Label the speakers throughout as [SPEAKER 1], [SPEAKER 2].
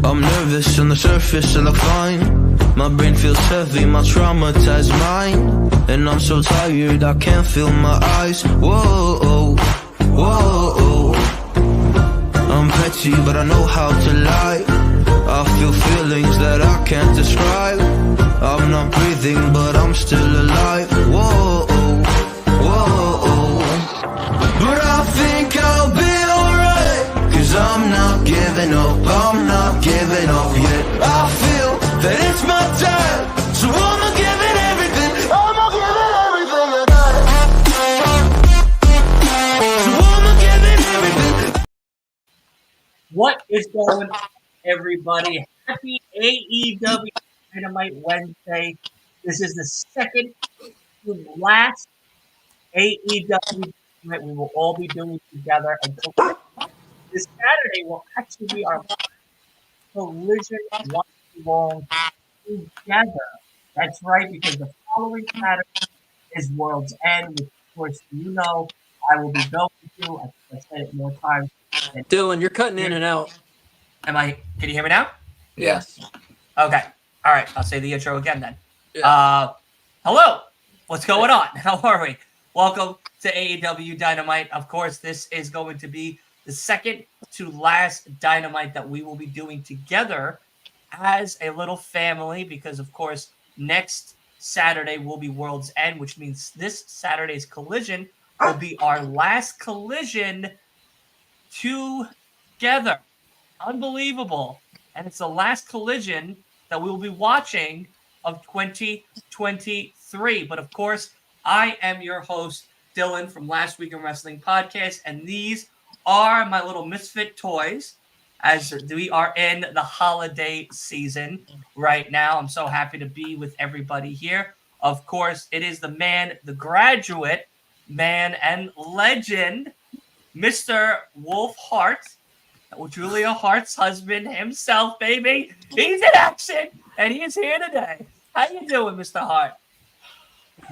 [SPEAKER 1] I'm nervous on the surface, I look fine. My brain feels heavy, my traumatized mind. And I'm so tired, I can't feel my eyes. Whoa, whoa. I'm petty, but I know how to lie. I feel feelings that I can't describe. I'm not breathing, but I'm still alive. Whoa, whoa. But I think I'll be alright, 'cause I'm not giving up, I'm not giving up yet. I feel that it's my time, so I'ma give it everything. I'ma give it everything I got. So I'ma give it everything.
[SPEAKER 2] What is going on, everybody? Happy AEW Dynamite Wednesday. This is the second to last AEW Dynamite we will all be doing together. And this Saturday will actually be our collision watch-along together. That's right, because the following Saturday is World's End, which, of course, you know I will be going to. I've said it more times.
[SPEAKER 3] Dylan, you're cutting in and out.
[SPEAKER 2] Can you hear me now?
[SPEAKER 3] Yes.
[SPEAKER 2] Okay. All right. I'll say the intro again then.
[SPEAKER 3] Yeah.
[SPEAKER 2] Hello. What's going on? How are we? Welcome to AEW Dynamite. Of course, this is going to be the second to last Dynamite that we will be doing together as a little family because, of course, next Saturday will be World's End, which means this Saturday's Collision will be our last Collision together. Unbelievable. And it's the last Collision that we will be watching of 2023. But of course, I am your host, Dylan from Last Week in Wrestling Podcast, and these are my little misfit toys as we are in the holiday season right now. I'm so happy to be with everybody here. Of course, it is the man, the graduate, man, and legend, Mr. Wolf Hart. Julia Hart's husband himself, baby. He's in action, and he is here today. How you doing, Mr. Hart?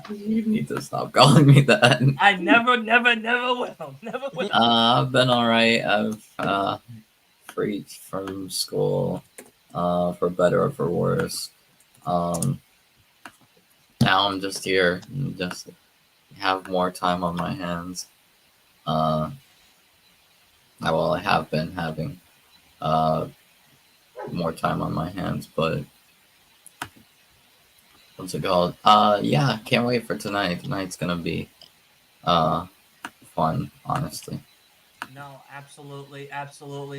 [SPEAKER 4] You need to stop calling me that.
[SPEAKER 2] I never will. Never will.
[SPEAKER 4] I've been alright. I've freaked from school, for better or for worse. Now I'm just here, and just have more time on my hands. I have been having more time on my hands, but what's it called? Yeah, can't wait for tonight. Tonight's gonna be fun, honestly.
[SPEAKER 2] No, absolutely.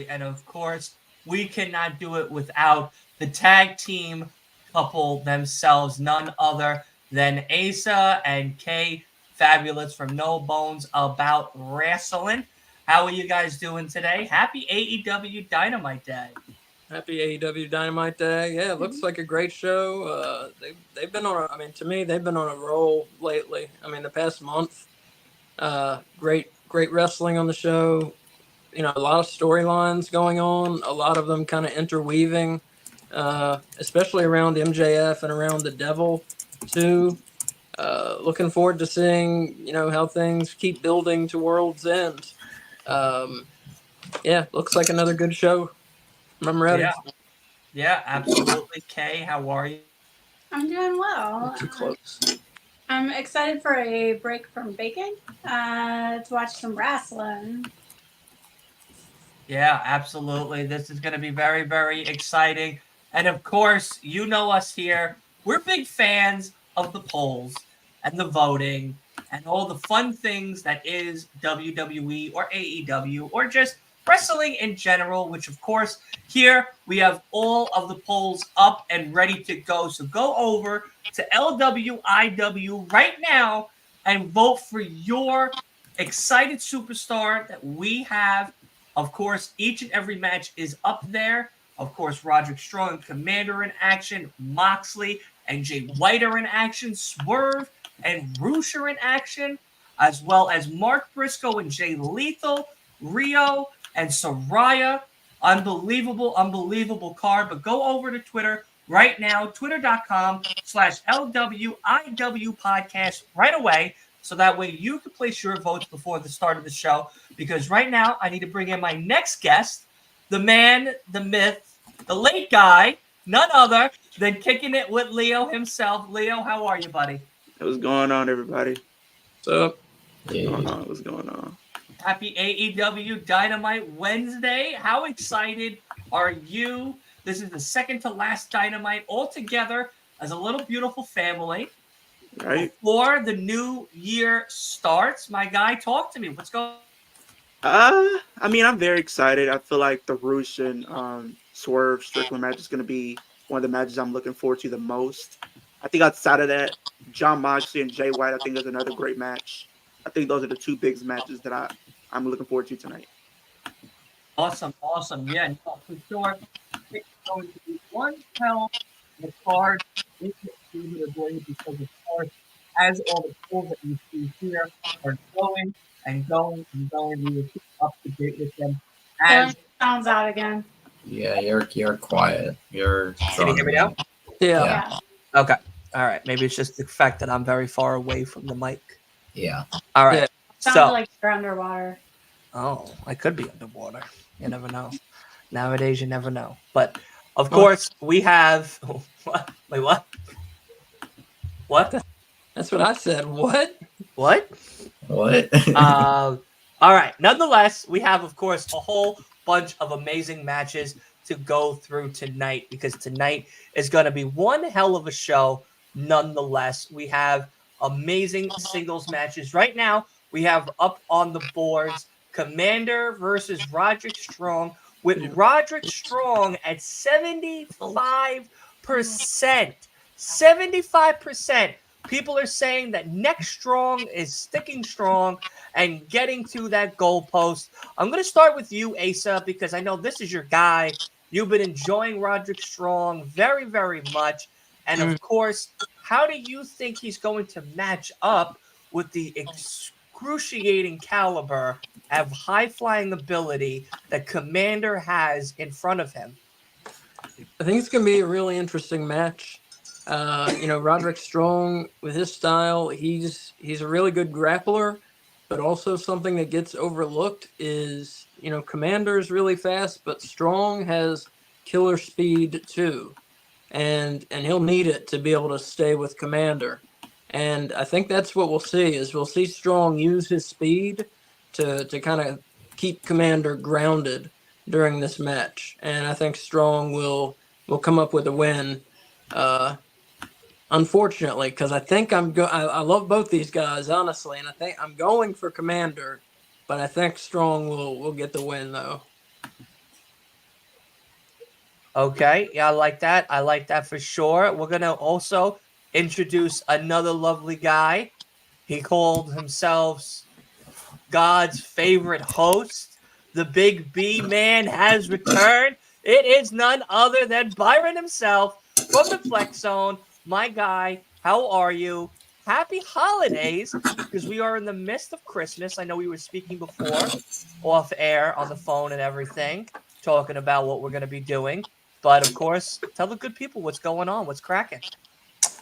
[SPEAKER 2] And of course, we cannot do it without the tag team couple themselves, none other than Asa and Kay Fabulous from No Bones About Wrestling. How are you guys doing today? Happy AEW Dynamite Day.
[SPEAKER 3] Happy AEW Dynamite Day. Yeah, it looks like a great show. They've been on. To me, they've been on a roll lately. The past month. Great wrestling on the show. A lot of storylines going on. A lot of them kind of interweaving, especially around MJF and around the Devil too. Looking forward to seeing how things keep building to World's End. Yeah, looks like another good show. I'm ready.
[SPEAKER 2] Yeah, absolutely. Kay, how are you?
[SPEAKER 5] I'm doing well.
[SPEAKER 3] Too close.
[SPEAKER 5] I'm excited for a break from baking to watch some wrestling.
[SPEAKER 2] Yeah, absolutely. This is going to be very, very exciting. And of course, you know us here. We're big fans of the polls and the voting and all the fun things that is WWE or AEW or just wrestling in general, which of course here we have all of the polls up and ready to go. So go over to LWIW right now and vote for your excited superstar that we have. Of course, each and every match is up there. Of course, Roderick Strong, Commander in action, Moxley and Jay White are in action, Swerve and Roosh are in action, as well as Mark Briscoe and Jay Lethal, Rio and Soraya. Unbelievable card. But go over to Twitter right now, twitter.com/LWIW podcast right away. So that way you can place your votes before the start of the show. Because right now I need to bring in my next guest, the man, the myth, the late guy, none other than kicking it with Leo himself. Leo, how are you, buddy?
[SPEAKER 6] What's going on, everybody?
[SPEAKER 3] So
[SPEAKER 4] Yeah.
[SPEAKER 6] What's going on?
[SPEAKER 2] Happy AEW Dynamite Wednesday. How excited are you? This is the second to last Dynamite all together as a little beautiful family.
[SPEAKER 6] Right?
[SPEAKER 2] Before the new year starts, my guy, talk to me. What's going on?
[SPEAKER 6] I mean, I'm very excited. I feel like the Roosh and Swerve Strickland match is going to be one of the matches I'm looking forward to the most. I think outside of that, John Moxley and Jay White, I think is another great match. I think those are the two biggest matches that I'm looking forward to tonight.
[SPEAKER 2] Awesome. Yeah, no, for sure. It's going to be one hell of a card. Because, of course, as all the polls that you see here are going and going and going, we will keep up to date with them. As
[SPEAKER 5] Sounds out again.
[SPEAKER 4] Yeah, you're quiet. You're.
[SPEAKER 2] Can you hear me now?
[SPEAKER 3] yeah.
[SPEAKER 5] Yeah.
[SPEAKER 2] Okay. All right. Maybe it's just the fact that I'm very far away from the mic.
[SPEAKER 4] Yeah.
[SPEAKER 2] All right.
[SPEAKER 3] Yeah.
[SPEAKER 5] Sounds
[SPEAKER 2] So,
[SPEAKER 5] like you're underwater.
[SPEAKER 2] oh, I could be underwater. You never know. Nowadays, you never know. But of course, we have. What? Wait, what? What?
[SPEAKER 3] That's what I said. What?
[SPEAKER 2] What?
[SPEAKER 4] What?
[SPEAKER 2] All right. Nonetheless, we have, of course, a whole bunch of amazing matches to go through tonight because tonight is going to be one hell of a show. Nonetheless, we have amazing singles matches. Right now, we have up on the boards Commander versus Roderick Strong, with Roderick Strong at 75%. 75%. People are saying that Next Strong is sticking strong and getting to that goalpost. I'm going to start with you, Asa, because I know this is your guy. You've been enjoying Roderick Strong very, very much. And of course, how do you think he's going to match up with the excruciating caliber of high-flying ability that Commander has in front of him?
[SPEAKER 3] I think it's going to be a really interesting match. Roderick Strong with his style, he's a really good grappler, but also something that gets overlooked is, Commander's really fast, but Strong has killer speed too. And he'll need it to be able to stay with Commander. And I think that's what we'll see Strong use his speed to kind of keep Commander grounded during this match. And I think Strong will come up with a win. Unfortunately, because I think I love both these guys, honestly, and I think I'm going for Commander, but I think Strong will get the win though.
[SPEAKER 2] Okay, yeah, I like that. I like that for sure. We're gonna also introduce another lovely guy. He called himself God's favorite host. The Big B man has returned. It is none other than Byron himself from the Flex Zone. My guy, how are you? Happy holidays, because we are in the midst of Christmas. I know we were speaking before off air on the phone and everything, talking about what we're going to be doing. But of course, tell the good people what's going on, what's cracking.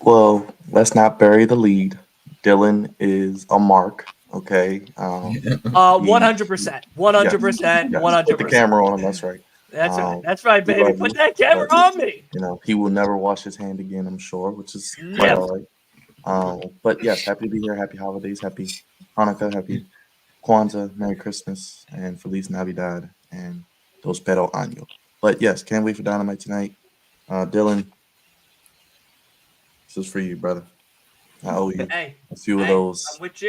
[SPEAKER 7] Well, let's not bury the lead. Dylan is a mark. Okay.
[SPEAKER 2] 100%. 100%. 100%.
[SPEAKER 7] Put the camera on him. That's right.
[SPEAKER 2] That's right. That's right, baby.
[SPEAKER 7] love
[SPEAKER 2] Put
[SPEAKER 7] you.
[SPEAKER 2] that camera on me.
[SPEAKER 7] He will never wash his hand again, I'm sure, which is quite
[SPEAKER 2] Never.
[SPEAKER 7] all right. But yes, happy to be here. Happy holidays. Happy Hanukkah. Happy Kwanzaa. Merry Christmas. And Feliz Navidad. And Prospero Año. But yes, can't wait for Dynamite tonight. Dylan, this is for you, brother. I owe you a few of those.
[SPEAKER 2] I'm with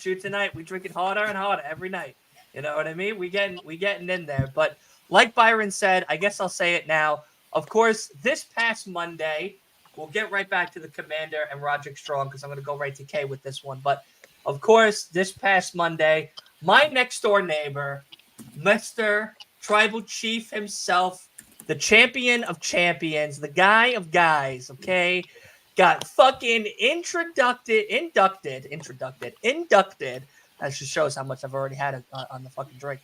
[SPEAKER 2] you tonight. We drink it harder and harder every night. You know what I mean? We getting in there. But like Byron said, I guess I'll say it now. Of course, this past Monday, we'll get right back to the Commander and Roderick Strong because I'm going to go right to K with this one. But of course, this past Monday, my next door neighbor, Mr. Tribal Chief himself, the champion of champions, the guy of guys, okay, got fucking inducted. That just shows how much I've already had on the fucking drink.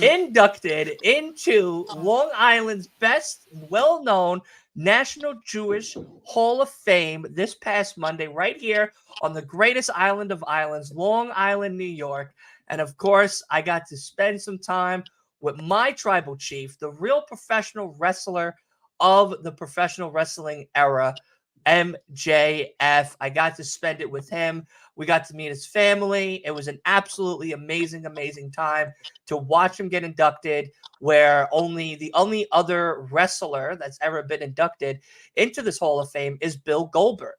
[SPEAKER 2] Inducted into Long Island's best, well-known National Jewish Hall of Fame this past Monday, right here on the greatest island of islands, Long Island, New York. And of course, I got to spend some time with my tribal chief, the real professional wrestler of the professional wrestling era, MJF. I got to spend it with him. We got to meet his family. It was an absolutely amazing, amazing time to watch him get inducted, where the only other wrestler that's ever been inducted into this Hall of Fame is Bill Goldberg.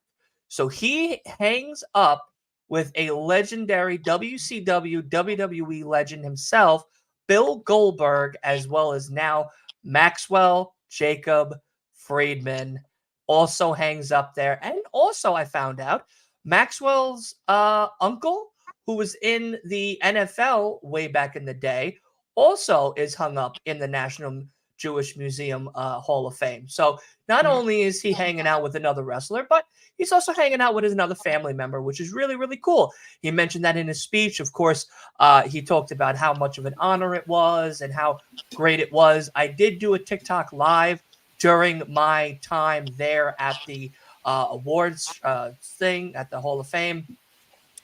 [SPEAKER 2] So he hangs up with a legendary WCW, WWE legend himself, Bill Goldberg, as well as now Maxwell Jacob Friedman also hangs up there. And also I found out Maxwell's uncle, who was in the NFL way back in the day, also is hung up in the National Jewish Museum Hall of Fame. So not only is he hanging out with another wrestler, but he's also hanging out with another family member, which is really, really cool. He mentioned that in his speech. Of course, he talked about how much of an honor it was and how great it was. I did do a TikTok live during my time there at the awards thing at the Hall of Fame.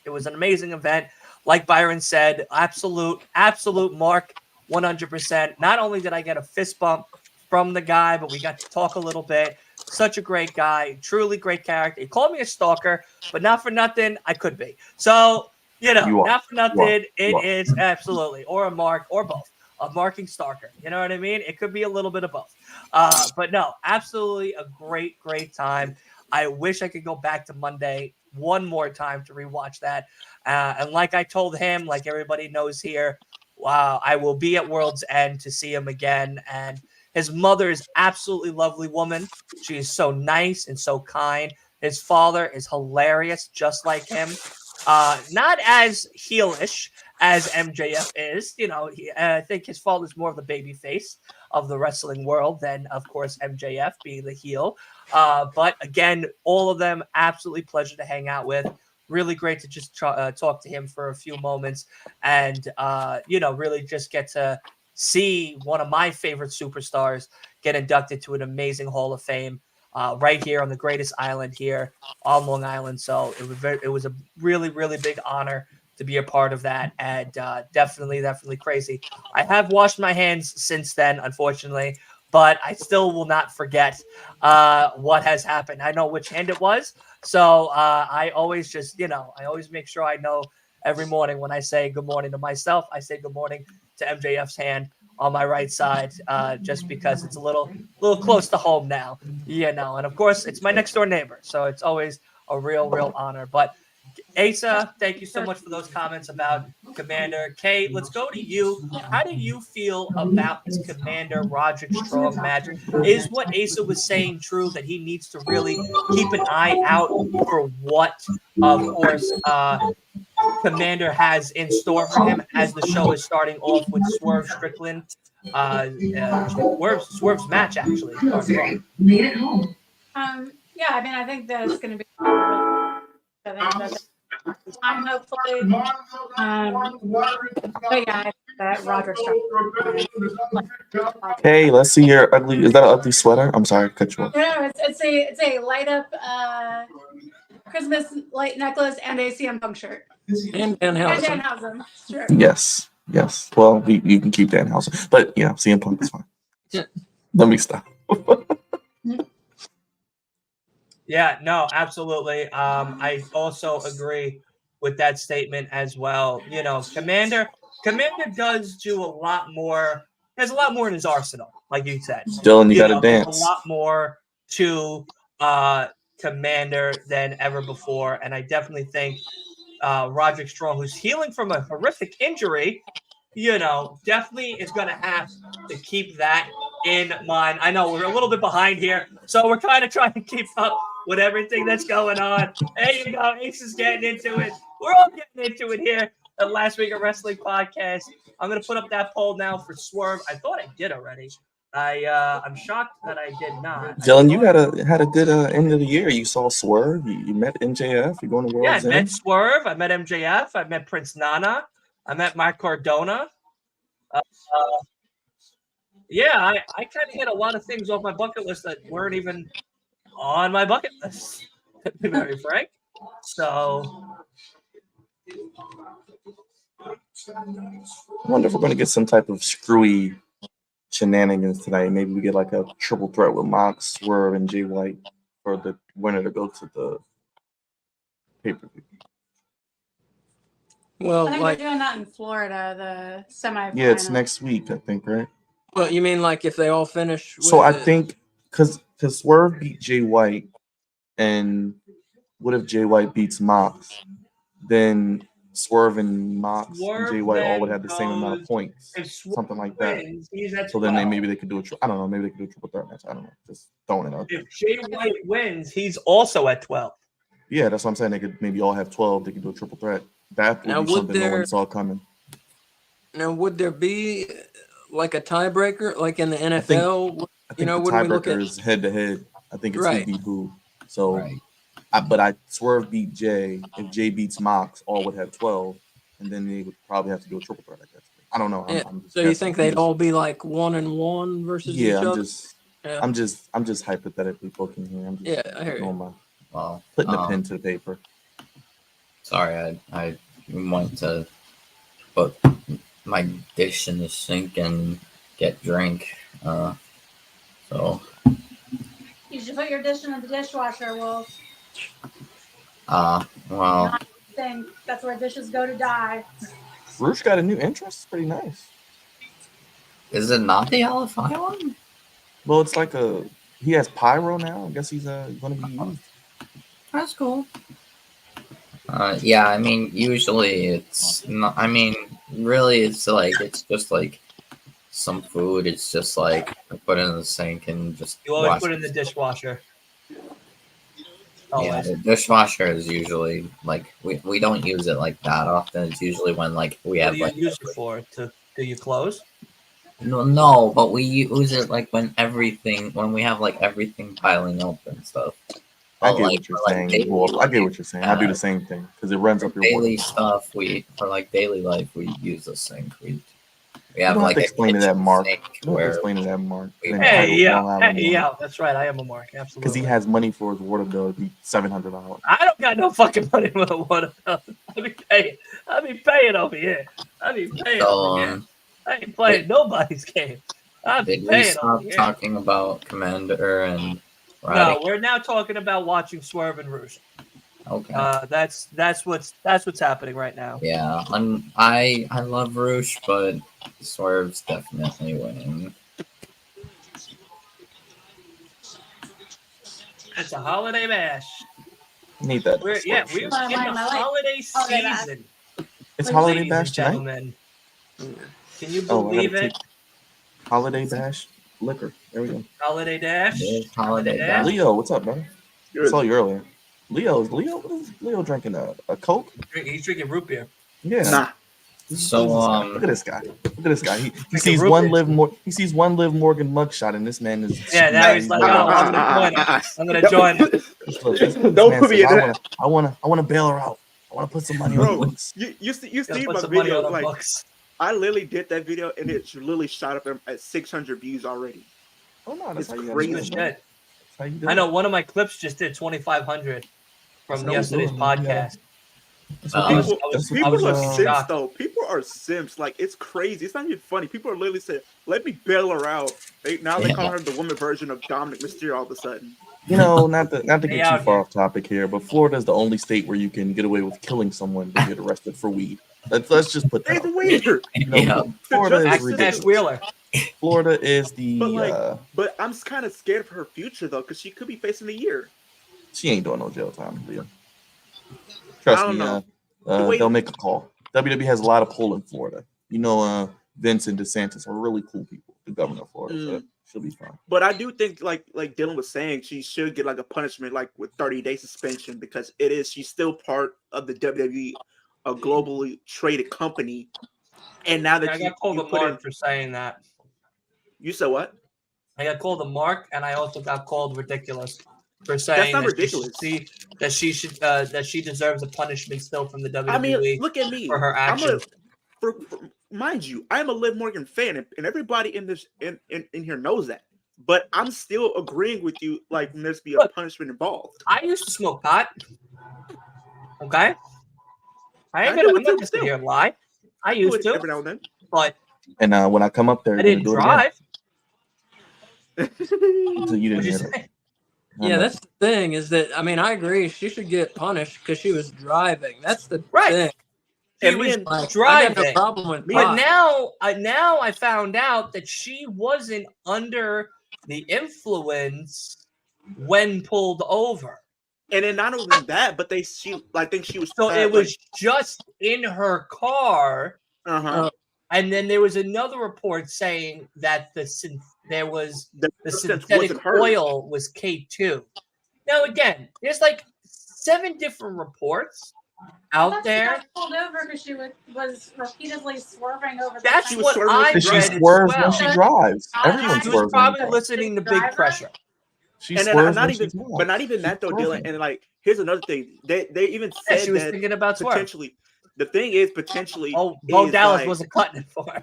[SPEAKER 2] It was an amazing event. Like Byron said, absolute mark, 100%. Not only did I get a fist bump from the guy, but we got to talk a little bit. Such a great guy, truly great character. He called me a stalker, but not for nothing, I could be. So, not for nothing, it is absolutely, or a mark, or both. A marking stalker. You know what I mean? It could be a little bit of both. But no, absolutely a great, great time. I wish I could go back to Monday one more time to rewatch that. And like I told him, like everybody knows here, wow, I will be at World's End to see him again. And his mother is absolutely lovely woman. She is so nice and so kind. His father is hilarious, just like him. Not as heelish as MJF is. I think his father's more of the baby face of the wrestling world than, of course, MJF being the heel. But again, all of them, absolutely pleasure to hang out with. Really great to just talk to him for a few moments and, really just get to see one of my favorite superstars get inducted to an amazing Hall of Fame right here on the greatest island here on Long Island. So it was a really, really big honor to be a part of that, and definitely crazy. I have washed my hands since then, unfortunately, but I still will not forget what has happened. I know which hand it was, so I always just, I always make sure I know every morning when I say good morning to myself, I say good morning to MJF's hand on my right side, just because it's a little close to home now, and of course it's my next door neighbor, so it's always a real honor. But Asa, thank you so much for those comments about Commander. Kate, let's go to you. How do you feel about this Commander Roderick Strong match? Is what Asa was saying true, that he needs to really keep an eye out for what, of course, Commander has in store for him as the show is starting off with Swerve Strickland? Swerve's match actually starts off.
[SPEAKER 5] Made it home. Yeah, I mean, I think that it's going to be time, hopefully. But yeah, I think that Roger Strong.
[SPEAKER 7] Hey, let's see your ugly. Is that an ugly sweater? I'm sorry, I cut you off.
[SPEAKER 5] No, it's a light up Christmas light necklace and a CM Punk shirt.
[SPEAKER 3] And Danhausen.
[SPEAKER 5] Danhausen, sure.
[SPEAKER 7] Yes. Well, you can keep Danhausen, but CM Punk is fine.
[SPEAKER 3] Yeah.
[SPEAKER 7] Let me stop.
[SPEAKER 2] Yeah, no, absolutely. I also agree with that statement as well. Commander does do a lot more. There's a lot more in his arsenal, like you said.
[SPEAKER 7] Dylan, you got to
[SPEAKER 2] there's
[SPEAKER 7] dance.
[SPEAKER 2] a lot more to Commander than ever before, and I definitely think Roderick Strong, who's healing from a horrific injury, definitely is going to have to keep that in mind. I know we're a little bit behind here, so we're kind of trying to keep up with everything that's going on. There you go. Ace is getting into it. We're all getting into it here at Last Week of Wrestling Podcast. I'm going to put up that poll now for Swerve. I thought I did already. I'm shocked that I did not.
[SPEAKER 7] Dylan, you had a good end of the year. You saw Swerve. You met MJF. You're going to World's End.
[SPEAKER 2] I met Swerve. I met MJF. I met Prince Nana. I met Mark Cardona. I kind of hit a lot of things off my bucket list that weren't even on my bucket list, to be very frank. So
[SPEAKER 7] I wonder if we're going to get some type of screwy shenanigans tonight. Maybe we get like a triple threat with Mox, Swerve, and Jay White for the winner to go to the pay-per-view.
[SPEAKER 3] Well,
[SPEAKER 5] I think
[SPEAKER 3] like,
[SPEAKER 5] they're doing that in Florida, the semifinal.
[SPEAKER 7] Yeah, it's next week, I think, right?
[SPEAKER 3] well, you mean like if they all finish?
[SPEAKER 7] So
[SPEAKER 3] with
[SPEAKER 7] I
[SPEAKER 3] the-
[SPEAKER 7] think because Swerve beat Jay White, and what if Jay White beats Mox? Then Swerve and Mox and
[SPEAKER 2] Swerve
[SPEAKER 7] Jay White all would
[SPEAKER 2] then
[SPEAKER 7] have the same amount of
[SPEAKER 2] goes-
[SPEAKER 7] points,
[SPEAKER 2] If Swerve
[SPEAKER 7] something like that.
[SPEAKER 2] wins, he's at
[SPEAKER 7] So then
[SPEAKER 2] 12.
[SPEAKER 7] maybe they could do I don't know. Maybe they could do a triple threat match. I don't know. Just throwing it out there.
[SPEAKER 2] If Jay White wins, he's also at 12.
[SPEAKER 7] Yeah, that's what I'm saying. They could maybe all have 12. They could do a triple threat. That would
[SPEAKER 3] Now,
[SPEAKER 7] be
[SPEAKER 3] would
[SPEAKER 7] something no
[SPEAKER 3] there-
[SPEAKER 7] one saw coming.
[SPEAKER 3] Now, would there be like a tiebreaker, like in the
[SPEAKER 7] think-
[SPEAKER 3] NFL?
[SPEAKER 7] I think
[SPEAKER 3] know,
[SPEAKER 7] the
[SPEAKER 3] when we look
[SPEAKER 7] tiebreaker
[SPEAKER 3] at-
[SPEAKER 7] is head to head. I think it's
[SPEAKER 3] Right.
[SPEAKER 7] who beat who. So,
[SPEAKER 4] Right.
[SPEAKER 7] but Swerve beat Jay. If Jay beats Mox, all would have 12, and then they would probably have to do a triple threat. I guess. I don't know.
[SPEAKER 3] Yeah,
[SPEAKER 7] I'm just
[SPEAKER 3] so you
[SPEAKER 7] guessing.
[SPEAKER 3] think they'd all be like 1-1 versus each
[SPEAKER 7] Yeah,
[SPEAKER 3] other? Yeah.
[SPEAKER 7] I'm just hypothetically booking here. I'm just
[SPEAKER 3] Yeah, I hear you.
[SPEAKER 7] doing my
[SPEAKER 4] Well,
[SPEAKER 7] putting the pen to the paper.
[SPEAKER 4] sorry, I went to put my dish in the sink and get drink. So
[SPEAKER 5] You should put your dish in the dishwasher, Wolf.
[SPEAKER 4] well,
[SPEAKER 5] Thing. That's where dishes go to die.
[SPEAKER 7] Roosh got a new entrance. Pretty nice.
[SPEAKER 4] is it not the LFI one?
[SPEAKER 7] Well, it's like he has pyro now. I guess he's going to be used.
[SPEAKER 4] That's cool. Yeah, I mean, usually it's not. I mean, really, it's just like some food. It's just like I put it in the sink and just
[SPEAKER 2] You always
[SPEAKER 4] wash
[SPEAKER 2] put it in the dishwasher. Oh,
[SPEAKER 4] Yeah,
[SPEAKER 2] Always.
[SPEAKER 4] the dishwasher is usually like we don't use it like that often. It's usually when like we
[SPEAKER 2] What
[SPEAKER 4] have
[SPEAKER 2] do you
[SPEAKER 4] like
[SPEAKER 2] use it for? To do you close?
[SPEAKER 4] no, but we use it like when we have like everything piling up and stuff.
[SPEAKER 7] I
[SPEAKER 4] But,
[SPEAKER 7] get
[SPEAKER 4] like,
[SPEAKER 7] what you're
[SPEAKER 4] for, like,
[SPEAKER 7] saying.
[SPEAKER 4] daily
[SPEAKER 7] Well, I get what you're saying. I do
[SPEAKER 4] Yeah.
[SPEAKER 7] the same thing because it runs up your
[SPEAKER 4] daily
[SPEAKER 7] water.
[SPEAKER 4] stuff, for like daily life, we use the sink. We
[SPEAKER 7] You
[SPEAKER 4] have
[SPEAKER 7] don't
[SPEAKER 4] like
[SPEAKER 7] have to
[SPEAKER 4] a
[SPEAKER 7] explain to that
[SPEAKER 4] kitchen
[SPEAKER 7] Mark.
[SPEAKER 4] sink
[SPEAKER 7] You don't have to
[SPEAKER 4] where
[SPEAKER 7] explain to that Mark.
[SPEAKER 4] we-
[SPEAKER 2] Hey, yeah, that's right. I am a mark,
[SPEAKER 7] Because
[SPEAKER 2] absolutely.
[SPEAKER 7] he has money for his water bill. It'd be $700.
[SPEAKER 2] I don't got no fucking money with a water bill. I be paying over here. I be paying
[SPEAKER 4] so
[SPEAKER 2] over here. I ain't playing nobody's game. I be
[SPEAKER 4] did we
[SPEAKER 2] paying
[SPEAKER 4] stop
[SPEAKER 2] over here.
[SPEAKER 4] talking about Commander and
[SPEAKER 2] No,
[SPEAKER 4] Roddick?
[SPEAKER 2] we're now talking about watching Swerve and Roosh.
[SPEAKER 4] Okay.
[SPEAKER 2] That's what's happening right now.
[SPEAKER 4] Yeah, I love Roosh, but Swerve's definitely winning.
[SPEAKER 2] It's a holiday mash.
[SPEAKER 7] Need that.
[SPEAKER 2] We're in
[SPEAKER 5] My
[SPEAKER 2] the
[SPEAKER 5] life.
[SPEAKER 2] holiday
[SPEAKER 5] Holiday mash.
[SPEAKER 2] season.
[SPEAKER 7] It's Holiday
[SPEAKER 2] Ladies
[SPEAKER 7] Bash
[SPEAKER 2] and
[SPEAKER 7] tonight.
[SPEAKER 2] gentlemen. Can you
[SPEAKER 7] Oh, I
[SPEAKER 2] believe
[SPEAKER 7] gotta
[SPEAKER 2] it?
[SPEAKER 7] take Holiday Bash liquor. There we go.
[SPEAKER 2] Holiday Dash.
[SPEAKER 4] It is Holiday
[SPEAKER 2] Yeah.
[SPEAKER 4] Bash.
[SPEAKER 7] Leo, what's up, man? I
[SPEAKER 6] Good.
[SPEAKER 7] saw you earlier. Leo, what is Leo drinking? A Coke?
[SPEAKER 2] He's drinking root beer.
[SPEAKER 7] Yeah.
[SPEAKER 6] Nah.
[SPEAKER 4] So,
[SPEAKER 7] Look at this guy. Look at this guy. He
[SPEAKER 2] Drinking
[SPEAKER 7] sees
[SPEAKER 2] root
[SPEAKER 7] one
[SPEAKER 2] beer.
[SPEAKER 7] Liv more. He sees one Liv Morgan mugshot, and this man is.
[SPEAKER 2] Yeah, now he's like, oh, I'm gonna join him. I'm gonna join him.
[SPEAKER 6] Don't put me in that.
[SPEAKER 7] I want to bail her out. I want to put some money on the
[SPEAKER 6] Bro,
[SPEAKER 7] books.
[SPEAKER 6] you see
[SPEAKER 2] Gotta put
[SPEAKER 6] my
[SPEAKER 2] some money
[SPEAKER 6] video?
[SPEAKER 2] on the
[SPEAKER 6] Like,
[SPEAKER 2] books.
[SPEAKER 6] I literally did that video, and it literally shot up at 600 views already.
[SPEAKER 7] Oh no, that's
[SPEAKER 6] It's
[SPEAKER 7] how you
[SPEAKER 6] crazy.
[SPEAKER 7] do
[SPEAKER 2] Good
[SPEAKER 7] it, man.
[SPEAKER 2] shit.
[SPEAKER 7] That's how you do
[SPEAKER 2] I
[SPEAKER 7] it.
[SPEAKER 2] know one of my clips just did 2,500 from
[SPEAKER 7] That's how we
[SPEAKER 2] yesterday's
[SPEAKER 7] do it, man.
[SPEAKER 2] podcast.
[SPEAKER 7] That's
[SPEAKER 4] Uh,
[SPEAKER 7] what
[SPEAKER 2] I
[SPEAKER 7] it
[SPEAKER 2] was-
[SPEAKER 7] is.
[SPEAKER 6] People,
[SPEAKER 7] That's what
[SPEAKER 6] people
[SPEAKER 7] it is.
[SPEAKER 6] are simps
[SPEAKER 2] shocked.
[SPEAKER 6] though. People are simps. Like, it's crazy. It's not even funny. People are literally saying, "Let me bail her out." Now they
[SPEAKER 4] Yeah.
[SPEAKER 6] call her the woman version of Dominic Mysterio all of a sudden.
[SPEAKER 7] You know, not to
[SPEAKER 2] They
[SPEAKER 7] get too
[SPEAKER 2] out
[SPEAKER 7] far
[SPEAKER 2] here.
[SPEAKER 7] off topic here, but Florida is the only state where you can get away with killing someone and get arrested for weed. Let's just put that.
[SPEAKER 6] It's
[SPEAKER 7] out there.
[SPEAKER 6] weird.
[SPEAKER 7] You know,
[SPEAKER 4] Yeah.
[SPEAKER 7] Florida is
[SPEAKER 6] Justice
[SPEAKER 2] Ask
[SPEAKER 7] ridiculous.
[SPEAKER 2] Ash Wheeler.
[SPEAKER 7] Florida is the.
[SPEAKER 6] But, like, But I'm kind of scared for her future though, because she could be facing a year.
[SPEAKER 7] She ain't doing no jail time, Leo. Trust
[SPEAKER 6] I don't
[SPEAKER 7] me.
[SPEAKER 6] know. The way-
[SPEAKER 7] They'll make a call. WWE has a lot of pull in Florida. You know, Vince and DeSantis are really cool people. The governor of Florida, so she'll be fine.
[SPEAKER 6] But I do think, like Dylan was saying, she should get like a punishment, like with 30-day suspension, because she's still part of the WWE, a globally traded company. And now that
[SPEAKER 2] I
[SPEAKER 6] you
[SPEAKER 2] got called a
[SPEAKER 6] put
[SPEAKER 2] mark
[SPEAKER 6] in,
[SPEAKER 2] for saying that.
[SPEAKER 6] you said what?
[SPEAKER 2] I got called a mark, and I also got called ridiculous for saying
[SPEAKER 6] not
[SPEAKER 2] that
[SPEAKER 6] ridiculous.
[SPEAKER 2] that she deserves a punishment still from the WWE
[SPEAKER 6] I mean, look at me.
[SPEAKER 2] for her
[SPEAKER 6] I'm
[SPEAKER 2] actions.
[SPEAKER 6] mind you, I'm a Liv Morgan fan, and everybody in this in here knows that. But I'm still agreeing with you, like when there's be a
[SPEAKER 2] Look.
[SPEAKER 6] punishment involved.
[SPEAKER 2] I used to smoke pot. Okay, I ain't
[SPEAKER 6] I
[SPEAKER 2] gonna.
[SPEAKER 6] do
[SPEAKER 2] I'm
[SPEAKER 6] it
[SPEAKER 2] not
[SPEAKER 6] too,
[SPEAKER 2] gonna sit
[SPEAKER 6] still.
[SPEAKER 2] here and lie. I used to,
[SPEAKER 6] every now and then.
[SPEAKER 2] but
[SPEAKER 7] And when I come up there,
[SPEAKER 2] I
[SPEAKER 7] you're gonna
[SPEAKER 2] didn't
[SPEAKER 7] do
[SPEAKER 2] drive.
[SPEAKER 7] it again. So you didn't
[SPEAKER 2] What'd you
[SPEAKER 7] hear that.
[SPEAKER 2] say?
[SPEAKER 3] Yeah, that's the thing is that I mean I agree she should get punished because she was driving. That's the
[SPEAKER 2] Right.
[SPEAKER 3] thing.
[SPEAKER 2] She
[SPEAKER 6] And me
[SPEAKER 2] was
[SPEAKER 6] and-
[SPEAKER 3] Like, I got
[SPEAKER 2] driving.
[SPEAKER 3] no problem with
[SPEAKER 2] But
[SPEAKER 3] pot.
[SPEAKER 2] now I found out that she wasn't under the influence when pulled over.
[SPEAKER 6] And then not only that, but I think she was.
[SPEAKER 2] So it was just in her car.
[SPEAKER 6] Uh-huh.
[SPEAKER 2] And then there was another report saying that the
[SPEAKER 6] substance
[SPEAKER 2] synthetic
[SPEAKER 6] wasn't hers.
[SPEAKER 2] oil was K2. Now again, there's like 7 different reports out there.
[SPEAKER 5] She got pulled over because she was repeatedly swerving over.
[SPEAKER 2] That's
[SPEAKER 6] She was
[SPEAKER 2] what
[SPEAKER 6] swerving
[SPEAKER 2] I
[SPEAKER 6] when
[SPEAKER 7] She
[SPEAKER 2] read as
[SPEAKER 7] swerves
[SPEAKER 2] well.
[SPEAKER 7] when she drives. Everyone
[SPEAKER 2] She was
[SPEAKER 7] swerves. when she
[SPEAKER 2] probably
[SPEAKER 7] drives.
[SPEAKER 2] listening to Big Pressure.
[SPEAKER 7] She
[SPEAKER 6] And then
[SPEAKER 7] swerves
[SPEAKER 6] not
[SPEAKER 7] when she
[SPEAKER 6] even,
[SPEAKER 7] drives.
[SPEAKER 6] but not even that though, Dylan. And like, here's another thing. They even
[SPEAKER 2] Yeah,
[SPEAKER 6] said
[SPEAKER 2] she was
[SPEAKER 6] that
[SPEAKER 2] thinking about swerve.
[SPEAKER 6] potentially. The thing is potentially.
[SPEAKER 2] Oh, Bo
[SPEAKER 6] is
[SPEAKER 2] Dallas
[SPEAKER 6] like,
[SPEAKER 2] wasn't cutting it for her.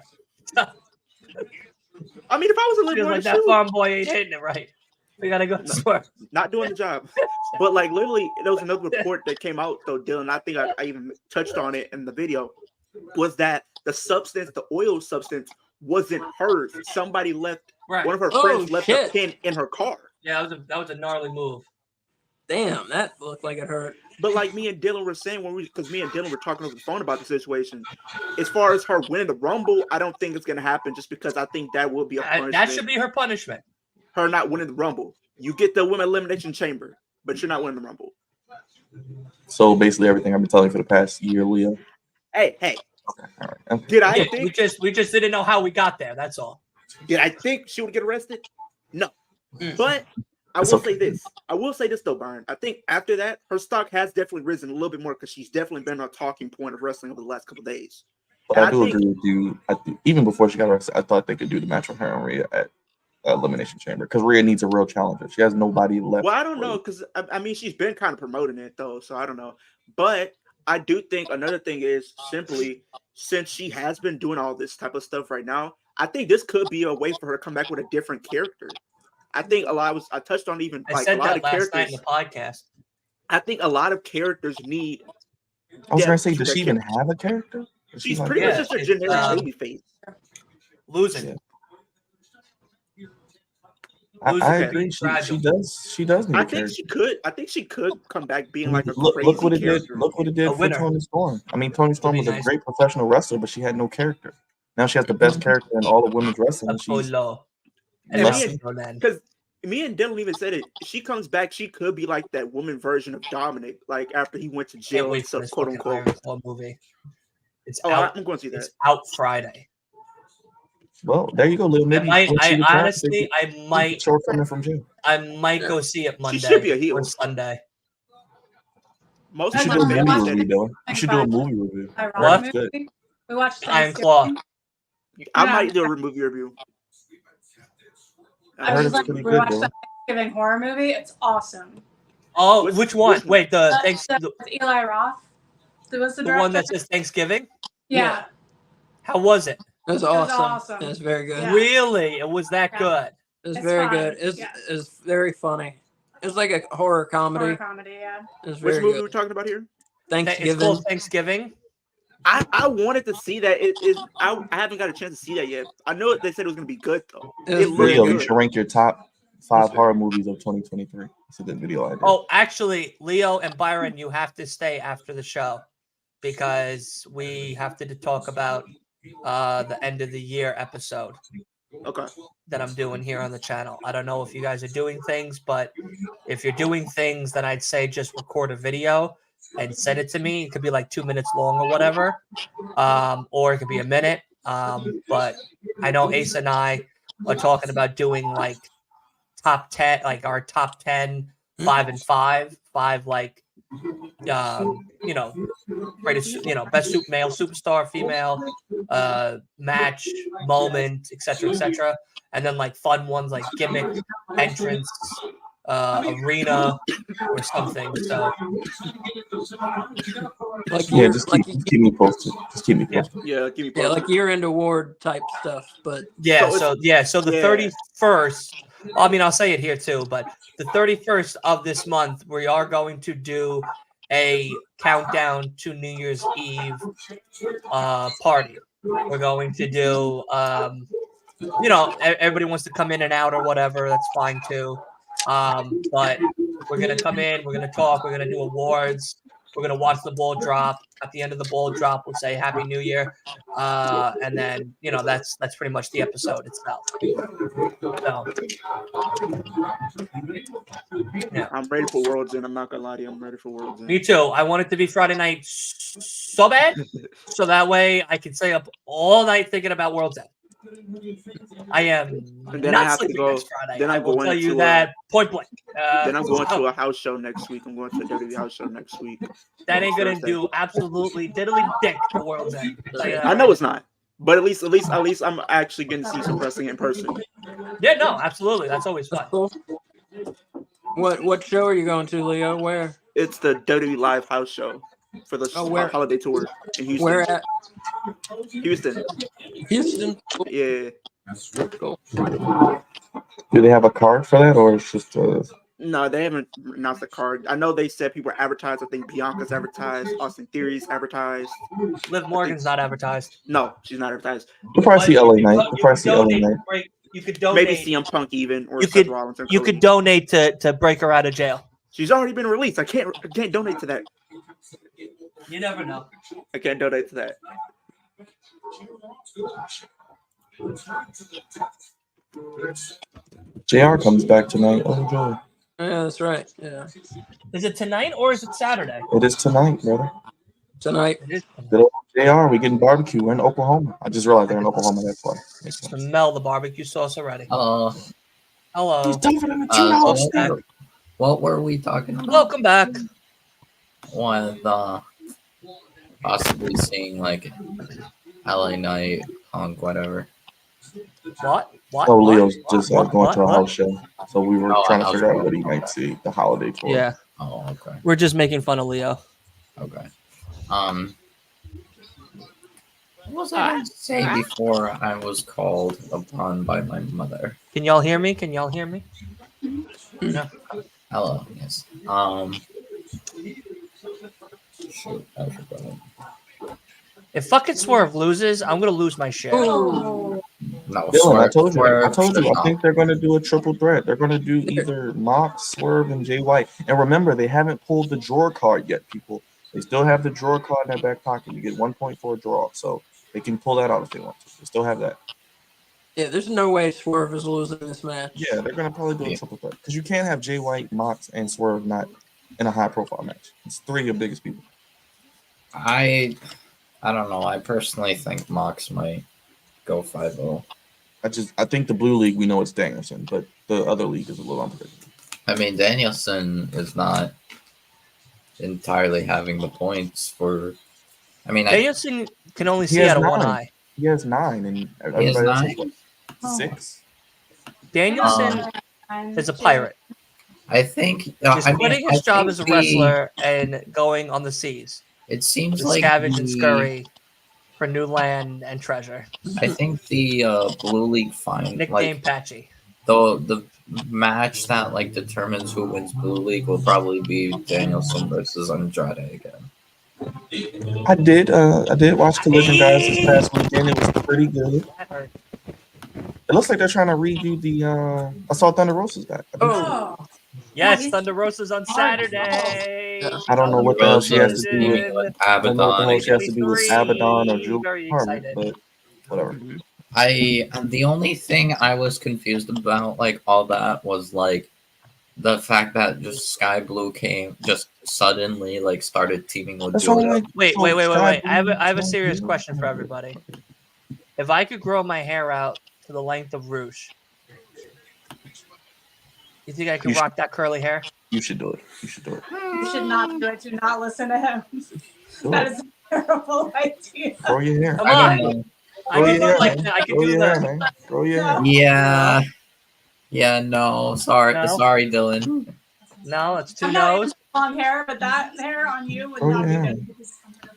[SPEAKER 6] I mean, if I was a
[SPEAKER 2] She
[SPEAKER 6] little
[SPEAKER 2] was
[SPEAKER 6] more
[SPEAKER 2] like, that farm boy ain't hitting it right. We gotta go swerve.
[SPEAKER 6] not doing the job. But like literally, there was another report that came out though, Dylan. I think I even touched on it in the video. Was that the substance, the oil substance, wasn't hers? Somebody left.
[SPEAKER 2] Right.
[SPEAKER 6] One of her
[SPEAKER 3] Oh,
[SPEAKER 6] friends left a
[SPEAKER 3] shit.
[SPEAKER 6] pin in her car.
[SPEAKER 2] Yeah, that was a gnarly move.
[SPEAKER 3] Damn, that looked like it hurt.
[SPEAKER 6] But like me and Dylan were saying because me and Dylan were talking over the phone about the situation. As far as her winning the Rumble, I don't think it's gonna happen. Just because I think that will be a punishment.
[SPEAKER 2] That should be her punishment.
[SPEAKER 6] Her not winning the Rumble. You get the women elimination chamber, but you're not winning the Rumble.
[SPEAKER 7] So basically, everything I've been telling you for the past year, Leo.
[SPEAKER 6] Hey,
[SPEAKER 7] Okay, all right. Okay.
[SPEAKER 6] did I
[SPEAKER 2] Yeah,
[SPEAKER 6] think?
[SPEAKER 2] we just didn't know how we got there. That's all.
[SPEAKER 6] Did I think she would get arrested? No.
[SPEAKER 2] Mm.
[SPEAKER 6] But I
[SPEAKER 7] It's
[SPEAKER 6] will
[SPEAKER 7] okay.
[SPEAKER 6] say this. I will say this though, Byron. I think after that, her stock has definitely risen a little bit more because she's definitely been a talking point of wrestling over the last couple of days.
[SPEAKER 7] But
[SPEAKER 6] And
[SPEAKER 7] I do
[SPEAKER 6] think-
[SPEAKER 7] agree with you. Even before she got arrested, I thought they could do the match with her and Rhea at Elimination Chamber because Rhea needs a real challenger. She has nobody left.
[SPEAKER 6] Well, I don't know because I mean she's been kind of promoting it though, so I don't know. But I do think another thing is simply since she has been doing all this type of stuff right now, I think this could be a way for her to come back with a different character. I think I touched on even
[SPEAKER 2] I
[SPEAKER 6] like a
[SPEAKER 2] said
[SPEAKER 6] lot
[SPEAKER 2] that
[SPEAKER 6] of
[SPEAKER 2] last night in
[SPEAKER 6] characters.
[SPEAKER 2] the podcast.
[SPEAKER 6] I think a lot of characters need.
[SPEAKER 7] I was gonna
[SPEAKER 6] depth
[SPEAKER 7] say,
[SPEAKER 6] to
[SPEAKER 7] does
[SPEAKER 6] their
[SPEAKER 7] she even
[SPEAKER 6] character.
[SPEAKER 7] have a character? Is she
[SPEAKER 6] She's
[SPEAKER 7] like-
[SPEAKER 6] pretty
[SPEAKER 2] Yeah,
[SPEAKER 6] much just a
[SPEAKER 2] it's,
[SPEAKER 6] generic baby face.
[SPEAKER 2] Losing.
[SPEAKER 7] Yeah.
[SPEAKER 2] Losing
[SPEAKER 7] I
[SPEAKER 2] could be
[SPEAKER 7] agree.
[SPEAKER 2] fragile.
[SPEAKER 7] She does need
[SPEAKER 6] I
[SPEAKER 7] a
[SPEAKER 6] think
[SPEAKER 7] character.
[SPEAKER 6] she could. I think she could come back being like a
[SPEAKER 7] look
[SPEAKER 6] crazy
[SPEAKER 7] what it
[SPEAKER 6] character.
[SPEAKER 7] did. Look what it did
[SPEAKER 2] A
[SPEAKER 7] for
[SPEAKER 2] winner.
[SPEAKER 7] Toni Storm. I mean, Toni Storm
[SPEAKER 2] be
[SPEAKER 7] was a
[SPEAKER 2] nice.
[SPEAKER 7] great professional wrestler, but she had no character. Now she has the best character in all of women's wrestling. and She's
[SPEAKER 2] Apollo.
[SPEAKER 6] And
[SPEAKER 7] Less-
[SPEAKER 6] me because me and Dylan even said it. She comes back, she could be like that woman version of Dominic, like after he went to
[SPEAKER 2] Can't
[SPEAKER 6] jail,
[SPEAKER 2] wait
[SPEAKER 6] and
[SPEAKER 2] for
[SPEAKER 6] stuff,
[SPEAKER 2] this
[SPEAKER 6] quote
[SPEAKER 2] fucking
[SPEAKER 6] unquote.
[SPEAKER 2] Iron Claw movie. It's
[SPEAKER 6] Oh,
[SPEAKER 2] out.
[SPEAKER 6] I'm going to see that.
[SPEAKER 2] It's out Friday.
[SPEAKER 7] well, there you go, Lil Nibby.
[SPEAKER 2] I honestly, I might
[SPEAKER 7] shortcoming from jail.
[SPEAKER 2] go see it Monday
[SPEAKER 6] should be a heel.
[SPEAKER 2] or Sunday.
[SPEAKER 6] Most
[SPEAKER 7] You
[SPEAKER 5] I
[SPEAKER 7] should
[SPEAKER 6] of
[SPEAKER 7] do
[SPEAKER 6] my
[SPEAKER 7] a
[SPEAKER 5] love
[SPEAKER 6] family
[SPEAKER 7] movie
[SPEAKER 6] said
[SPEAKER 7] review,
[SPEAKER 6] it.
[SPEAKER 7] Dylan. You should do a movie review.
[SPEAKER 5] Ironic
[SPEAKER 2] What?
[SPEAKER 7] That's good.
[SPEAKER 5] movie. We watched
[SPEAKER 2] Iron Claw.
[SPEAKER 5] Thanksgiving.
[SPEAKER 6] I
[SPEAKER 5] Yeah.
[SPEAKER 6] might do a movie review.
[SPEAKER 7] I
[SPEAKER 5] I
[SPEAKER 7] heard
[SPEAKER 5] was
[SPEAKER 7] it's
[SPEAKER 5] like,
[SPEAKER 7] pretty
[SPEAKER 5] we
[SPEAKER 7] good,
[SPEAKER 5] watched
[SPEAKER 7] though.
[SPEAKER 5] the Thanksgiving horror movie. It's awesome.
[SPEAKER 2] Oh,
[SPEAKER 6] Which-
[SPEAKER 2] which one?
[SPEAKER 6] which one?
[SPEAKER 2] Wait, the
[SPEAKER 5] With Eli Roth. Who was the
[SPEAKER 2] the
[SPEAKER 5] director?
[SPEAKER 2] one that says Thanksgiving.
[SPEAKER 5] Yeah.
[SPEAKER 2] How was it?
[SPEAKER 3] It was
[SPEAKER 5] It was
[SPEAKER 3] awesome.
[SPEAKER 5] awesome.
[SPEAKER 3] It was very good.
[SPEAKER 5] Yeah.
[SPEAKER 2] Really? It was that
[SPEAKER 5] Yeah.
[SPEAKER 2] good?
[SPEAKER 3] It was
[SPEAKER 5] It's
[SPEAKER 3] very
[SPEAKER 5] fine,
[SPEAKER 3] good.
[SPEAKER 5] yeah.
[SPEAKER 3] It was very funny. It was like a horror comedy.
[SPEAKER 5] Horror comedy, yeah.
[SPEAKER 3] It was
[SPEAKER 6] Which
[SPEAKER 3] very
[SPEAKER 6] movie are we
[SPEAKER 3] good.
[SPEAKER 6] talking about here?
[SPEAKER 2] It's
[SPEAKER 3] Thanksgiving.
[SPEAKER 2] called Thanksgiving.
[SPEAKER 6] I wanted to see that. I haven't got a chance to see that yet. I know they said it was going to be good though.
[SPEAKER 3] It was
[SPEAKER 6] It
[SPEAKER 3] very
[SPEAKER 7] Leo,
[SPEAKER 6] good.
[SPEAKER 7] you should rank your top 5 horror movies of 2023. It's a good video idea.
[SPEAKER 2] Oh, actually, Leo and Byron, you have to stay after the show because we have to talk about the end of the year episode
[SPEAKER 6] Okay.
[SPEAKER 2] that I'm doing here on the channel. I don't know if you guys are doing things, but if you're doing things, then I'd say just record a video and send it to me. It could be like 2 minutes long or whatever, or it could be a minute. But I know Ace and I are talking about doing like top 10, like our top 10, 5 and 5, like greatest, best male superstar, female, match, moment, etc., and then like fun ones like gimmick, entrance, arena, or something. So
[SPEAKER 3] like
[SPEAKER 7] yeah,
[SPEAKER 3] year,
[SPEAKER 7] just
[SPEAKER 3] like,
[SPEAKER 7] keep me posted. Just keep me
[SPEAKER 2] Yeah.
[SPEAKER 7] posted.
[SPEAKER 6] Yeah, give me.
[SPEAKER 3] yeah, like year-end award type stuff. But
[SPEAKER 2] yeah,
[SPEAKER 6] So
[SPEAKER 2] so the
[SPEAKER 6] yeah.
[SPEAKER 2] 31st. I mean, I'll say it here too, but the 31st of this month, we are going to do a countdown to New Year's Eve party. We're going to do, everybody wants to come in and out or whatever. That's fine too. But we're gonna come in. We're gonna talk. We're gonna do awards. We're gonna watch the ball drop. At the end of the ball drop, we'll say Happy New Year, and then that's pretty much the episode itself. So, yeah.
[SPEAKER 6] I'm ready for World's End. I'm not gonna lie to you. I'm ready for World's End.
[SPEAKER 2] Me too. I want it to be Friday night so bad, so that way I can stay up all night thinking about World's End. I am
[SPEAKER 6] And then
[SPEAKER 2] not
[SPEAKER 6] I have to
[SPEAKER 2] sleeping
[SPEAKER 6] go.
[SPEAKER 2] next Friday.
[SPEAKER 6] Then
[SPEAKER 2] I
[SPEAKER 6] I'm
[SPEAKER 2] will
[SPEAKER 6] going
[SPEAKER 2] tell you
[SPEAKER 6] to
[SPEAKER 2] that point blank.
[SPEAKER 6] Then I'm going to a house show next week. I'm going to a WWE house show next week.
[SPEAKER 2] That ain't gonna
[SPEAKER 6] Thursday.
[SPEAKER 2] do absolutely diddly dick for World's End.
[SPEAKER 6] I know it's not, but at least I'm actually getting to see some wrestling in person.
[SPEAKER 2] Yeah, no, absolutely. That's always fun.
[SPEAKER 3] Cool. What show are you going to, Leo? Where?
[SPEAKER 6] It's the WWE Live house show for the
[SPEAKER 3] where?
[SPEAKER 6] holiday tour in Houston.
[SPEAKER 3] Where at?
[SPEAKER 6] Houston.
[SPEAKER 3] Houston.
[SPEAKER 6] Yeah.
[SPEAKER 3] Cool.
[SPEAKER 7] Do they have a card for that, or it's just
[SPEAKER 6] No, they haven't announced the card. I know they said people are advertised. I think Bianca's advertised. Austin Theory's advertised.
[SPEAKER 2] Liv Morgan's not advertised.
[SPEAKER 6] No, she's not advertised.
[SPEAKER 7] You'll probably see LA Knight.
[SPEAKER 2] You
[SPEAKER 7] You'll probably see LA
[SPEAKER 2] donate,
[SPEAKER 7] Knight.
[SPEAKER 2] you could donate.
[SPEAKER 6] Maybe CM Punk even, or
[SPEAKER 2] You
[SPEAKER 6] Seth
[SPEAKER 2] could-
[SPEAKER 6] Rollins. Or
[SPEAKER 2] You
[SPEAKER 6] Cody.
[SPEAKER 2] could donate to break her out of jail.
[SPEAKER 6] She's already been released. I can't donate to that.
[SPEAKER 2] You never know.
[SPEAKER 6] I can't donate to that.
[SPEAKER 7] JR comes back tonight. Oh joy!
[SPEAKER 3] Yeah, that's right. Yeah,
[SPEAKER 2] Is it tonight or is it Saturday?
[SPEAKER 7] It is tonight, brother.
[SPEAKER 3] tonight.
[SPEAKER 2] It is.
[SPEAKER 7] Good old JR. We getting barbecue. We're in Oklahoma. I just realized they're in Oklahoma. That's why. Makes sense.
[SPEAKER 2] Smell the barbecue sauce already.
[SPEAKER 4] Hello.
[SPEAKER 2] Hello.
[SPEAKER 4] What were we talking about?
[SPEAKER 2] Welcome back.
[SPEAKER 4] With possibly seeing like LA Knight, Punk, whatever.
[SPEAKER 2] What?
[SPEAKER 7] Oh, Leo's just going
[SPEAKER 2] What?
[SPEAKER 7] to a house show. So we were
[SPEAKER 4] Oh,
[SPEAKER 7] trying to
[SPEAKER 4] house
[SPEAKER 7] figure out
[SPEAKER 4] show.
[SPEAKER 7] what he might see. The holiday tour.
[SPEAKER 2] Yeah,
[SPEAKER 4] Oh, okay.
[SPEAKER 2] we're just making fun of Leo.
[SPEAKER 4] Okay. What was I going to say before I was called upon by my mother?
[SPEAKER 2] Can y'all hear me? Can y'all hear me?
[SPEAKER 4] Hello, yes. Shoot, I forgot.
[SPEAKER 2] If fucking Swerve loses, I'm gonna lose my shit.
[SPEAKER 5] Oh,
[SPEAKER 4] No,
[SPEAKER 7] Dylan, I
[SPEAKER 4] Swerve-
[SPEAKER 7] told you. I
[SPEAKER 4] Swerve should
[SPEAKER 7] I
[SPEAKER 4] not.
[SPEAKER 7] think they're going to do a triple threat. They're going to do either Mox, Swerve, and Jay White. And remember, they haven't pulled the drawer card yet, people. They still have the drawer card in their back pocket. You get 1.4 draw, so they can pull that out if they want to. They still have that.
[SPEAKER 3] Yeah, there's no way Swerve is losing this match.
[SPEAKER 7] Yeah, they're going to probably do a
[SPEAKER 4] Yeah.
[SPEAKER 7] triple threat because you can't have Jay White, Mox, and Swerve not in a high-profile match. It's three of your biggest people.
[SPEAKER 4] I don't know. I personally think Mox might go 5-0.
[SPEAKER 7] I think the blue league we know it's Danielson, but the other league is a little unpredictable.
[SPEAKER 4] I mean, Danielson is not entirely having the points for. I mean,
[SPEAKER 2] Danielson can only
[SPEAKER 7] He
[SPEAKER 2] see
[SPEAKER 7] has
[SPEAKER 2] out of one
[SPEAKER 7] 9.
[SPEAKER 2] eye.
[SPEAKER 7] He has 9, and
[SPEAKER 4] He has
[SPEAKER 7] everybody else
[SPEAKER 4] 9?
[SPEAKER 7] is what,
[SPEAKER 5] Oh.
[SPEAKER 7] 6.
[SPEAKER 2] Danielson is a pirate.
[SPEAKER 4] I think
[SPEAKER 2] He's
[SPEAKER 4] I mean,
[SPEAKER 2] quitting his
[SPEAKER 4] I
[SPEAKER 2] job
[SPEAKER 4] think
[SPEAKER 2] as a wrestler and going on the seas
[SPEAKER 4] It seems
[SPEAKER 2] to
[SPEAKER 4] like
[SPEAKER 2] scavenge and
[SPEAKER 4] the-
[SPEAKER 2] scurry for new land and treasure.
[SPEAKER 4] I think the blue league find
[SPEAKER 2] Nickname Patchy.
[SPEAKER 4] the match that like determines who wins blue league will probably be Danielson versus Andrade again.
[SPEAKER 7] I did watch Collision Guys this past weekend. It was pretty good.
[SPEAKER 2] That hurt.
[SPEAKER 7] It looks like they're trying to redo the. I saw Thunder Rosa's back. I think so.
[SPEAKER 5] oh.
[SPEAKER 2] Yes, Thunder Rosa's on Saturday.
[SPEAKER 7] I don't know what the hell she has to do with.
[SPEAKER 2] Rosa's
[SPEAKER 7] I don't know what the hell
[SPEAKER 4] Abaddon.
[SPEAKER 7] she has to do with Abaddon or Drew
[SPEAKER 2] Very
[SPEAKER 7] Harmon,
[SPEAKER 2] excited.
[SPEAKER 7] but whatever.
[SPEAKER 4] The only thing I was confused about like all that was like the fact that just Sky Blue came just suddenly like started teaming with
[SPEAKER 7] That's why,
[SPEAKER 4] Julia.
[SPEAKER 7] like,
[SPEAKER 2] Wait.
[SPEAKER 7] so Sky
[SPEAKER 2] I have a
[SPEAKER 7] Blue-
[SPEAKER 2] serious question for everybody. If I could grow my hair out to the length of Rouge, you think I could
[SPEAKER 7] You should-
[SPEAKER 2] rock that curly hair?
[SPEAKER 7] You should do it. You should do it.
[SPEAKER 5] You should not do it. Do not listen to him.
[SPEAKER 7] Do
[SPEAKER 5] That
[SPEAKER 7] it.
[SPEAKER 5] is a terrible idea.
[SPEAKER 7] Grow your hair.
[SPEAKER 2] Come
[SPEAKER 4] I
[SPEAKER 2] on.
[SPEAKER 4] don't know.
[SPEAKER 2] I
[SPEAKER 7] Grow
[SPEAKER 2] could
[SPEAKER 7] your
[SPEAKER 2] do
[SPEAKER 7] hair,
[SPEAKER 2] like
[SPEAKER 7] man.
[SPEAKER 2] I could
[SPEAKER 7] Grow
[SPEAKER 2] do
[SPEAKER 7] your hair,
[SPEAKER 2] the
[SPEAKER 7] man. Grow your hair.
[SPEAKER 4] Yeah. Yeah, no. Sorry,
[SPEAKER 2] No?
[SPEAKER 4] sorry, Dylan.
[SPEAKER 2] no, it's 2
[SPEAKER 5] I'm not
[SPEAKER 2] no's.
[SPEAKER 5] into long hair, but that hair on you would
[SPEAKER 7] Oh,
[SPEAKER 5] not
[SPEAKER 7] yeah.
[SPEAKER 5] be good.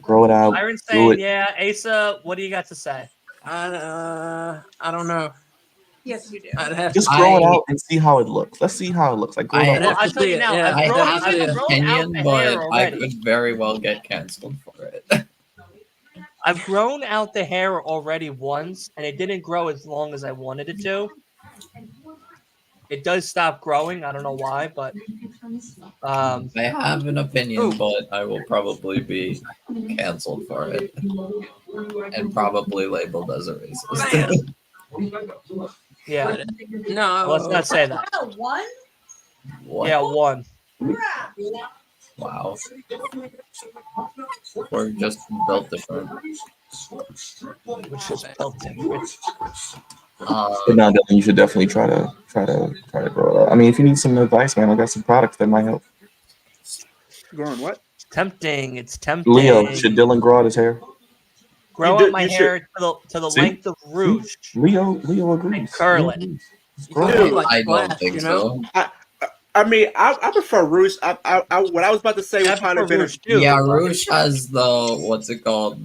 [SPEAKER 7] Grow it out.
[SPEAKER 2] Byron's
[SPEAKER 7] Do
[SPEAKER 2] saying,
[SPEAKER 7] it.
[SPEAKER 2] yeah. Asa, what do you got to say?
[SPEAKER 3] I don't know.
[SPEAKER 5] Yes, you do.
[SPEAKER 3] I'd have
[SPEAKER 7] Just
[SPEAKER 3] to.
[SPEAKER 7] grow it
[SPEAKER 4] I-
[SPEAKER 7] out and see how it looks. Let's see how it looks. Like grow it
[SPEAKER 4] I-
[SPEAKER 7] out.
[SPEAKER 3] have
[SPEAKER 2] I'll
[SPEAKER 3] to
[SPEAKER 2] tell
[SPEAKER 3] see
[SPEAKER 2] you
[SPEAKER 3] it,
[SPEAKER 2] now.
[SPEAKER 3] yeah.
[SPEAKER 4] I
[SPEAKER 2] I've grown,
[SPEAKER 4] have
[SPEAKER 2] I've
[SPEAKER 4] an
[SPEAKER 2] grown out
[SPEAKER 4] opinion,
[SPEAKER 2] the
[SPEAKER 4] but
[SPEAKER 2] hair
[SPEAKER 4] I
[SPEAKER 2] already.
[SPEAKER 4] could very well get canceled for it.
[SPEAKER 2] I've grown out the hair already once, and it didn't grow as long as I wanted it to. It does stop growing. I don't know why, but
[SPEAKER 4] I have an opinion,
[SPEAKER 3] Ooh.
[SPEAKER 4] but I will probably be canceled for it and probably labeled as a racist.
[SPEAKER 2] yeah.
[SPEAKER 3] No.
[SPEAKER 2] Let's not say that.
[SPEAKER 5] Oh, one?
[SPEAKER 4] What?
[SPEAKER 2] Yeah, one.
[SPEAKER 4] Wow. We're just built different.
[SPEAKER 2] Which is built different.
[SPEAKER 7] But no, Dylan, you should definitely try to grow it out. I mean, if you need some advice, man, I got some products that might help.
[SPEAKER 6] Growing what?
[SPEAKER 2] Tempting. It's tempting.
[SPEAKER 7] Leo, should Dylan grow out his hair?
[SPEAKER 2] grow
[SPEAKER 6] You
[SPEAKER 2] out my
[SPEAKER 6] you
[SPEAKER 2] hair to the
[SPEAKER 7] See?
[SPEAKER 2] length of Rouge.
[SPEAKER 7] Leo agrees.
[SPEAKER 2] And curl
[SPEAKER 7] Leo
[SPEAKER 2] it.
[SPEAKER 7] agrees. Just
[SPEAKER 3] You
[SPEAKER 7] grow
[SPEAKER 3] gotta
[SPEAKER 7] it
[SPEAKER 3] be
[SPEAKER 7] out.
[SPEAKER 3] like
[SPEAKER 4] I don't
[SPEAKER 3] Flash,
[SPEAKER 4] think
[SPEAKER 3] you know?
[SPEAKER 4] so.
[SPEAKER 6] I mean, I prefer Rouge. What I was about to say
[SPEAKER 2] Yeah,
[SPEAKER 6] was
[SPEAKER 2] I
[SPEAKER 6] probably
[SPEAKER 2] prefer
[SPEAKER 6] better.
[SPEAKER 2] Rouge too.
[SPEAKER 4] Yeah,
[SPEAKER 2] but
[SPEAKER 4] Rouge has the what's it called?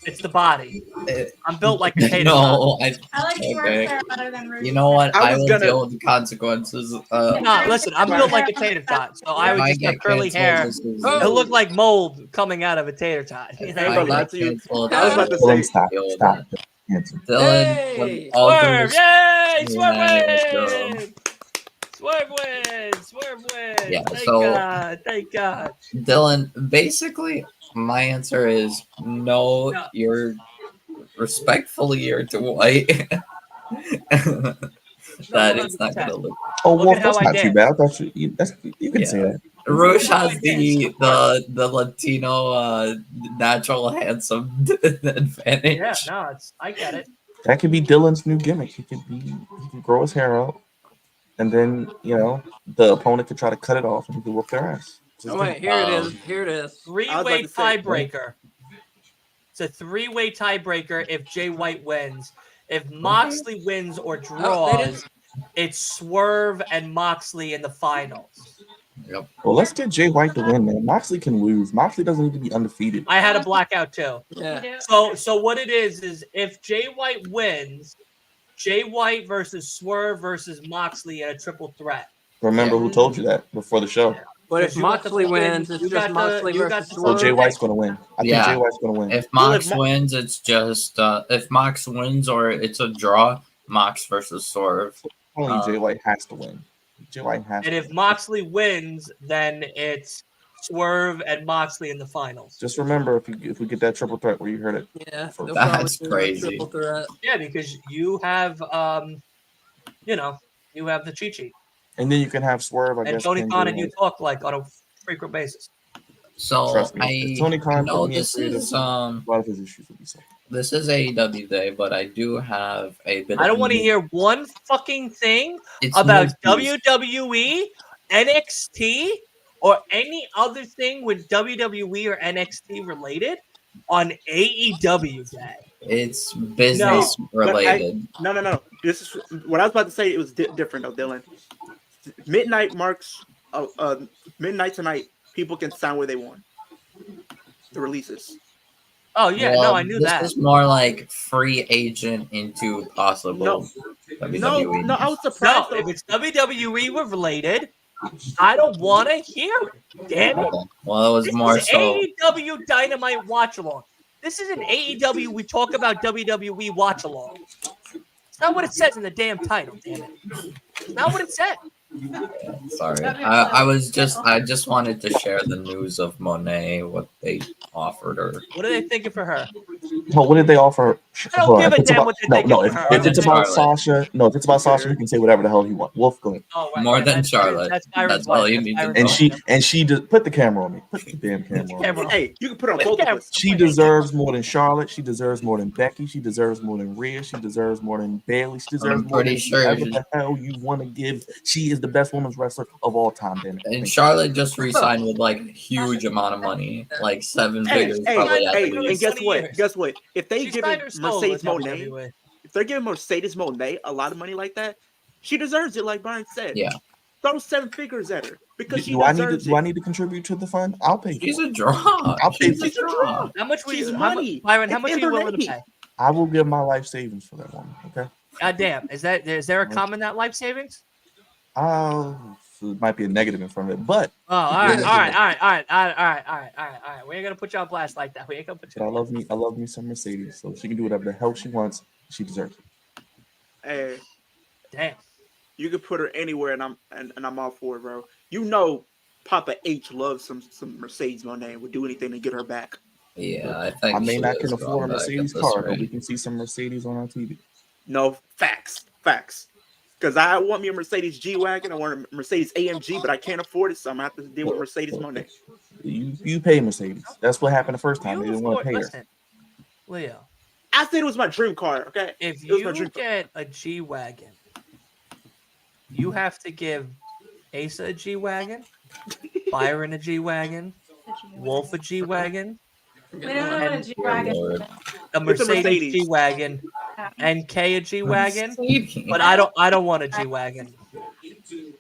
[SPEAKER 2] It's the body.
[SPEAKER 4] It-
[SPEAKER 2] I'm built like a tater tot.
[SPEAKER 4] no,
[SPEAKER 5] I like Swerve's
[SPEAKER 4] okay.
[SPEAKER 5] hair better than Rouge's
[SPEAKER 4] You know what?
[SPEAKER 6] I
[SPEAKER 4] I
[SPEAKER 6] was
[SPEAKER 4] will
[SPEAKER 6] gonna-
[SPEAKER 4] deal with the consequences.
[SPEAKER 2] No, listen, I'm built like a tater tot, so I
[SPEAKER 4] If
[SPEAKER 2] would
[SPEAKER 4] I
[SPEAKER 2] just have
[SPEAKER 4] get
[SPEAKER 2] curly
[SPEAKER 4] canceled,
[SPEAKER 2] hair.
[SPEAKER 4] this is-
[SPEAKER 2] It looked like mold coming out of a tater tot. You
[SPEAKER 4] If
[SPEAKER 2] know?
[SPEAKER 6] Hey,
[SPEAKER 4] I
[SPEAKER 6] bro,
[SPEAKER 4] get
[SPEAKER 6] lie to you.
[SPEAKER 4] canceled,
[SPEAKER 6] I was about to
[SPEAKER 7] Dylan,
[SPEAKER 6] say.
[SPEAKER 7] stop.
[SPEAKER 4] deal with
[SPEAKER 7] Stop.
[SPEAKER 4] it.
[SPEAKER 7] Cancel.
[SPEAKER 4] Dylan,
[SPEAKER 3] Hey!
[SPEAKER 4] all due
[SPEAKER 2] Swerve! Yay! Swerve
[SPEAKER 4] Yeah, let's go.
[SPEAKER 2] wins! Swerve wins! Swerve wins!
[SPEAKER 4] Yeah,
[SPEAKER 2] Thank
[SPEAKER 4] so-
[SPEAKER 2] God! Thank God!
[SPEAKER 4] Dylan, basically, my answer is no.
[SPEAKER 2] No.
[SPEAKER 4] You're respectfully, you're too white. That it's not
[SPEAKER 2] 100%.
[SPEAKER 4] gonna look.
[SPEAKER 7] Oh,
[SPEAKER 2] Look
[SPEAKER 7] Wolf,
[SPEAKER 2] at how
[SPEAKER 7] that's
[SPEAKER 2] I
[SPEAKER 7] not too
[SPEAKER 2] dance.
[SPEAKER 7] bad. I thought you can
[SPEAKER 4] Yeah.
[SPEAKER 7] say that.
[SPEAKER 4] Rouge
[SPEAKER 2] Look at how
[SPEAKER 4] has
[SPEAKER 2] I dance.
[SPEAKER 4] the Latino natural handsome advantage.
[SPEAKER 2] Yeah, no, I get it.
[SPEAKER 7] That could be Dylan's new gimmick. He can grow his hair out, and then the opponent could try to cut it off, and he could whoop their ass. It's his
[SPEAKER 3] Oh, wait,
[SPEAKER 7] gimmick.
[SPEAKER 3] here it is. Here it is.
[SPEAKER 2] Three-way
[SPEAKER 6] to say-
[SPEAKER 2] tiebreaker. It's a three-way tiebreaker if Jay White wins. If Moxley wins or
[SPEAKER 3] they
[SPEAKER 2] draws,
[SPEAKER 3] didn't-
[SPEAKER 2] it's Swerve and Moxley in the finals.
[SPEAKER 4] Yep.
[SPEAKER 7] Well, let's get Jay White to win, man. Moxley can lose. Moxley doesn't need to be undefeated.
[SPEAKER 2] I had a blackout too.
[SPEAKER 3] Yeah.
[SPEAKER 2] So what it is if Jay White wins, Jay White versus Swerve versus Moxley in a triple threat.
[SPEAKER 7] Remember who told you that before the show?
[SPEAKER 3] But if
[SPEAKER 2] You got the
[SPEAKER 3] Moxley
[SPEAKER 2] fucking-
[SPEAKER 3] wins, it's
[SPEAKER 2] you
[SPEAKER 3] just
[SPEAKER 2] got the-
[SPEAKER 3] Moxley
[SPEAKER 2] you got
[SPEAKER 3] versus
[SPEAKER 2] the-
[SPEAKER 7] So
[SPEAKER 3] Swerve.
[SPEAKER 7] Jay White's going to win. I think
[SPEAKER 4] Yeah.
[SPEAKER 7] Jay White's going to win.
[SPEAKER 4] If
[SPEAKER 6] Well,
[SPEAKER 4] Mox
[SPEAKER 6] if Mo-
[SPEAKER 4] wins, it's just if Mox wins or it's a draw, Mox versus Swerve.
[SPEAKER 7] Only Jay White has to win. Jay White has
[SPEAKER 2] And
[SPEAKER 7] to
[SPEAKER 2] if
[SPEAKER 7] win.
[SPEAKER 2] Moxley wins, then it's Swerve and Moxley in the finals.
[SPEAKER 7] Just remember, if we get that triple threat where you heard it,
[SPEAKER 3] Yeah, they'll
[SPEAKER 4] That's
[SPEAKER 3] probably do a
[SPEAKER 4] crazy.
[SPEAKER 3] triple threat.
[SPEAKER 2] Yeah, because you have you have the cheat sheet.
[SPEAKER 7] and then you can have Swerve, I
[SPEAKER 2] And
[SPEAKER 7] guess.
[SPEAKER 2] Tony
[SPEAKER 7] can
[SPEAKER 2] Khan
[SPEAKER 7] do
[SPEAKER 2] and you
[SPEAKER 7] it.
[SPEAKER 2] talk like on a frequent basis.
[SPEAKER 4] So
[SPEAKER 7] Trust me, if Tony Khan
[SPEAKER 4] know
[SPEAKER 7] put me in
[SPEAKER 4] this
[SPEAKER 7] creative,
[SPEAKER 4] is
[SPEAKER 7] a lot of his issues would be solved.
[SPEAKER 4] this is AEW day, but I do have a bit.
[SPEAKER 2] I
[SPEAKER 4] of
[SPEAKER 2] don't want to
[SPEAKER 4] news.
[SPEAKER 2] hear one fucking thing
[SPEAKER 4] It's
[SPEAKER 2] about
[SPEAKER 4] news.
[SPEAKER 2] WWE, NXT, or any other thing with WWE or NXT related on AEW day.
[SPEAKER 4] It's business related.
[SPEAKER 6] No. This is what I was about to say. It was different though, Dylan. Midnight marks. Midnight tonight. People can sign where they want. The releases.
[SPEAKER 2] Oh yeah,
[SPEAKER 4] Well,
[SPEAKER 2] no, I knew
[SPEAKER 4] this
[SPEAKER 2] that.
[SPEAKER 4] is more like free agent into possible
[SPEAKER 6] No.
[SPEAKER 4] WWE.
[SPEAKER 6] No. I was
[SPEAKER 2] No,
[SPEAKER 6] surprised.
[SPEAKER 2] if it's WWE related, I don't want to hear it. Damn it.
[SPEAKER 4] Okay. Well, it was
[SPEAKER 2] This
[SPEAKER 4] more
[SPEAKER 2] is
[SPEAKER 4] so.
[SPEAKER 2] AEW Dynamite watch along. This is an AEW. We talk about WWE watch along. It's not what it says in the damn title. Damn it. It's not what it said.
[SPEAKER 4] Sorry, I just wanted to share the news of Monet, what they offered her.
[SPEAKER 2] What are they thinking for her?
[SPEAKER 7] No, what did they offer?
[SPEAKER 2] I don't
[SPEAKER 7] Hold on,
[SPEAKER 2] give
[SPEAKER 7] if
[SPEAKER 2] a
[SPEAKER 7] it's
[SPEAKER 2] damn
[SPEAKER 7] about-
[SPEAKER 2] what they
[SPEAKER 7] no,
[SPEAKER 2] think
[SPEAKER 7] no.
[SPEAKER 2] of
[SPEAKER 7] If,
[SPEAKER 2] her.
[SPEAKER 7] if it's about
[SPEAKER 4] Charlotte.
[SPEAKER 7] Sasha, no. If it's about Sasha, he can say whatever the hell he wants. Wolf, go ahead.
[SPEAKER 2] Oh,
[SPEAKER 4] More than
[SPEAKER 2] That's
[SPEAKER 4] Charlotte.
[SPEAKER 2] That's Byron's
[SPEAKER 4] That's all
[SPEAKER 2] wife.
[SPEAKER 4] you
[SPEAKER 2] That's
[SPEAKER 4] need to
[SPEAKER 2] Byron's
[SPEAKER 4] know.
[SPEAKER 2] wife.
[SPEAKER 7] And she just put the camera on me. Put the damn camera on me.
[SPEAKER 2] Camera.
[SPEAKER 6] Hey, you can put on
[SPEAKER 2] Wait,
[SPEAKER 6] both of
[SPEAKER 2] yeah,
[SPEAKER 6] us.
[SPEAKER 7] She deserves more than Charlotte. She deserves more than Becky. She deserves more than Rhea. She deserves more than Bailey. She deserves
[SPEAKER 4] I'm
[SPEAKER 7] more
[SPEAKER 4] pretty
[SPEAKER 7] than
[SPEAKER 4] sure
[SPEAKER 7] whatever
[SPEAKER 4] she-
[SPEAKER 7] the hell you want to give. She is the best women's wrestler of all time. Damn it.
[SPEAKER 4] And Charlotte just re-signed with like a huge amount of money, like seven figures probably at
[SPEAKER 6] Hey,
[SPEAKER 4] least.
[SPEAKER 6] and guess
[SPEAKER 2] 20
[SPEAKER 6] what?
[SPEAKER 2] years.
[SPEAKER 6] Guess what? If they
[SPEAKER 2] She
[SPEAKER 6] give
[SPEAKER 2] signed her soul
[SPEAKER 6] Mercedes
[SPEAKER 2] with
[SPEAKER 6] Monet,
[SPEAKER 2] WWE.
[SPEAKER 6] if they're giving Mercedes Monet a lot of money like that, she deserves it. Like Byron said,
[SPEAKER 4] Yeah.
[SPEAKER 6] throw 7 figures at her because she
[SPEAKER 7] Do I need to?
[SPEAKER 6] deserves
[SPEAKER 7] Do I
[SPEAKER 6] it.
[SPEAKER 7] need to contribute to the fund? I'll pay. For
[SPEAKER 4] She's
[SPEAKER 7] it.
[SPEAKER 4] a draw.
[SPEAKER 7] I'll pay
[SPEAKER 4] She's
[SPEAKER 7] for
[SPEAKER 4] a
[SPEAKER 7] it.
[SPEAKER 4] draw.
[SPEAKER 2] How much were
[SPEAKER 6] She's
[SPEAKER 2] you, how
[SPEAKER 6] money.
[SPEAKER 2] much, Byron? How
[SPEAKER 6] It's
[SPEAKER 2] much
[SPEAKER 6] in
[SPEAKER 2] are you
[SPEAKER 6] her
[SPEAKER 2] willing to
[SPEAKER 6] name.
[SPEAKER 2] pay?
[SPEAKER 7] I will give my life savings for that woman. Okay.
[SPEAKER 2] God damn. Is there a comma in that life savings?
[SPEAKER 7] Oh, so it might be a negative in front of it, but
[SPEAKER 2] Oh, all right. We ain't gonna put you on blast like that. We ain't gonna put you
[SPEAKER 7] I
[SPEAKER 2] on
[SPEAKER 7] love me some Mercedes, so she can do whatever the hell she wants. She deserves it.
[SPEAKER 6] Hey,
[SPEAKER 2] Damn.
[SPEAKER 6] you could put her anywhere, and I'm all for it, bro. You know, Papa H loves some Mercedes Monet and would do anything to get her back.
[SPEAKER 4] Yeah, I think
[SPEAKER 7] I may
[SPEAKER 4] she
[SPEAKER 7] not
[SPEAKER 4] is
[SPEAKER 7] can afford a
[SPEAKER 4] going back at
[SPEAKER 7] Mercedes
[SPEAKER 4] this
[SPEAKER 7] car, but
[SPEAKER 4] rate.
[SPEAKER 7] we can see some Mercedes on our TV.
[SPEAKER 6] No, facts. Because I want me a Mercedes G-Wagon. I want a Mercedes AMG, but I can't afford it, so I'm going to have to deal with Mercedes Monet.
[SPEAKER 7] You pay Mercedes. That's what happened the first time. They didn't want to pay her.
[SPEAKER 2] Listen, Leo.
[SPEAKER 6] I said it was my dream car, okay?
[SPEAKER 2] If
[SPEAKER 6] It was my
[SPEAKER 2] you
[SPEAKER 6] dream car.
[SPEAKER 2] get a G-Wagon, you have to give Asa a G-Wagon, Byron a G-Wagon, Wolf a G-Wagon,
[SPEAKER 5] We don't know what a
[SPEAKER 2] And-
[SPEAKER 5] G-Wagon
[SPEAKER 4] Lord.
[SPEAKER 5] is.
[SPEAKER 2] a Mercedes
[SPEAKER 6] Mercedes.
[SPEAKER 2] G-Wagon, and Kay a G-Wagon.
[SPEAKER 4] Mercedes.
[SPEAKER 2] But I don't want a G-Wagon.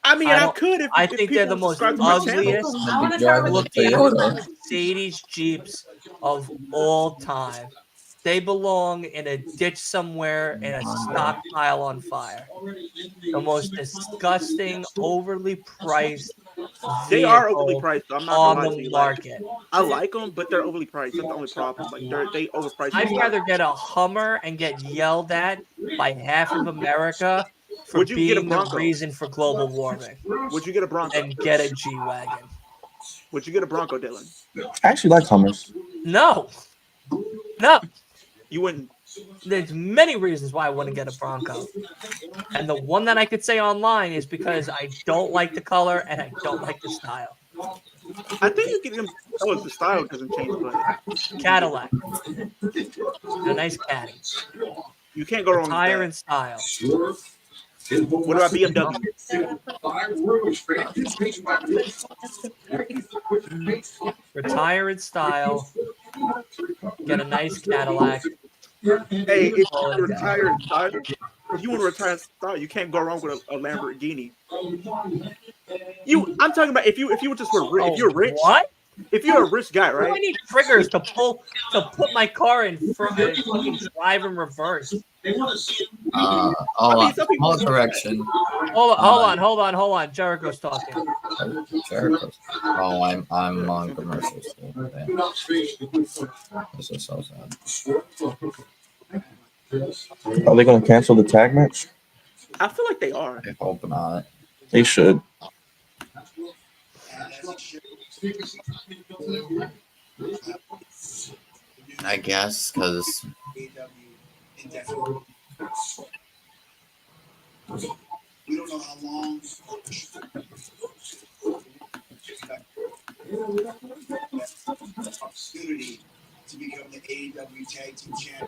[SPEAKER 6] I mean,
[SPEAKER 2] I
[SPEAKER 6] I
[SPEAKER 2] don't-
[SPEAKER 6] could if
[SPEAKER 2] I
[SPEAKER 6] if
[SPEAKER 2] think
[SPEAKER 6] people
[SPEAKER 2] they're the
[SPEAKER 6] would
[SPEAKER 2] most
[SPEAKER 6] subscribe to my channel.
[SPEAKER 2] ugliest
[SPEAKER 5] I want to start with
[SPEAKER 2] looking
[SPEAKER 4] Toyota.
[SPEAKER 2] Mercedes Jeeps of all time. They belong in a ditch somewhere in a stockpile on fire. The most disgusting, overly priced
[SPEAKER 6] They are overly
[SPEAKER 2] vehicle
[SPEAKER 6] priced, so I'm not
[SPEAKER 2] on
[SPEAKER 6] gonna lie to
[SPEAKER 2] the
[SPEAKER 6] you.
[SPEAKER 2] market.
[SPEAKER 6] I like them, but they're overly priced. That's the only problem. Like they overpriced.
[SPEAKER 2] I'd
[SPEAKER 6] them.
[SPEAKER 2] rather get a Hummer and get yelled at by half of America for
[SPEAKER 6] Would you get a
[SPEAKER 2] being the
[SPEAKER 6] Bronco?
[SPEAKER 2] reason for global warming
[SPEAKER 6] Would you get a Bronco?
[SPEAKER 2] and get a G-Wagon.
[SPEAKER 6] Would you get a Bronco, Dylan?
[SPEAKER 7] I actually like Hummers.
[SPEAKER 2] No.
[SPEAKER 6] You wouldn't.
[SPEAKER 2] There's many reasons why I wouldn't get a Bronco. And the one that I could say online is because I don't like the color and I don't like the style.
[SPEAKER 6] I think you can. Oh, the style doesn't change, but
[SPEAKER 2] Cadillac. A nice caddy.
[SPEAKER 6] you can't go wrong with
[SPEAKER 2] Tire
[SPEAKER 6] that.
[SPEAKER 2] and style.
[SPEAKER 6] What about BMW?
[SPEAKER 2] Retire in style. Get a nice Cadillac.
[SPEAKER 6] Hey, if you
[SPEAKER 2] Call
[SPEAKER 6] want
[SPEAKER 2] it
[SPEAKER 6] to
[SPEAKER 2] a day.
[SPEAKER 6] retire in style, if you want to retire in style, you can't go wrong with a Lamborghini. I'm talking about if you were just if you're rich,
[SPEAKER 2] What?
[SPEAKER 6] if you're a rich guy,
[SPEAKER 2] Why do I
[SPEAKER 6] right?
[SPEAKER 2] need triggers to put my car in front and fucking drive in reverse?
[SPEAKER 6] some people-
[SPEAKER 4] Small correction.
[SPEAKER 2] Hold on. Jericho's talking.
[SPEAKER 4] Jericho. Oh, I'm on commercials. Too. Damn. This is so sad.
[SPEAKER 7] Are they going to cancel the tag match?
[SPEAKER 6] I feel like they are.
[SPEAKER 4] I hope not.
[SPEAKER 7] They should.
[SPEAKER 4] I guess because
[SPEAKER 8] We don't know how long. Opportunity to become the AEW Tag Team Champion.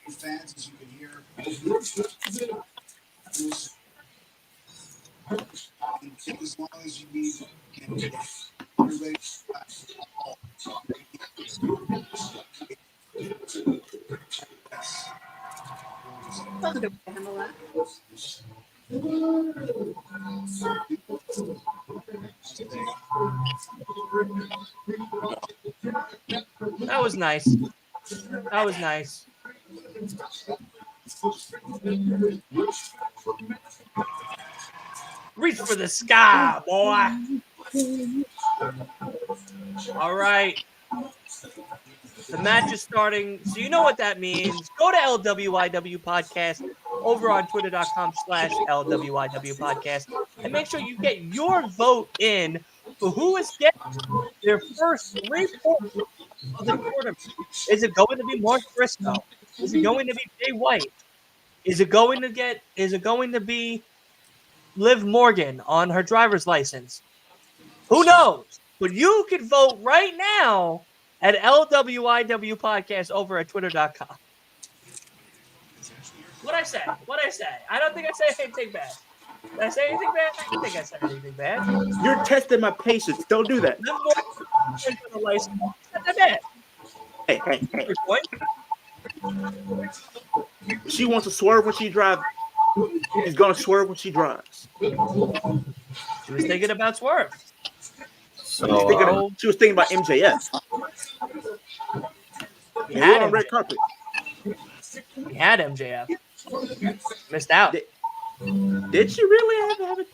[SPEAKER 8] Fans, as you can hear, take as long as you need. Everybody,
[SPEAKER 5] That's a good way to handle that.
[SPEAKER 2] That was nice. Reach for the sky, boy. All right. The match is starting. So you know what that means. Go to LWIW Podcast over on twitter.com/LWIW Podcast and make sure you get your vote in for who is getting their first 3 points of the tournament. Is it going to be Mark Briscoe? Is it going to be Jay White? Is it going to be Liv Morgan on her driver's license? Who knows? But you can vote right now at LWIW Podcast over at twitter.com. What'd I say? I don't think I said anything bad. Did I say anything bad? I don't think I said anything bad.
[SPEAKER 6] You're testing my patience. Don't do that.
[SPEAKER 2] Number one on the license. Not that bad.
[SPEAKER 6] Hey.
[SPEAKER 2] Good point.
[SPEAKER 6] She wants to swerve when she drives. She's gonna swerve when she drives.
[SPEAKER 2] She was thinking about Swerve.
[SPEAKER 6] She was thinking about MJF.
[SPEAKER 2] He
[SPEAKER 6] They
[SPEAKER 2] had
[SPEAKER 6] were on
[SPEAKER 2] MJF.
[SPEAKER 6] red carpet.
[SPEAKER 2] He had MJF. Missed out.
[SPEAKER 6] Did she really have it?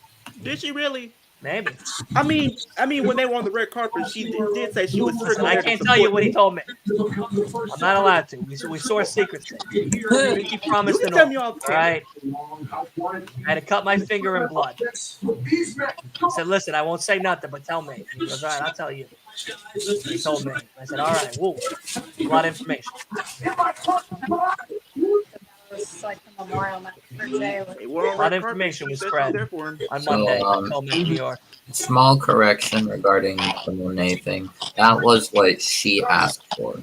[SPEAKER 6] Did she really?
[SPEAKER 2] Maybe.
[SPEAKER 6] I mean, when they were on the red carpet, she did say she was strictly
[SPEAKER 2] I
[SPEAKER 6] there to
[SPEAKER 2] can't tell you
[SPEAKER 6] support
[SPEAKER 2] what he
[SPEAKER 6] me.
[SPEAKER 2] told me. I'm not allowed to. We source secrets. He
[SPEAKER 6] You
[SPEAKER 2] promised
[SPEAKER 6] can
[SPEAKER 2] it
[SPEAKER 6] tell
[SPEAKER 2] all.
[SPEAKER 6] me all
[SPEAKER 2] All
[SPEAKER 6] the time.
[SPEAKER 2] right. I had to cut my finger in blood. He said, listen, I won't say nothing, but tell me. He goes, all right, I'll tell you. He told me. I said, all right, whoa. A lot of information.
[SPEAKER 5] It was like the memorial match for Jay.
[SPEAKER 6] They were on
[SPEAKER 2] A lot
[SPEAKER 6] red
[SPEAKER 2] of information
[SPEAKER 6] carpet.
[SPEAKER 2] was
[SPEAKER 6] She said she
[SPEAKER 2] spread
[SPEAKER 6] there for him.
[SPEAKER 2] on
[SPEAKER 4] So,
[SPEAKER 2] Monday. Told me in New York.
[SPEAKER 4] Small correction regarding the Monet thing. That was what she asked for,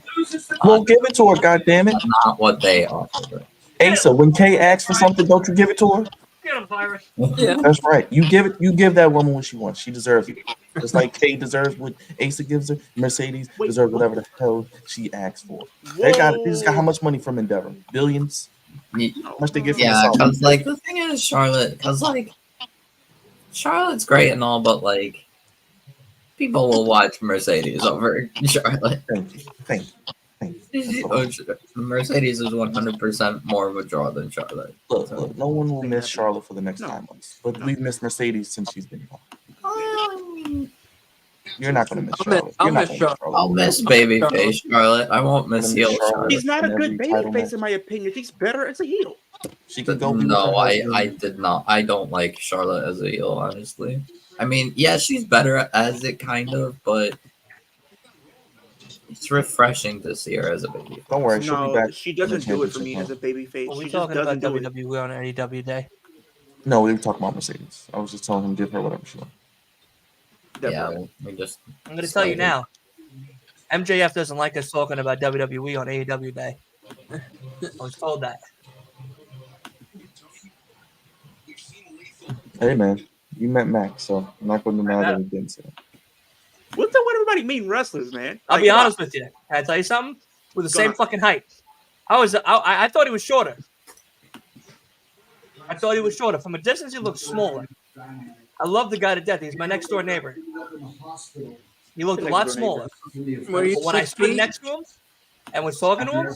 [SPEAKER 7] Well, give it to her, goddammit.
[SPEAKER 4] not what they offered her.
[SPEAKER 7] Asa, when Kay asks for something, don't you give it to her?
[SPEAKER 2] Get him, Virus.
[SPEAKER 3] Yeah.
[SPEAKER 7] That's right. You give that woman what she wants. She deserves it. Just like Kay deserves what Asa gives her, Mercedes deserves whatever the hell she asks for. They just got how much money from Endeavor? Billions? How much they get from
[SPEAKER 4] Yeah,
[SPEAKER 7] the South?
[SPEAKER 4] because like the thing is, Charlotte's great and all, but like people will watch Mercedes over Charlotte.
[SPEAKER 7] Thank you.
[SPEAKER 4] Mercedes is 100% more of a draw than Charlotte.
[SPEAKER 7] Look, no one will miss Charlotte for the next 9 months, but we've missed Mercedes since she's been gone. You're not gonna miss Charlotte.
[SPEAKER 3] I'll
[SPEAKER 7] You're not
[SPEAKER 3] miss
[SPEAKER 7] gonna
[SPEAKER 3] Charlotte.
[SPEAKER 4] I'll miss babyface Charlotte. I won't miss
[SPEAKER 7] Gonna
[SPEAKER 4] heel
[SPEAKER 7] miss Charlotte.
[SPEAKER 4] Charlotte.
[SPEAKER 6] She's not a
[SPEAKER 7] in
[SPEAKER 6] good
[SPEAKER 7] every title
[SPEAKER 6] babyface
[SPEAKER 7] match.
[SPEAKER 6] in my opinion. She's better as a heel.
[SPEAKER 7] She can go be with
[SPEAKER 4] No,
[SPEAKER 7] her husband.
[SPEAKER 4] I did not. I don't like Charlotte as a heel, honestly. I mean, yeah, she's better as it kind of, but it's refreshing to see her as a baby.
[SPEAKER 7] Don't worry, she'll be
[SPEAKER 6] No,
[SPEAKER 7] back.
[SPEAKER 6] she
[SPEAKER 7] in the
[SPEAKER 6] doesn't do it for me as
[SPEAKER 7] championship
[SPEAKER 6] a babyface.
[SPEAKER 2] Are we
[SPEAKER 6] She just
[SPEAKER 2] talking about
[SPEAKER 6] doesn't do it.
[SPEAKER 2] WWE on AEW Day?
[SPEAKER 7] No, we were talking about Mercedes. I was just telling him to give her whatever she wants.
[SPEAKER 6] Definitely.
[SPEAKER 4] Yeah, we just.
[SPEAKER 2] I'm going to tell you now. MJF doesn't like us talking about WWE on AEW Day. I was told that.
[SPEAKER 7] Hey man, you met Max, so I'm not going to deny that he didn't say it.
[SPEAKER 6] What's up with everybody meeting wrestlers, man?
[SPEAKER 2] I'll
[SPEAKER 6] Like,
[SPEAKER 2] be
[SPEAKER 6] come
[SPEAKER 2] honest
[SPEAKER 6] on.
[SPEAKER 2] with you. Can I tell you something? We're the
[SPEAKER 6] Go
[SPEAKER 2] same
[SPEAKER 6] on.
[SPEAKER 2] fucking height. I thought he was shorter. I thought he was shorter. From a distance, he looked smaller. I love the guy to death. He's my next door neighbor. He looked a lot smaller.
[SPEAKER 3] What are you,
[SPEAKER 2] But when I
[SPEAKER 3] 6
[SPEAKER 2] stood
[SPEAKER 3] feet?
[SPEAKER 2] next to him and was talking to him,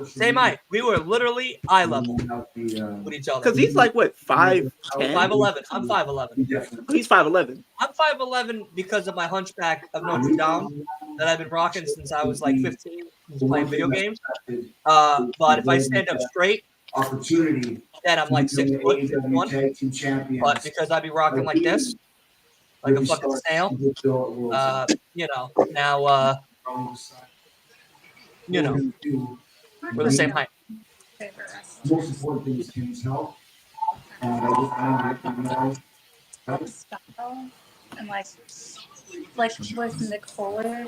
[SPEAKER 2] same height. We were literally eye level with each other.
[SPEAKER 6] Because he's like what 5'10"?
[SPEAKER 2] 5'11". I'm 5'11".
[SPEAKER 6] He's 5'11".
[SPEAKER 2] I'm 5'11" because of my hunchback of Notre Dame that I've been rocking since I was like 15, since playing video games. But if I stand up straight, then I'm like 6 foot, 6'1". But because I be rocking like this, like a fucking snail, now, we're the same height.
[SPEAKER 5] Favorite wrestler.
[SPEAKER 8] Most important thing is Kenny's health.
[SPEAKER 5] Style and like with Nick Fuller,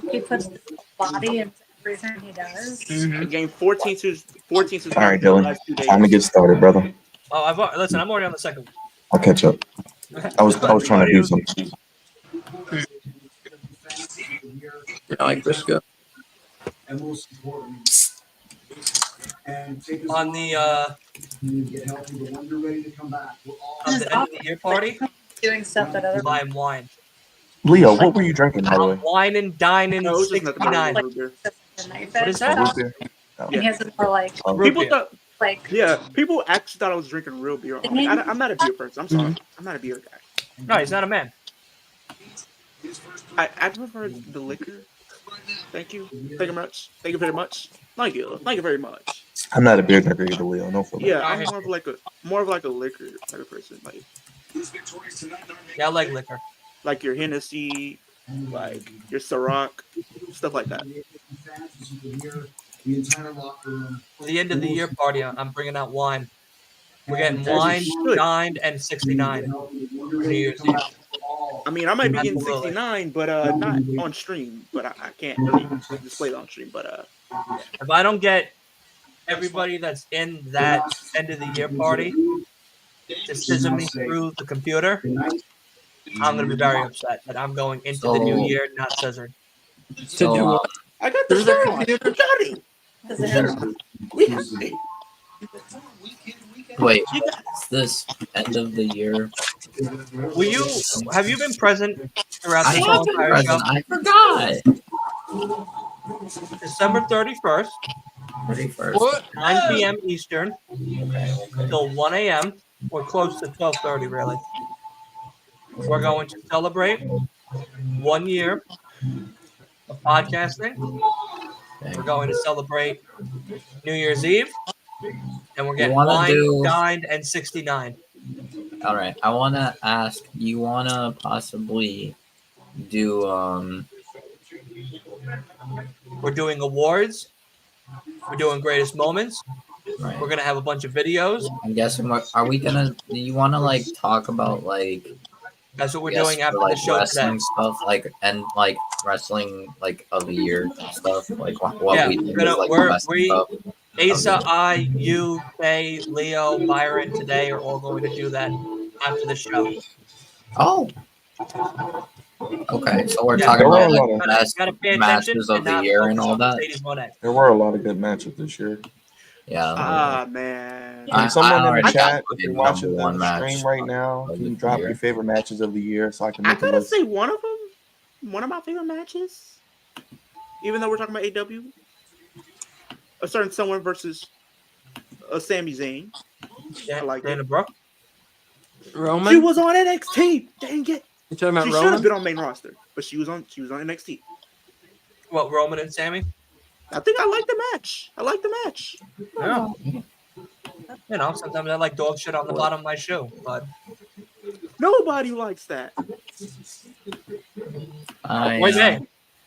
[SPEAKER 5] he puts his whole body into everything he does.
[SPEAKER 6] I gained 14 since
[SPEAKER 7] All right,
[SPEAKER 6] the
[SPEAKER 7] Dylan,
[SPEAKER 6] last 2 days.
[SPEAKER 7] time to get started, brother.
[SPEAKER 2] Oh, listen, I'm already on the second one.
[SPEAKER 7] I'll catch up. I was trying to do something.
[SPEAKER 3] I like Briscoe.
[SPEAKER 8] And most importantly, and take this
[SPEAKER 2] On the
[SPEAKER 8] get healthy, but when you're ready to come back, we're all
[SPEAKER 2] on the end of the year party,
[SPEAKER 5] Doing stuff that other
[SPEAKER 2] buying wine.
[SPEAKER 7] Leo, what were you drinking, by the way?
[SPEAKER 2] I'm wining, dining,
[SPEAKER 6] No, it's just nothing but
[SPEAKER 2] 69.
[SPEAKER 6] root beer.
[SPEAKER 2] What is that?
[SPEAKER 7] Root beer?
[SPEAKER 5] He has it more like
[SPEAKER 2] Root
[SPEAKER 6] People
[SPEAKER 2] beer.
[SPEAKER 6] thought,
[SPEAKER 5] like
[SPEAKER 6] yeah, people actually thought I was drinking real beer. I'm not a beer person. I'm sorry. I'm not a beer guy.
[SPEAKER 2] No, he's not a man.
[SPEAKER 6] I prefer the liquor. Thank you. Thank you much. Thank you very much. Thank you. Thank you very much.
[SPEAKER 7] I'm not a beer drinker either, Leo. No, for
[SPEAKER 6] Yeah,
[SPEAKER 7] that.
[SPEAKER 6] I'm more of like a liquor type of person.
[SPEAKER 2] Yeah, I like liquor.
[SPEAKER 6] Like your Hennessy, like your Ciroc, stuff like that.
[SPEAKER 8] the entire locker room.
[SPEAKER 2] For the end of the year party, I'm bringing out wine. We're getting
[SPEAKER 6] As you
[SPEAKER 2] wine,
[SPEAKER 6] should.
[SPEAKER 2] dined, and 69. New Year's Eve.
[SPEAKER 6] I mean, I might be getting
[SPEAKER 2] Absolutely.
[SPEAKER 6] 69, but not on stream. But I can't really display it on stream. But
[SPEAKER 2] If I don't get everybody that's in that end of the year party to scissor me through the computer, I'm going to be very upset that I'm going into the new year not scissored.
[SPEAKER 3] To do
[SPEAKER 4] So,
[SPEAKER 3] what?
[SPEAKER 6] I got the
[SPEAKER 3] There's a
[SPEAKER 6] Starlight.
[SPEAKER 3] computer.
[SPEAKER 6] We got it. We have it.
[SPEAKER 4] wait, is this end of the year?
[SPEAKER 2] Have you been present throughout
[SPEAKER 4] I
[SPEAKER 2] this whole
[SPEAKER 4] wasn't
[SPEAKER 2] entire show?
[SPEAKER 4] present. I forgot.
[SPEAKER 2] December 31st,
[SPEAKER 4] 31st.
[SPEAKER 3] What?
[SPEAKER 2] 9 p.m. Eastern
[SPEAKER 4] Okay.
[SPEAKER 2] till 1 a.m. We're close to 12:30, really. We're going to celebrate 1 year of podcasting. We're going to celebrate New Year's Eve, and we're getting
[SPEAKER 4] wanna
[SPEAKER 2] wine,
[SPEAKER 4] do-
[SPEAKER 2] dined, and 69.
[SPEAKER 4] All right. I want to ask. You want to possibly do
[SPEAKER 2] We're doing awards. We're doing greatest moments.
[SPEAKER 4] Right.
[SPEAKER 2] We're gonna have a bunch of videos.
[SPEAKER 4] I'm guessing. Are we gonna? Do you want to like talk about like?
[SPEAKER 2] That's what we're
[SPEAKER 4] yes,
[SPEAKER 2] doing after
[SPEAKER 4] for, like,
[SPEAKER 2] the show
[SPEAKER 4] wrestling
[SPEAKER 2] today.
[SPEAKER 4] stuff, like and like wrestling like of the year stuff, like what
[SPEAKER 2] Yeah,
[SPEAKER 4] we think
[SPEAKER 2] we're
[SPEAKER 4] is
[SPEAKER 2] gonna-
[SPEAKER 4] like
[SPEAKER 2] we're-
[SPEAKER 4] the best
[SPEAKER 2] we-
[SPEAKER 4] stuff.
[SPEAKER 2] Asa, I, you, Faye, Leo, Byron today are all going to do that after the show.
[SPEAKER 4] Oh. Okay, so we're
[SPEAKER 2] Yeah,
[SPEAKER 4] talking
[SPEAKER 7] there were
[SPEAKER 4] about
[SPEAKER 7] a
[SPEAKER 4] like
[SPEAKER 7] lot of-
[SPEAKER 4] best
[SPEAKER 2] gotta pay attention
[SPEAKER 4] matches of
[SPEAKER 2] and
[SPEAKER 4] the
[SPEAKER 2] not
[SPEAKER 4] year and
[SPEAKER 2] focus
[SPEAKER 4] all
[SPEAKER 2] on
[SPEAKER 4] that.
[SPEAKER 2] Mercedes Monet.
[SPEAKER 7] There were a lot of good matches this year.
[SPEAKER 4] Yeah.
[SPEAKER 6] Man.
[SPEAKER 7] Can someone in
[SPEAKER 4] already
[SPEAKER 7] the
[SPEAKER 4] got
[SPEAKER 7] chat,
[SPEAKER 4] my
[SPEAKER 7] if you're
[SPEAKER 4] number
[SPEAKER 7] watching
[SPEAKER 4] one
[SPEAKER 7] the
[SPEAKER 4] match
[SPEAKER 7] stream right now,
[SPEAKER 4] of
[SPEAKER 7] can you
[SPEAKER 4] the
[SPEAKER 7] drop
[SPEAKER 4] year.
[SPEAKER 7] your favorite matches of the year so I can
[SPEAKER 6] I
[SPEAKER 7] make a
[SPEAKER 6] gotta
[SPEAKER 7] list?
[SPEAKER 6] say one of them, one of my favorite matches, even though we're talking about AW, a certain someone versus a Sami Zayn. I like
[SPEAKER 2] Dana
[SPEAKER 6] it.
[SPEAKER 2] Brooke.
[SPEAKER 3] Roman?
[SPEAKER 6] She was on NXT. Dang it.
[SPEAKER 3] You talking about
[SPEAKER 6] She should have
[SPEAKER 3] Roman?
[SPEAKER 6] been on main roster, but she was on NXT.
[SPEAKER 2] What, Roman and Sammy?
[SPEAKER 6] I think I like the match. I like the match.
[SPEAKER 2] Yeah. You know, sometimes I like dog shit on the bottom of my shoe, but
[SPEAKER 6] Nobody likes that.
[SPEAKER 2] wait, hey,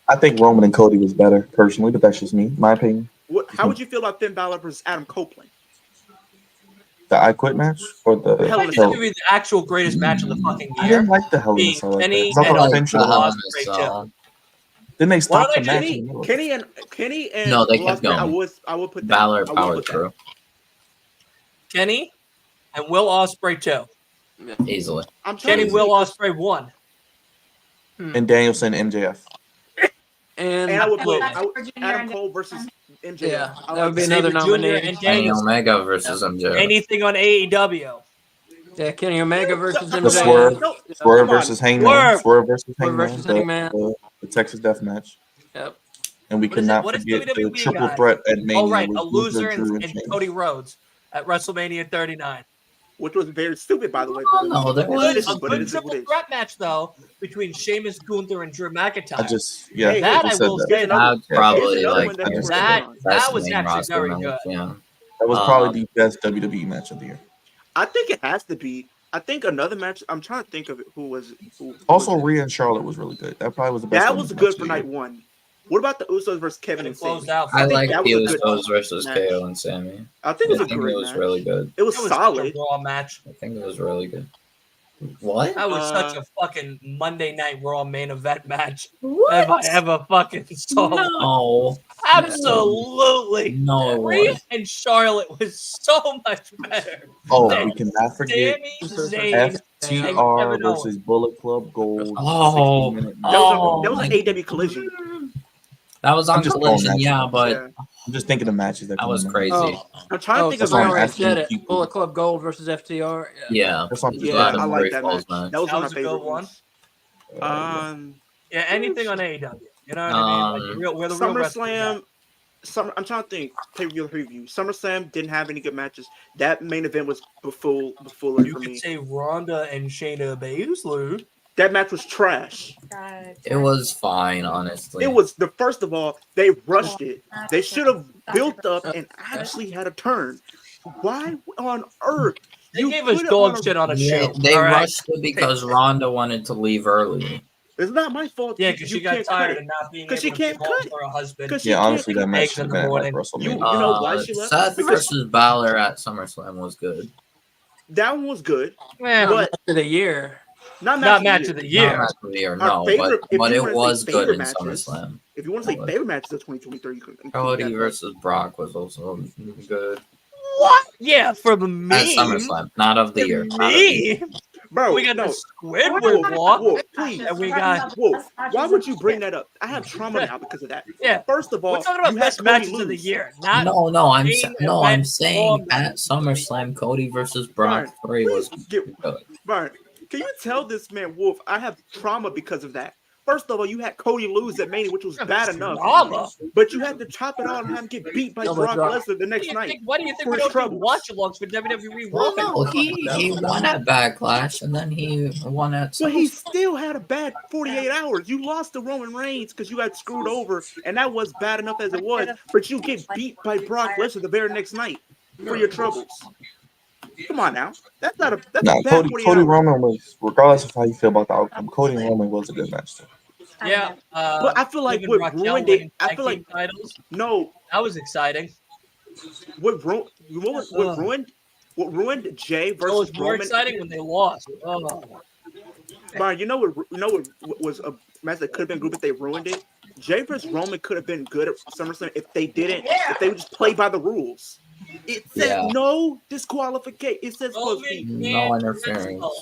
[SPEAKER 7] I think Roman and Cody was better personally, but that's just me, my opinion.
[SPEAKER 6] How would you feel about Finn Balor versus Adam Copeland?
[SPEAKER 7] The I Quit match or the
[SPEAKER 6] Hell in a
[SPEAKER 2] this
[SPEAKER 6] Cell.
[SPEAKER 2] is gonna be the actual greatest match of the fucking
[SPEAKER 7] I
[SPEAKER 2] year.
[SPEAKER 7] didn't like the Hell in a
[SPEAKER 2] Being
[SPEAKER 7] Cell like that.
[SPEAKER 2] Kenny
[SPEAKER 7] 'Cause I
[SPEAKER 2] and
[SPEAKER 7] thought
[SPEAKER 2] Austin
[SPEAKER 7] Finn should have
[SPEAKER 2] Hall.
[SPEAKER 7] won.
[SPEAKER 2] Ospreay, too.
[SPEAKER 7] Didn't they
[SPEAKER 2] What
[SPEAKER 7] stop
[SPEAKER 2] did
[SPEAKER 7] the
[SPEAKER 2] I
[SPEAKER 7] match?
[SPEAKER 2] just
[SPEAKER 7] in the middle?
[SPEAKER 6] Kenny and
[SPEAKER 4] No, they
[SPEAKER 6] Will
[SPEAKER 4] kept
[SPEAKER 6] Ospreay,
[SPEAKER 4] going.
[SPEAKER 6] I would put that.
[SPEAKER 4] Balor
[SPEAKER 6] I would
[SPEAKER 4] power
[SPEAKER 6] put that.
[SPEAKER 4] through
[SPEAKER 2] Kenny and Will Ospreay too.
[SPEAKER 4] easily.
[SPEAKER 6] I'm trying
[SPEAKER 2] Kenny
[SPEAKER 6] to
[SPEAKER 2] Will
[SPEAKER 6] think-
[SPEAKER 2] Ospreay won.
[SPEAKER 7] And Danielson MJF.
[SPEAKER 3] And
[SPEAKER 6] And I would put
[SPEAKER 5] Absolutely.
[SPEAKER 6] Adam Cole versus MJF.
[SPEAKER 3] yeah,
[SPEAKER 6] I
[SPEAKER 3] that would be
[SPEAKER 6] like
[SPEAKER 3] another
[SPEAKER 2] Sabre Jr.
[SPEAKER 3] nominee.
[SPEAKER 2] and
[SPEAKER 4] Kenny
[SPEAKER 2] Danielson.
[SPEAKER 4] Omega versus MJF.
[SPEAKER 2] Anything on AEW.
[SPEAKER 3] Yeah, Kenny Omega versus
[SPEAKER 6] The
[SPEAKER 7] The
[SPEAKER 3] MJF.
[SPEAKER 7] Swerve,
[SPEAKER 6] No,
[SPEAKER 7] Swerve
[SPEAKER 6] come on.
[SPEAKER 7] versus Hangman.
[SPEAKER 2] Swerve.
[SPEAKER 7] Swerve versus
[SPEAKER 3] Swerve
[SPEAKER 7] Hangman.
[SPEAKER 3] versus Hangman.
[SPEAKER 7] The Texas Death Match.
[SPEAKER 3] Yep.
[SPEAKER 7] And we
[SPEAKER 2] What is it?
[SPEAKER 7] cannot
[SPEAKER 2] What does
[SPEAKER 7] forget the
[SPEAKER 2] WWE
[SPEAKER 7] triple
[SPEAKER 2] got?
[SPEAKER 7] threat at Mania.
[SPEAKER 2] Oh, right.
[SPEAKER 7] with
[SPEAKER 2] A loser
[SPEAKER 7] Gunther, Drew,
[SPEAKER 2] and
[SPEAKER 7] Sheamus.
[SPEAKER 2] Cody Rhodes at WrestleMania 39.
[SPEAKER 6] Which was very stupid, by the way.
[SPEAKER 4] Oh, no, that was-
[SPEAKER 6] This
[SPEAKER 2] A
[SPEAKER 6] is what it
[SPEAKER 2] good
[SPEAKER 6] is. What
[SPEAKER 2] triple
[SPEAKER 6] it is.
[SPEAKER 2] threat match, though, between Sheamus, Gunther, and Drew McIntyre.
[SPEAKER 7] I just, yeah.
[SPEAKER 6] Hey,
[SPEAKER 2] that
[SPEAKER 7] we
[SPEAKER 2] I
[SPEAKER 7] said
[SPEAKER 2] will
[SPEAKER 7] that.
[SPEAKER 2] say that,
[SPEAKER 4] That's probably
[SPEAKER 6] Here's another
[SPEAKER 4] like
[SPEAKER 6] one that
[SPEAKER 7] best-
[SPEAKER 6] we're
[SPEAKER 2] that,
[SPEAKER 6] on.
[SPEAKER 2] that was
[SPEAKER 4] main
[SPEAKER 2] actually
[SPEAKER 4] roster
[SPEAKER 2] very
[SPEAKER 4] match,
[SPEAKER 2] good.
[SPEAKER 4] Yeah.
[SPEAKER 7] That was probably the best WWE match of the year.
[SPEAKER 6] I think it has to be. I think another match. I'm trying to think of it. Who was
[SPEAKER 7] Also,
[SPEAKER 6] was it?
[SPEAKER 7] Rhea and Charlotte was really good. That probably was the best.
[SPEAKER 6] That
[SPEAKER 7] women's
[SPEAKER 6] was
[SPEAKER 7] match
[SPEAKER 6] good
[SPEAKER 7] of
[SPEAKER 6] for
[SPEAKER 7] the
[SPEAKER 6] night
[SPEAKER 7] year.
[SPEAKER 6] one. What about the Usos versus Kevin
[SPEAKER 2] And it
[SPEAKER 6] and Sami?
[SPEAKER 2] closed out.
[SPEAKER 4] I
[SPEAKER 6] think
[SPEAKER 4] like
[SPEAKER 6] that
[SPEAKER 4] the
[SPEAKER 6] was a good
[SPEAKER 4] Usos versus
[SPEAKER 6] match.
[SPEAKER 4] KO and Sammy.
[SPEAKER 6] I think it was
[SPEAKER 4] I
[SPEAKER 6] a
[SPEAKER 4] think
[SPEAKER 6] great
[SPEAKER 4] it was
[SPEAKER 6] match.
[SPEAKER 4] really good.
[SPEAKER 6] It was
[SPEAKER 2] That was
[SPEAKER 6] solid.
[SPEAKER 2] such a Raw match.
[SPEAKER 4] I think it was really good. What?
[SPEAKER 2] That was such
[SPEAKER 6] Uh,
[SPEAKER 2] a fucking Monday Night Raw main event match. If I ever fucking saw one.
[SPEAKER 4] No.
[SPEAKER 2] Absolutely.
[SPEAKER 4] No, it
[SPEAKER 2] Rhea
[SPEAKER 4] was.
[SPEAKER 2] and Charlotte was so much better.
[SPEAKER 7] Oh,
[SPEAKER 2] than
[SPEAKER 7] we cannot forget
[SPEAKER 2] Sami Zayn.
[SPEAKER 7] FTR
[SPEAKER 2] Kevin Owens.
[SPEAKER 7] versus Bullet Club Gold.
[SPEAKER 4] Oh.
[SPEAKER 7] 16-minute
[SPEAKER 6] That
[SPEAKER 7] match.
[SPEAKER 6] was, that was
[SPEAKER 4] my
[SPEAKER 6] an AW collision.
[SPEAKER 4] That was on
[SPEAKER 7] I'm just throwing
[SPEAKER 4] Collision,
[SPEAKER 7] matches
[SPEAKER 4] yeah,
[SPEAKER 7] out.
[SPEAKER 4] but
[SPEAKER 6] Yeah.
[SPEAKER 7] I'm just thinking of matches that
[SPEAKER 4] that
[SPEAKER 7] come
[SPEAKER 4] was
[SPEAKER 7] to mind.
[SPEAKER 4] crazy.
[SPEAKER 3] Oh,
[SPEAKER 6] I'm trying to think
[SPEAKER 7] that's
[SPEAKER 6] of
[SPEAKER 3] I
[SPEAKER 7] why I'm
[SPEAKER 6] a
[SPEAKER 3] already
[SPEAKER 6] match.
[SPEAKER 7] asking
[SPEAKER 3] said it.
[SPEAKER 7] people.
[SPEAKER 3] Bullet Club Gold versus FTR. Yeah.
[SPEAKER 4] Yeah.
[SPEAKER 7] That's what I'm
[SPEAKER 4] It
[SPEAKER 7] just
[SPEAKER 4] was
[SPEAKER 6] Yeah,
[SPEAKER 4] the
[SPEAKER 6] I like
[SPEAKER 4] Marie
[SPEAKER 6] that
[SPEAKER 4] Falls
[SPEAKER 6] match.
[SPEAKER 4] match.
[SPEAKER 6] That was
[SPEAKER 2] That
[SPEAKER 6] one
[SPEAKER 2] was
[SPEAKER 6] of
[SPEAKER 2] a
[SPEAKER 6] my
[SPEAKER 2] good
[SPEAKER 6] favorite
[SPEAKER 2] one.
[SPEAKER 6] ones.
[SPEAKER 2] Yeah, anything on AEW. You know what I mean? Like the real, where the real wrestlers
[SPEAKER 6] SummerSlam. I'm trying to think. Pay-per-view review. SummerSlam didn't have any good matches. That main event was buffoonery
[SPEAKER 2] at. You
[SPEAKER 6] for
[SPEAKER 2] could
[SPEAKER 6] me.
[SPEAKER 2] say Ronda and Shayna Baszler.
[SPEAKER 6] That match was trash.
[SPEAKER 4] It was fine, honestly.
[SPEAKER 6] It was the first of all, they rushed it. They should have built up and actually had a turn. Why on earth?
[SPEAKER 2] They
[SPEAKER 6] you
[SPEAKER 2] gave us
[SPEAKER 6] put it
[SPEAKER 2] dog
[SPEAKER 6] on a-
[SPEAKER 2] shit on a
[SPEAKER 4] They,
[SPEAKER 2] show.
[SPEAKER 4] they
[SPEAKER 2] all right?
[SPEAKER 4] rushed it because Ronda wanted to leave early.
[SPEAKER 6] It's not my fault.
[SPEAKER 2] Yeah, because she got
[SPEAKER 6] can't
[SPEAKER 2] tired
[SPEAKER 6] cut
[SPEAKER 2] of
[SPEAKER 6] it.
[SPEAKER 2] not being able
[SPEAKER 6] 'Cause she
[SPEAKER 2] to
[SPEAKER 6] can't
[SPEAKER 2] be home
[SPEAKER 6] cut it.
[SPEAKER 2] for a husband.
[SPEAKER 6] 'Cause she
[SPEAKER 7] Yeah,
[SPEAKER 6] can't
[SPEAKER 7] honestly, that
[SPEAKER 6] take
[SPEAKER 7] match
[SPEAKER 2] eggs
[SPEAKER 7] should
[SPEAKER 2] in
[SPEAKER 7] have
[SPEAKER 2] the
[SPEAKER 7] been at
[SPEAKER 2] morning.
[SPEAKER 7] WrestleMania.
[SPEAKER 6] You know why she left?
[SPEAKER 4] Seth
[SPEAKER 6] Because
[SPEAKER 4] versus Balor at SummerSlam was good.
[SPEAKER 6] that one was good.
[SPEAKER 2] Man,
[SPEAKER 6] But
[SPEAKER 3] Match of the year.
[SPEAKER 6] Not
[SPEAKER 2] Not
[SPEAKER 6] match
[SPEAKER 2] match of the
[SPEAKER 4] Not
[SPEAKER 2] year.
[SPEAKER 4] match of the year,
[SPEAKER 6] Our
[SPEAKER 4] no,
[SPEAKER 6] favorite- if
[SPEAKER 4] but
[SPEAKER 6] you
[SPEAKER 4] it
[SPEAKER 6] wanna say
[SPEAKER 4] was good
[SPEAKER 6] favorite
[SPEAKER 4] in
[SPEAKER 6] matches,
[SPEAKER 4] SummerSlam.
[SPEAKER 6] If you want to say
[SPEAKER 4] But-
[SPEAKER 6] favorite matches of 2023, you can include
[SPEAKER 4] Cody
[SPEAKER 6] that, but-
[SPEAKER 4] versus Brock was also good
[SPEAKER 2] What? Yeah, for the
[SPEAKER 4] at
[SPEAKER 2] meme.
[SPEAKER 4] SummerSlam, not of the year. Not of the year.
[SPEAKER 2] Meme.
[SPEAKER 6] Bro,
[SPEAKER 2] We got
[SPEAKER 6] no.
[SPEAKER 2] the Squidward walk.
[SPEAKER 6] Wolf, please.
[SPEAKER 2] And we got
[SPEAKER 6] Wolf, why would you bring that up? I have trauma now because of that.
[SPEAKER 2] yeah.
[SPEAKER 6] First of all,
[SPEAKER 2] We're talking about
[SPEAKER 6] you had
[SPEAKER 2] best
[SPEAKER 6] Cody
[SPEAKER 2] matches of the
[SPEAKER 6] lose.
[SPEAKER 2] year, not
[SPEAKER 4] No, I'm
[SPEAKER 2] main
[SPEAKER 4] I'm
[SPEAKER 2] event
[SPEAKER 4] saying
[SPEAKER 2] Raw
[SPEAKER 4] at SummerSlam, Cody versus Brock
[SPEAKER 6] Brian,
[SPEAKER 4] 3 was
[SPEAKER 6] please get-
[SPEAKER 4] good.
[SPEAKER 6] Brian, can you tell this man Wolf I have trauma because of that? First of all, you had Cody lose at Mania, which was bad enough.
[SPEAKER 2] Drama.
[SPEAKER 6] But you had to chop it all and have him get beat by
[SPEAKER 3] No,
[SPEAKER 6] Brock
[SPEAKER 3] but-
[SPEAKER 6] Lesnar the next night.
[SPEAKER 2] Why do you think
[SPEAKER 6] For
[SPEAKER 2] we
[SPEAKER 6] his
[SPEAKER 2] don't do
[SPEAKER 6] troubles.
[SPEAKER 2] watch-alongs for WWE
[SPEAKER 4] Well,
[SPEAKER 2] Raw?
[SPEAKER 4] no, he won at Backlash, and then he won at
[SPEAKER 6] But he
[SPEAKER 4] SummerSlam.
[SPEAKER 6] still had a bad 48 hours. You lost to Roman Reigns because you got screwed over, and that was bad enough as it was. But you get beat by Brock Lesnar the very next night for your troubles. Come on now, that's not a that's
[SPEAKER 7] Nah,
[SPEAKER 6] a bad
[SPEAKER 7] Cody
[SPEAKER 6] 48
[SPEAKER 7] Cody
[SPEAKER 6] hours.
[SPEAKER 7] Roman was, regardless of how you feel about the outcome, Cody and Roman was a good match. Though.
[SPEAKER 2] Yeah.
[SPEAKER 6] But I feel like
[SPEAKER 2] Even
[SPEAKER 6] what
[SPEAKER 2] Raquel
[SPEAKER 6] ruined
[SPEAKER 2] winning
[SPEAKER 6] it. I
[SPEAKER 2] tag
[SPEAKER 6] feel
[SPEAKER 2] team
[SPEAKER 6] like
[SPEAKER 2] titles.
[SPEAKER 6] no,
[SPEAKER 2] That was exciting.
[SPEAKER 6] what ruined Jay
[SPEAKER 2] It
[SPEAKER 6] versus
[SPEAKER 2] was more
[SPEAKER 6] Roman.
[SPEAKER 2] exciting when they lost. Oh.
[SPEAKER 6] Brian, you know what was a match that could have been good, but they ruined it. Jay versus Roman could have been good at SummerSlam if they would just play by the rules. It said
[SPEAKER 4] Yeah.
[SPEAKER 6] no disqualification. It says supposed to be,
[SPEAKER 2] Roman
[SPEAKER 4] No
[SPEAKER 2] can't
[SPEAKER 4] interference.
[SPEAKER 2] wrestle.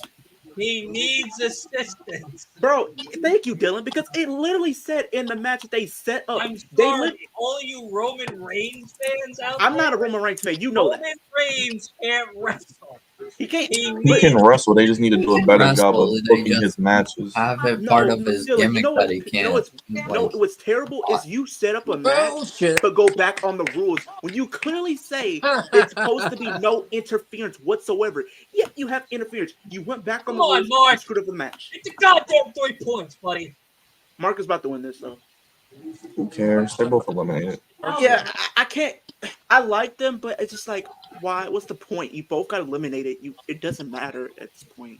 [SPEAKER 2] He needs assistance.
[SPEAKER 6] bro. Thank you, Dylan, because it literally said in the match that they set up.
[SPEAKER 2] I'm
[SPEAKER 6] They
[SPEAKER 2] sorry,
[SPEAKER 6] lit-
[SPEAKER 2] all you Roman Reigns fans out
[SPEAKER 6] I'm
[SPEAKER 2] there.
[SPEAKER 6] not a Roman Reigns fan. You know that
[SPEAKER 2] Roman Reigns can't wrestle.
[SPEAKER 6] he can't.
[SPEAKER 2] He
[SPEAKER 7] He can
[SPEAKER 2] needs
[SPEAKER 7] wrestle. They just need to do a better job of
[SPEAKER 4] Wrestle, they
[SPEAKER 7] booking
[SPEAKER 4] just-
[SPEAKER 7] his matches.
[SPEAKER 4] Have it
[SPEAKER 6] No,
[SPEAKER 4] part of his
[SPEAKER 6] Dylan,
[SPEAKER 4] gimmick that he
[SPEAKER 6] you
[SPEAKER 4] can't.
[SPEAKER 6] know what's terrible is you set up a match.
[SPEAKER 3] Bullshit.
[SPEAKER 6] But go back on the rules when you clearly say it's supposed to be no interference whatsoever. Yet you have interference. You went back on
[SPEAKER 2] Come
[SPEAKER 6] the
[SPEAKER 2] on,
[SPEAKER 6] rules
[SPEAKER 2] Mark.
[SPEAKER 6] and screwed up the match.
[SPEAKER 2] It's a goddamn 3 points, buddy.
[SPEAKER 6] Mark is about to win this though.
[SPEAKER 7] Who cares? They're both eliminated.
[SPEAKER 6] Yeah, I can't. I like them, but it's just like, why? What's the point? You both got eliminated. It doesn't matter at this point.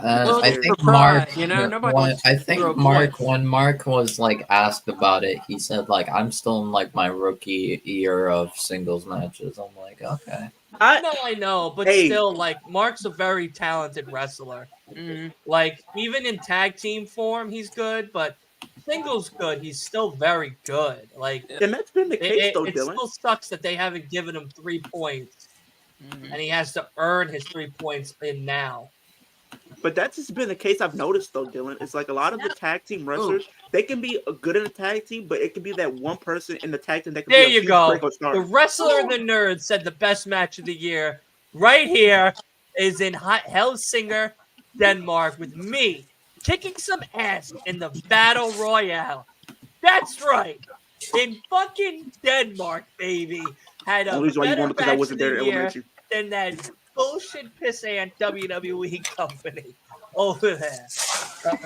[SPEAKER 3] Well,
[SPEAKER 4] I
[SPEAKER 3] it's
[SPEAKER 4] think
[SPEAKER 3] for pride,
[SPEAKER 4] Mark,
[SPEAKER 3] you know, nobody
[SPEAKER 4] when,
[SPEAKER 3] wants to
[SPEAKER 4] I
[SPEAKER 3] throw
[SPEAKER 4] think Mark,
[SPEAKER 3] points.
[SPEAKER 4] when Mark was like asked about it, he said like, "I'm still in like my rookie year of singles matches." I'm like, okay.
[SPEAKER 2] I know, but
[SPEAKER 6] Hey.
[SPEAKER 2] still, like, Mark's a very talented wrestler. Like, even in tag team form, he's good, but singles good, he's still very good. Like,
[SPEAKER 6] And that's been the case though,
[SPEAKER 2] it
[SPEAKER 6] Dylan.
[SPEAKER 2] still sucks that they haven't given him 3 points, and he has to earn his 3 points in now.
[SPEAKER 6] But that's just been the case I've noticed though, Dylan. It's like a lot of the tag team wrestlers, they can be good in a tag team, but it can be that one person in the tag team that can
[SPEAKER 2] There
[SPEAKER 6] be a
[SPEAKER 2] you
[SPEAKER 6] huge
[SPEAKER 2] go.
[SPEAKER 6] breakout star.
[SPEAKER 2] The wrestler and the nerd said the best match of the year right here is in Helsinger, Denmark, with me kicking some ass in the Battle Royale. That's right. In fucking Denmark, baby. Had
[SPEAKER 6] The
[SPEAKER 2] a
[SPEAKER 6] only reason why you
[SPEAKER 2] better
[SPEAKER 6] won because I
[SPEAKER 2] match
[SPEAKER 6] wasn't
[SPEAKER 2] of
[SPEAKER 6] there
[SPEAKER 2] the
[SPEAKER 6] to
[SPEAKER 2] year
[SPEAKER 6] eliminate you.
[SPEAKER 2] than that bullshit pissant WWE company over there.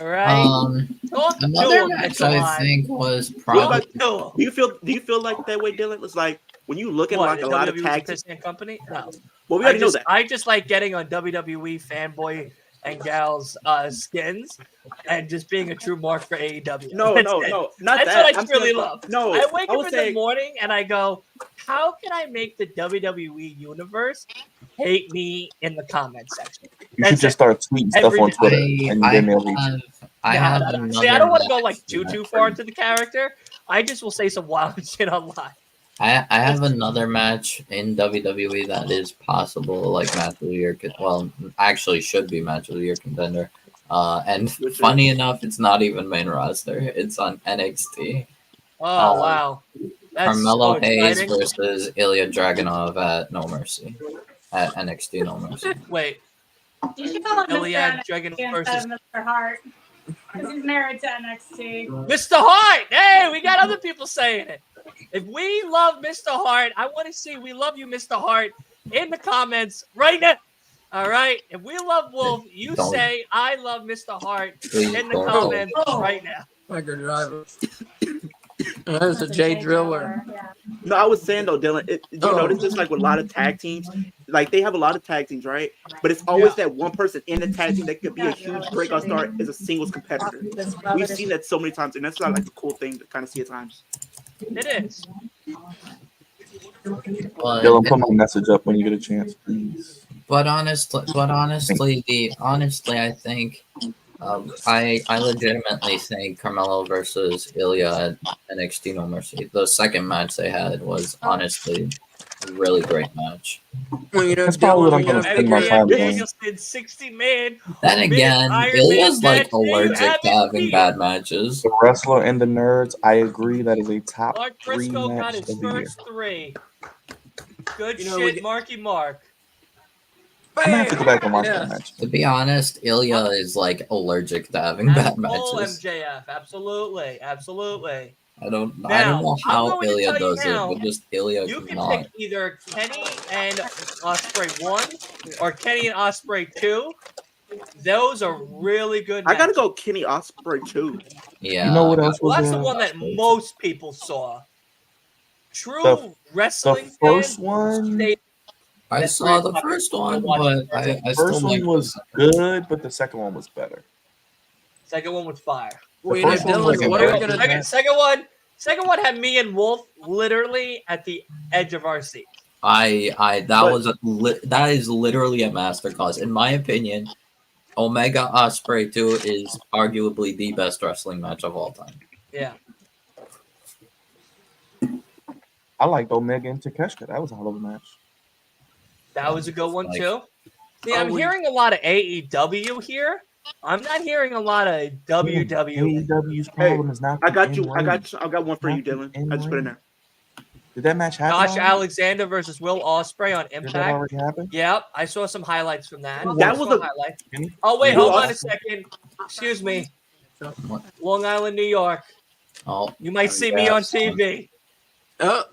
[SPEAKER 2] All right? Talk to
[SPEAKER 4] Another
[SPEAKER 2] him,
[SPEAKER 4] match I
[SPEAKER 2] Nikolai.
[SPEAKER 4] think was
[SPEAKER 6] What
[SPEAKER 4] probably
[SPEAKER 6] about-
[SPEAKER 2] Talk to him.
[SPEAKER 6] Do you feel like that way, Dylan? It's like when you look at
[SPEAKER 2] What,
[SPEAKER 6] like
[SPEAKER 2] the
[SPEAKER 6] a lot of
[SPEAKER 2] WWE 's a
[SPEAKER 6] tag teams.
[SPEAKER 2] pissant company? No.
[SPEAKER 6] Well, we already know that.
[SPEAKER 2] I just like getting on WWE fanboy and gals skins and just being a true mark for AEW.
[SPEAKER 6] No,
[SPEAKER 2] That's
[SPEAKER 6] no,
[SPEAKER 2] it.
[SPEAKER 6] no, not
[SPEAKER 2] That's
[SPEAKER 6] that.
[SPEAKER 2] what I
[SPEAKER 6] I'm
[SPEAKER 2] truly
[SPEAKER 6] saying-
[SPEAKER 2] love.
[SPEAKER 6] No,
[SPEAKER 2] I wake
[SPEAKER 6] I
[SPEAKER 2] up
[SPEAKER 6] would
[SPEAKER 2] in
[SPEAKER 6] say-
[SPEAKER 2] the morning and I go, how can I make the WWE universe hate me in the comment section?
[SPEAKER 7] You
[SPEAKER 2] That's
[SPEAKER 7] should just
[SPEAKER 2] it.
[SPEAKER 7] start tweeting stuff
[SPEAKER 2] Every
[SPEAKER 7] on
[SPEAKER 2] day.
[SPEAKER 7] Twitter, and
[SPEAKER 4] I
[SPEAKER 7] then they'll hate you.
[SPEAKER 4] have, I
[SPEAKER 2] No,
[SPEAKER 4] have
[SPEAKER 2] no, no.
[SPEAKER 4] another
[SPEAKER 2] See, I don't want to go
[SPEAKER 4] match
[SPEAKER 2] like too far into the character. I just will say some wild shit online.
[SPEAKER 4] I have another match in WWE that is possible, like match of the year. Well, actually, should be match of the year contender. And
[SPEAKER 6] Which
[SPEAKER 4] funny
[SPEAKER 6] is?
[SPEAKER 4] enough, it's not even main roster. It's on NXT.
[SPEAKER 2] Oh, wow. That's
[SPEAKER 4] Carmelo
[SPEAKER 2] so
[SPEAKER 4] Hayes
[SPEAKER 2] exciting.
[SPEAKER 4] versus Ilya Dragunov at No Mercy. At NXT No Mercy.
[SPEAKER 2] Wait,
[SPEAKER 5] You should call him
[SPEAKER 2] Iliad
[SPEAKER 5] Mr.
[SPEAKER 2] Dragon
[SPEAKER 5] NXT
[SPEAKER 2] versus
[SPEAKER 5] instead of Mr. Hart. Because he's married to NXT.
[SPEAKER 2] Mr. Hart. Hey, we got other people saying it. If we love Mr. Hart, I want to see we love you, Mr. Hart, in the comments right now. All right. If we love Wolf, you
[SPEAKER 4] Don't.
[SPEAKER 2] say I love Mr. Hart
[SPEAKER 4] Please
[SPEAKER 2] in the
[SPEAKER 4] don't.
[SPEAKER 2] comments right now.
[SPEAKER 3] Tiger Driver. There's a J Driller.
[SPEAKER 5] Yeah.
[SPEAKER 6] No, I was saying though, Dylan. Do you
[SPEAKER 3] Oh.
[SPEAKER 6] notice this? Like with a lot of tag teams, like they have a lot of tag teams, right? But it's always that one person in the tag team that could be a huge breakout star as a singles competitor. We've seen that so many times, and that's not like a cool thing to kind of see at times.
[SPEAKER 2] It is.
[SPEAKER 4] But
[SPEAKER 7] Dylan, put my message up when you get a chance, please.
[SPEAKER 4] But honestly, I think I legitimately think Carmelo versus Ilya at NXT No Mercy. The second match they had was honestly a really great match.
[SPEAKER 3] Well, you know,
[SPEAKER 7] That's probably what I'm
[SPEAKER 3] Dylan,
[SPEAKER 7] gonna spend my
[SPEAKER 2] Every
[SPEAKER 7] time doing.
[SPEAKER 2] Danielson 60-man.
[SPEAKER 4] Then again,
[SPEAKER 2] Iron
[SPEAKER 4] Ilya's
[SPEAKER 2] Man
[SPEAKER 4] like
[SPEAKER 2] match, there you
[SPEAKER 4] allergic
[SPEAKER 2] have
[SPEAKER 4] to
[SPEAKER 2] it,
[SPEAKER 4] having
[SPEAKER 2] Pete.
[SPEAKER 4] bad matches.
[SPEAKER 7] The Wrestler and the Nerds, I agree that is a top
[SPEAKER 2] Mark
[SPEAKER 7] 3
[SPEAKER 2] Briscoe got
[SPEAKER 7] match
[SPEAKER 2] his
[SPEAKER 7] of the year.
[SPEAKER 2] first 3. Good
[SPEAKER 3] You know,
[SPEAKER 2] shit, Marky Mark.
[SPEAKER 7] I'm gonna have to go back and watch
[SPEAKER 3] Yeah.
[SPEAKER 7] that match.
[SPEAKER 4] To be honest, Ilya is like allergic to having bad
[SPEAKER 2] Oh,
[SPEAKER 4] matches.
[SPEAKER 2] MJF, absolutely.
[SPEAKER 4] I don't
[SPEAKER 2] Now,
[SPEAKER 4] know
[SPEAKER 2] I'm
[SPEAKER 4] how
[SPEAKER 2] going to
[SPEAKER 4] Ilya
[SPEAKER 2] tell you
[SPEAKER 4] does it,
[SPEAKER 2] now,
[SPEAKER 4] but just Ilya
[SPEAKER 2] you can
[SPEAKER 4] cannot.
[SPEAKER 2] pick either Kenny and Ospreay 1 or Kenny and Ospreay 2. Those are really good
[SPEAKER 6] I gotta
[SPEAKER 2] matches.
[SPEAKER 6] go Kenny Ospreay too.
[SPEAKER 4] Yeah.
[SPEAKER 7] You know what else
[SPEAKER 2] Well,
[SPEAKER 7] was
[SPEAKER 2] that's the one that
[SPEAKER 4] Ospreay.
[SPEAKER 2] most people saw. True
[SPEAKER 7] The
[SPEAKER 2] wrestling
[SPEAKER 7] first
[SPEAKER 2] fans
[SPEAKER 7] one?
[SPEAKER 2] stayed
[SPEAKER 4] I
[SPEAKER 2] at
[SPEAKER 4] saw
[SPEAKER 2] 3
[SPEAKER 4] the
[SPEAKER 2] o'clock
[SPEAKER 4] first
[SPEAKER 2] to
[SPEAKER 4] one,
[SPEAKER 2] watch
[SPEAKER 4] but
[SPEAKER 2] the
[SPEAKER 4] I
[SPEAKER 7] First
[SPEAKER 4] still
[SPEAKER 7] one
[SPEAKER 4] like
[SPEAKER 7] was good, but the second one was better.
[SPEAKER 2] second one was fire.
[SPEAKER 3] Well,
[SPEAKER 7] The
[SPEAKER 3] you know,
[SPEAKER 7] first one was
[SPEAKER 3] Dylan,
[SPEAKER 7] a
[SPEAKER 3] what are we
[SPEAKER 7] very
[SPEAKER 3] gonna
[SPEAKER 7] good
[SPEAKER 3] do?
[SPEAKER 7] match.
[SPEAKER 2] Second one had me and Wolf literally at the edge of our seat.
[SPEAKER 4] that is literally a masterclass. In my opinion, Omega Ospreay 2 is arguably the best wrestling match of all time.
[SPEAKER 2] Yeah.
[SPEAKER 7] I liked Omega and Takeshita. That was a hell of a match.
[SPEAKER 2] That was a good one
[SPEAKER 4] Like-
[SPEAKER 2] too. See, I'm hearing a lot of AEW here. I'm not hearing a lot of WWE.
[SPEAKER 7] AEW's problem is not.
[SPEAKER 6] I
[SPEAKER 7] the
[SPEAKER 6] got you. I
[SPEAKER 7] in-ring.
[SPEAKER 6] got one for you,
[SPEAKER 7] Not the
[SPEAKER 6] Dylan. I just put it in there.
[SPEAKER 7] Did that match happen?
[SPEAKER 2] Josh
[SPEAKER 7] already?
[SPEAKER 2] Alexander versus Will Ospreay on
[SPEAKER 7] Did that
[SPEAKER 2] Impact.
[SPEAKER 7] already happen?
[SPEAKER 2] Yep, I saw some highlights from that.
[SPEAKER 6] That was a-
[SPEAKER 2] highlight.
[SPEAKER 7] Kenny?
[SPEAKER 2] Oh wait,
[SPEAKER 6] Will
[SPEAKER 2] hold on a
[SPEAKER 6] Os-
[SPEAKER 2] second. Excuse me.
[SPEAKER 4] What?
[SPEAKER 2] Long Island, New York.
[SPEAKER 4] Oh,
[SPEAKER 2] You might see me on TV.
[SPEAKER 3] Oh,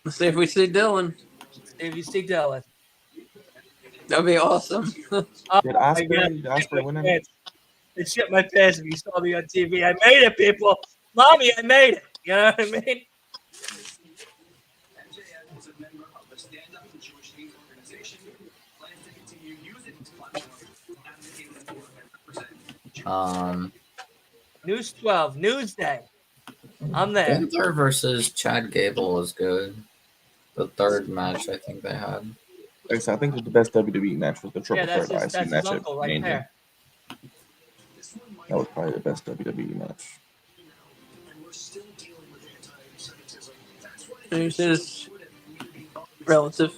[SPEAKER 3] let's see if we see Dylan.
[SPEAKER 2] If you see Dylan.
[SPEAKER 3] That'd be awesome.
[SPEAKER 2] Oh,
[SPEAKER 7] Did
[SPEAKER 2] my
[SPEAKER 7] Ospreay?
[SPEAKER 2] God.
[SPEAKER 7] Did Ospreay win that match?
[SPEAKER 2] It shit my pants if you saw me on TV. I made it, people. Mommy, I made it. You know what I mean?
[SPEAKER 9] MJF was a member of the Stand Up for Jewish Hate organization. Plans to continue using his platform advocating for 100%.
[SPEAKER 2] News 12, Newsday. I'm there.
[SPEAKER 4] Gunther versus Chad Gable is good. The third match I think they had.
[SPEAKER 7] Like I said, I think that the best WWE match was the
[SPEAKER 2] Yeah,
[SPEAKER 7] Triple
[SPEAKER 2] that's
[SPEAKER 7] Threat
[SPEAKER 2] his,
[SPEAKER 7] IC
[SPEAKER 2] that's
[SPEAKER 7] match
[SPEAKER 2] his
[SPEAKER 7] at
[SPEAKER 2] uncle right
[SPEAKER 7] Mania.
[SPEAKER 2] there.
[SPEAKER 7] That was probably the best WWE match.
[SPEAKER 8] And we're still dealing with anti-Semitism. That's why
[SPEAKER 3] There's his relative.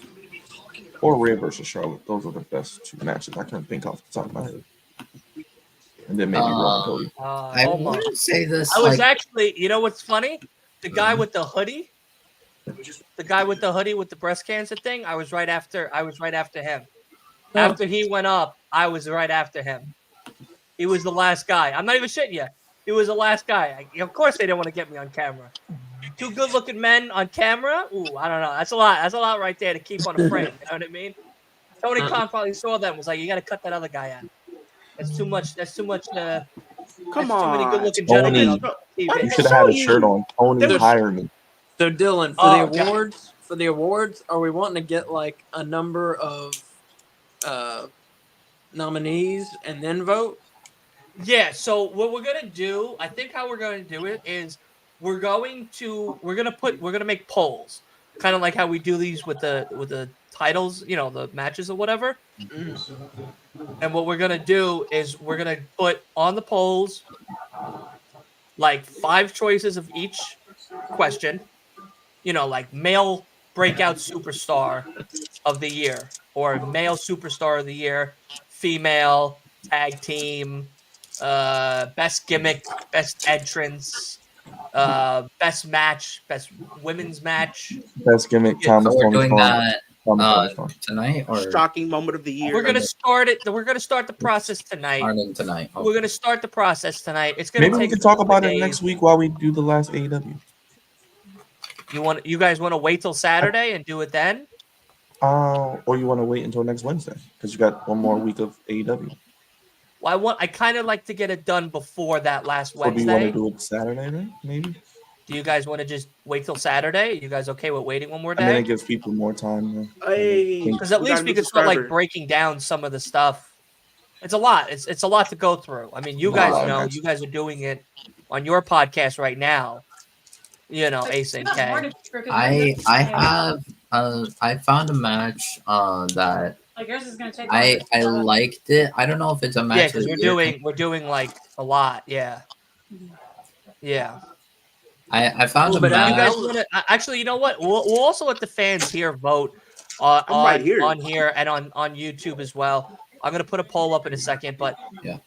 [SPEAKER 7] Or Rhea versus Charlotte. Those are the best 2 matches I can think off the top of my head. And then maybe Raw and Cody.
[SPEAKER 4] I
[SPEAKER 2] Almost.
[SPEAKER 4] wouldn't say this.
[SPEAKER 2] I was
[SPEAKER 4] like,
[SPEAKER 2] actually, you know what's funny? The guy with the hoodie, with the breast cancer thing. I was right after him.
[SPEAKER 3] Oh.
[SPEAKER 2] After he went up, I was right after him. He was the last guy. I'm not even shitting you. He was the last guy. Of course, they didn't want to get me on camera. 2 good-looking men on camera. Ooh, I don't know. That's a lot. That's a lot right there to keep on a frame. You know what I mean? Tony Khan probably saw that and was like, "You got to cut that other guy out. That's too much. That's too much.
[SPEAKER 6] Come
[SPEAKER 2] that's too
[SPEAKER 6] on.
[SPEAKER 2] many good-looking gentlemen on
[SPEAKER 6] Tony.
[SPEAKER 2] TV."
[SPEAKER 6] Why
[SPEAKER 7] You
[SPEAKER 6] did
[SPEAKER 7] should have had a
[SPEAKER 6] show
[SPEAKER 7] shirt
[SPEAKER 6] you?
[SPEAKER 7] on. Tony,
[SPEAKER 6] There was-
[SPEAKER 7] hire me.
[SPEAKER 3] So Dylan,
[SPEAKER 2] Oh,
[SPEAKER 3] for the awards, are we wanting to get like a number of nominees and then vote?
[SPEAKER 2] Yeah, so what we're gonna do, I think how we're gonna do it is we're gonna make polls, kind of like how we do these with the titles, you know, the matches or whatever. And what we're gonna do is we're gonna put on the polls like 5 choices of each question, you know, like male breakout superstar of the year or male superstar of the year, female tag team, best gimmick, best entrance, best match, best women's match.
[SPEAKER 7] Best gimmick,
[SPEAKER 2] Yeah,
[SPEAKER 7] Thomas
[SPEAKER 4] so we're
[SPEAKER 7] Tony
[SPEAKER 4] doing
[SPEAKER 7] Storm.
[SPEAKER 4] that
[SPEAKER 7] Thomas Tony Storm.
[SPEAKER 4] tonight or
[SPEAKER 6] Shocking moment of the year.
[SPEAKER 2] We're gonna start it. We're gonna start the process tonight.
[SPEAKER 4] starting tonight? Okay.
[SPEAKER 2] We're gonna start the process tonight. It's gonna
[SPEAKER 7] Maybe we
[SPEAKER 2] take
[SPEAKER 7] could
[SPEAKER 2] a
[SPEAKER 7] talk
[SPEAKER 2] couple
[SPEAKER 7] about it
[SPEAKER 2] days.
[SPEAKER 7] next week while we do the last AEW.
[SPEAKER 2] You guys want to wait till Saturday and do it then?
[SPEAKER 7] Or you want to wait until next Wednesday because you got one more week of AEW.
[SPEAKER 2] Well, I kind of like to get it done before that last
[SPEAKER 7] Or do you want
[SPEAKER 2] Wednesday.
[SPEAKER 7] to do it Saturday then? Maybe.
[SPEAKER 2] Do you guys want to just wait till Saturday? You guys okay with waiting one more
[SPEAKER 7] And then
[SPEAKER 2] day?
[SPEAKER 7] it gives people more time.
[SPEAKER 6] Hey,
[SPEAKER 2] Because at least
[SPEAKER 6] gotta
[SPEAKER 2] we
[SPEAKER 6] be
[SPEAKER 2] could start like
[SPEAKER 6] subscriber.
[SPEAKER 2] breaking down some of the stuff. It's a lot. It's a lot to go through. I mean, you
[SPEAKER 7] No,
[SPEAKER 2] guys
[SPEAKER 7] I
[SPEAKER 2] know.
[SPEAKER 7] imagine.
[SPEAKER 2] You guys are doing it on your podcast right now. You know, Ace and K.
[SPEAKER 4] I I found a match that
[SPEAKER 5] Like yours is gonna take
[SPEAKER 4] I
[SPEAKER 5] longer.
[SPEAKER 4] liked it. I don't know if it's a match.
[SPEAKER 2] Yeah,
[SPEAKER 4] of
[SPEAKER 2] because
[SPEAKER 4] the
[SPEAKER 2] we're
[SPEAKER 4] year.
[SPEAKER 2] doing like a lot. Yeah, yeah.
[SPEAKER 4] I found
[SPEAKER 3] Well,
[SPEAKER 4] a
[SPEAKER 3] but
[SPEAKER 2] You
[SPEAKER 3] that
[SPEAKER 2] guys
[SPEAKER 4] match.
[SPEAKER 3] was
[SPEAKER 2] want to actually? You know what? We'll also let the fans here vote
[SPEAKER 6] I'm right here.
[SPEAKER 2] on here and on YouTube as well. I'm gonna put a poll up in a second, but
[SPEAKER 4] Yeah.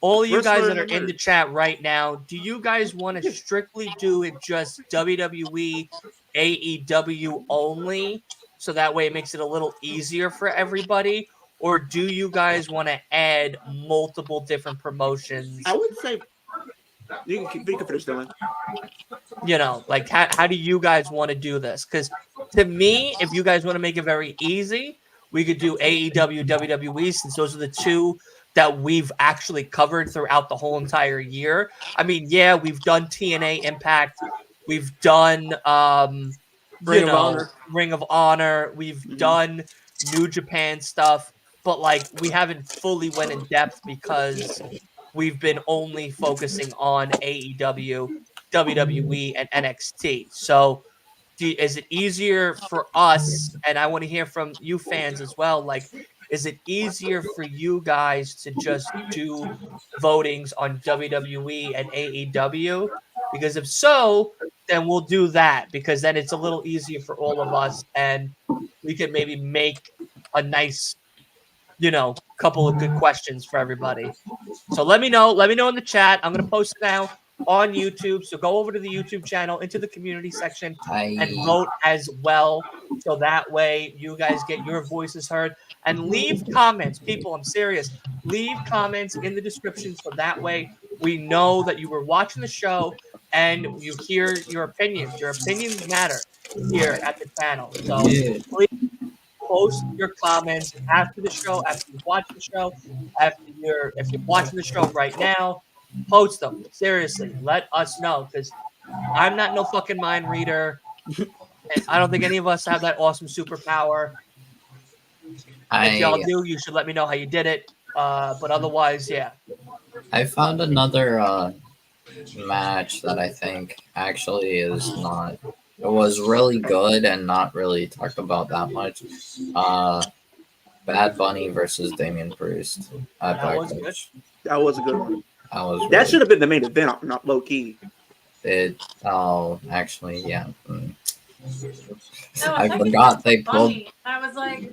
[SPEAKER 2] all of you guys
[SPEAKER 6] Wrestler
[SPEAKER 2] that are
[SPEAKER 6] and
[SPEAKER 2] in the
[SPEAKER 6] nerd.
[SPEAKER 2] chat right now, do you guys want to strictly do it just WWE, AEW only, so that way it makes it a little easier for everybody, or do you guys want to add multiple different promotions?
[SPEAKER 6] I would say you can finish, Dylan.
[SPEAKER 2] You know, like how do you guys want to do this? Because to me, if you guys want to make it very easy, we could do AEW, WWE, since those are the two that we've actually covered throughout the whole entire year. I mean, yeah, we've done TNA Impact, we've done
[SPEAKER 3] Ring of Honor.
[SPEAKER 2] Ring of Honor, we've done New Japan stuff, but like we haven't fully went in depth because we've been only focusing on AEW, WWE, and NXT. So, is it easier for us? And I want to hear from you fans as well. Like, is it easier for you guys to just do votings on WWE and AEW? Because if so, then we'll do that because then it's a little easier for all of us, and we could maybe make a nice, couple of good questions for everybody. So let me know. Let me know in the chat. I'm gonna post it now on YouTube. So go over to the YouTube channel, into the community section, and vote as well. So that way you guys get your voices heard. And leave comments, people. I'm serious. Leave comments in the description so that way we know that you were watching the show and you hear your opinions. Your opinions matter here at the channel. So
[SPEAKER 4] Yeah.
[SPEAKER 2] please post your comments after the show, after you watch the show, if you're watching the show right now, post them. Seriously, let us know because I'm not no fucking mind reader. And I don't think any of us have that awesome superpower. If y'all do, you should let me know how you did it. But otherwise, yeah.
[SPEAKER 4] I found another match that I think actually is not. It was really good and not really talked about that much. Bad Bunny versus Damian Priest at
[SPEAKER 2] That was good.
[SPEAKER 4] Backlash.
[SPEAKER 6] That was a good one.
[SPEAKER 4] That was
[SPEAKER 6] That
[SPEAKER 4] really
[SPEAKER 6] should have been the main event, not low key.
[SPEAKER 4] it. Oh, actually, yeah.
[SPEAKER 5] No,
[SPEAKER 4] I
[SPEAKER 5] thought you
[SPEAKER 4] forgot
[SPEAKER 5] said
[SPEAKER 4] they pulled.
[SPEAKER 5] bunny. I was like,